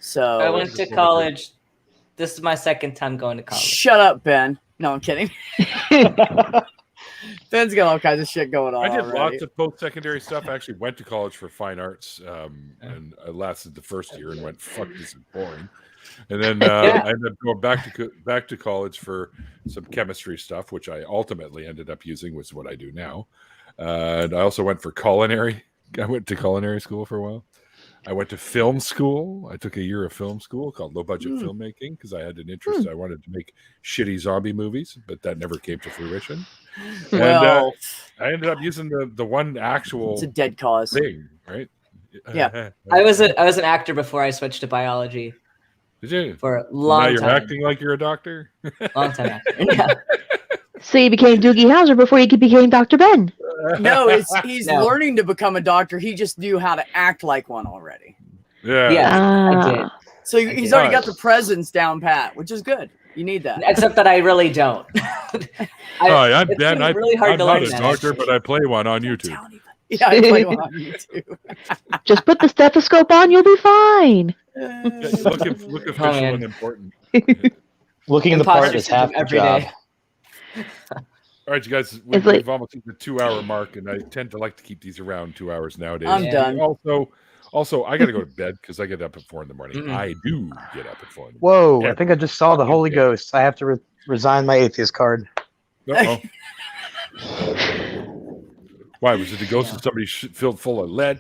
So I went to college. This is my second time going to college. Shut up, Ben. No, I'm kidding. Ben's got all kinds of shit going on. I did already. lots of post-secondary stuff. I actually went to college for fine arts, and I lasted the first year and went, "Fuck, this is boring." And then I ended up going back to college for some chemistry stuff, which I ultimately ended up using, which is what I do now. And I also went for culinary. I went to culinary school for a while. I went to film school. I took a year of film school called low budget filmmaking because I had an interest. I wanted to make shitty zombie movies, but that never came to fruition. Well, and I ended up using the one actual it's a dead cause thing, right? Yeah. I was an actor before I switched to biology. Did you? For a long time. Now you're time. acting like you're a doctor? Long time actor. Yeah. So you became Doogie Howser before you became Dr. Ben. No, he's learning to become a doctor. He just knew how to act like one already. Yeah. I did. So he's already got the presence down pat, which is good. You need that. Except that I really don't. Hi, I'm Ben. Really hard I'm to not learn a doctor, but I play one on YouTube. Yeah, I play one on YouTube. Just put the stethoscope on, you'll be fine. Look official and important. Looking the part is half the job. All right, you guys, we've almost hit the 2-hour mark, and I tend to like to keep these around 2 hours nowadays. I'm done. Also, I got to go to bed because I get up at 4 in the morning. I do get up at 4 in the morning. Whoa! I think I just saw the Holy Ghost. I have to resign my atheist card. Uh-oh. Why was it the ghost of somebody filled full of lead?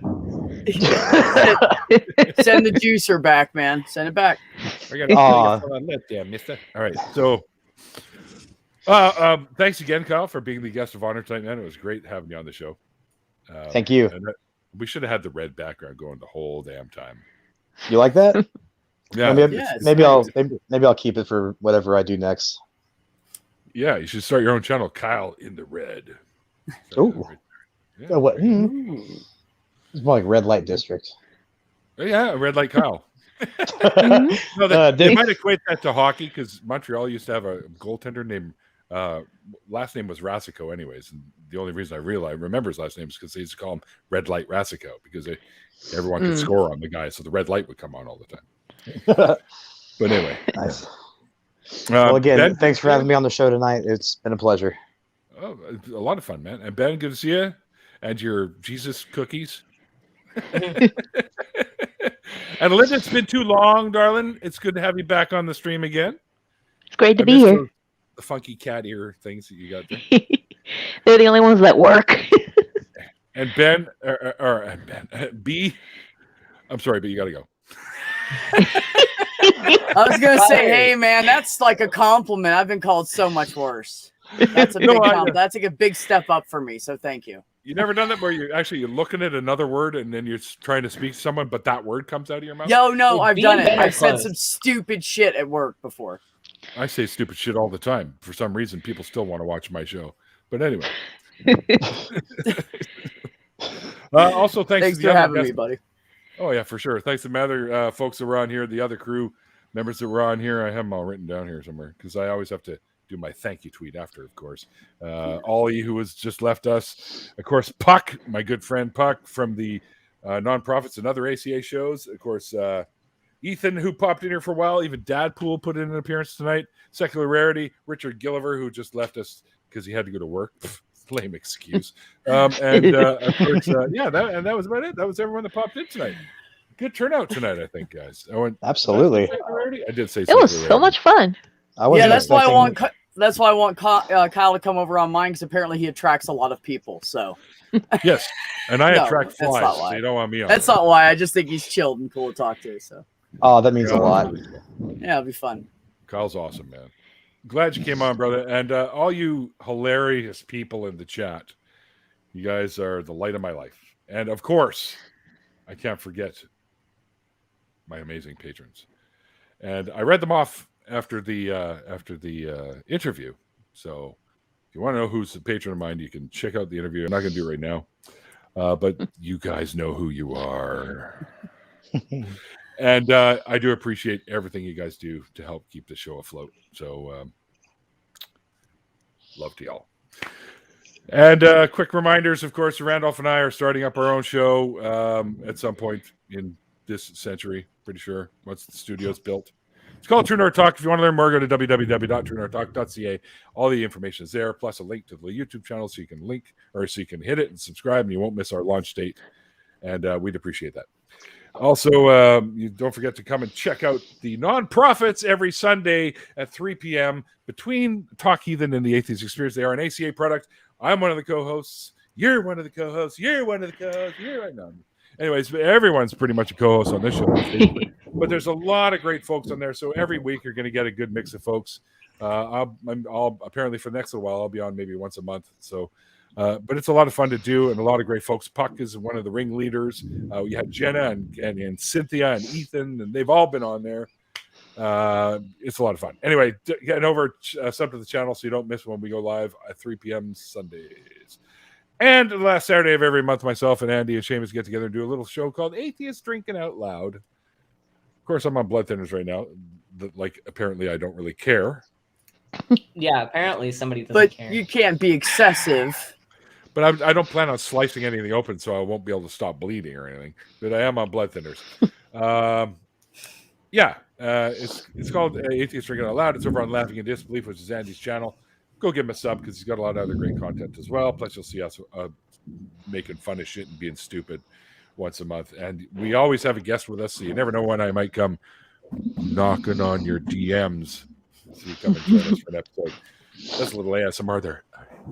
Send the juicer back, man. Send it back. I got full of lead, damn mister. All right, so. Thanks again, Kyle, for being the guest of honor tonight, man. It was great having you on the show. Thank you. And we should have had the red background going the whole damn time. You like that? Yeah. Maybe I'll keep it for whatever I do next. Yeah, you should start your own channel, Kyle in the Red. Oh, yeah. What? It's more like Red Light District. Yeah, Red Light Kyle. No, they might equate that to hockey because Montreal used to have a goaltender named last name was Rasico, anyways. And the only reason I remember his last name is because they used to call him Red Light Rasico because everyone could score on the guy, so the red light would come on all the time. But anyway, nice. Well, again, Ben, thanks for having me on the show tonight. It's been a pleasure. Oh, a lot of fun, man. And Ben, good to see you. And your Jesus cookies. And Linda, it's been too long, darling. It's good to have you back on the stream again. It's great to be here. The funky cat ear things that you got there. They're the only ones that work. And Ben, B, I'm sorry, but you got to go. I was going to say, hey, man, that's like a compliment. I've been called so much worse. That's a big compliment. That's like a big step up for me, so thank you. You never done that where you're looking at another word and then you're trying to speak to someone, but that word comes out of your mouth? No, I've done it. I've said some stupid shit at work before. I say stupid shit all the time. For some reason, people still want to watch my show. But anyway. Also, thanks for having me, buddy. Oh, yeah, for sure. Thanks to the other folks that were on here, the other crew members that were on here. I have them all written down here somewhere because I always have to do my thank you tweet after, of course. Ollie, who has just left us. Of course, Puck, my good friend Puck from the Nonprofits and Other ACA shows. Of course, Ethan, who popped in here for a while. Even Dadpool put in an appearance tonight. Secular Rarity. Richard Gilliver, who just left us because he had to go to work. Lame excuse. Of course, that was about it. That was everyone that popped in tonight. Good turnout tonight, I think, guys. Absolutely. I did say it was so much fun. That's why I want Kyle to come over on mine because apparently he attracts a lot of people. So yes, and I attract flies. So you don't want me on. That's not why. I just think he's chilled and cool to talk to. So that means a lot. Yeah, it'll be fun. Kyle's awesome, man. Glad you came on, brother. And all you hilarious people in the chat, you guys are the light of my life. And of course, I can't forget my amazing patrons. And I read them off after the interview. So if you want to know who's a patron of mine, you can check out the interview. I'm not going to do it right now, but you guys know who you are. And I do appreciate everything you guys do to help keep the show afloat. So love to y'all. And quick reminders, of course, Randolph and I are starting up our own show at some point in this century, pretty sure, once the studio's built. It's called True North Talk. If you want to learn more, go to www.truenorthtalk.ca. All the information is there, plus a link to the YouTube channel so you can hit it and subscribe, and you won't miss our launch date. And we'd appreciate that. Also, you don't forget to come and check out the Nonprofits every Sunday at 3 p.m. between Talk Heathen and the Atheist Experience. They are an ACA product. I'm one of the co-hosts. You're one of the co-hosts. You're one of the co-hosts. You're right now. Anyways, everyone's pretty much a co-host on this show. But there's a lot of great folks on there. So every week you're going to get a good mix of folks. I'll apparently for the next little while, I'll be on maybe once a month. So, but it's a lot of fun to do and a lot of great folks. Puck is one of the ringleaders. We had Jenna and Cynthia and Ethan, and they've all been on there. It's a lot of fun. Anyway, get over, sub to the channel so you don't miss when we go live at 3 p.m. Sundays. And the last Saturday of every month, myself and Andy and Seamus get together and do a little show called Atheist Drinking Out Loud. Of course, I'm on blood thinners right now. Apparently, I don't really care. Yeah, apparently somebody doesn't care. But you can't be excessive. But I don't plan on slicing anything open, so I won't be able to stop bleeding or anything. But I am on blood thinners. It's called Atheist Drinking Out Loud. It's over on Laughing in Disbelief, which is Andy's channel. Go give him a sub because he's got a lot of other great content as well. Plus, you'll see us making fun of shit and being stupid once a month. And we always have a guest with us, so you never know when I might come knocking on your DMs. So you come and join us for an episode. That's a little ASMR there.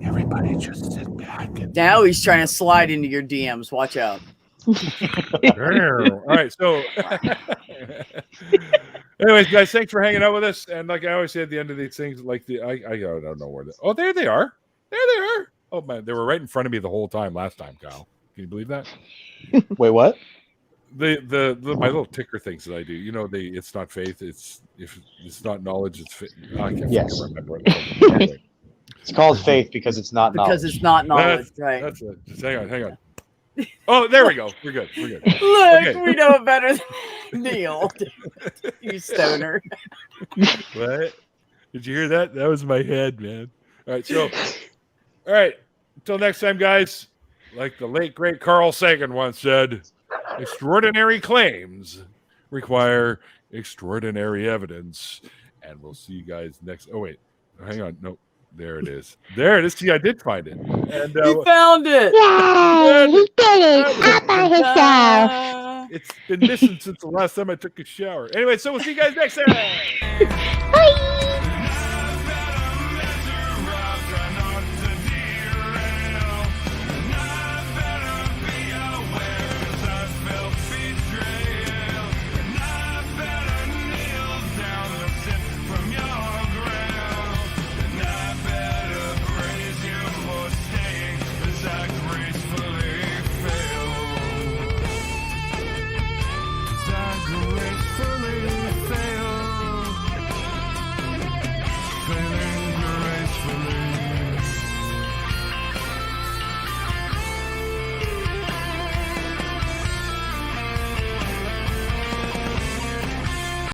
Everybody just sit back. Now he's trying to slide into your DMs. Watch out. All right, so anyways, guys, thanks for hanging out with us. And like I always say at the end of these things, I don't know where there they are. There they are. Oh man, they were right in front of me the whole time last time, Kyle. Can you believe that? Wait, what? The my little ticker things that I do. You know, it's not faith. If it's not knowledge, it's faith. I can't remember. It's called faith because it's not knowledge. Because it's not knowledge, right? That's it. Just hang on. Oh, there we go. We're good. Look, okay. We know it better than Neil. You stoner. What? Did you hear that? That was my head, man. All right. So, all right. Until next time, guys. Like the late great Carl Sagan once said, extraordinary claims require extraordinary evidence. And we'll see you guys next. Oh wait, hang on. No, there it is. There it is. See, I did find it. And he found it. Yay! He did it. All by himself. It's been missing since the last time I took a shower. Anyway, so we'll see you guys next time. Bye.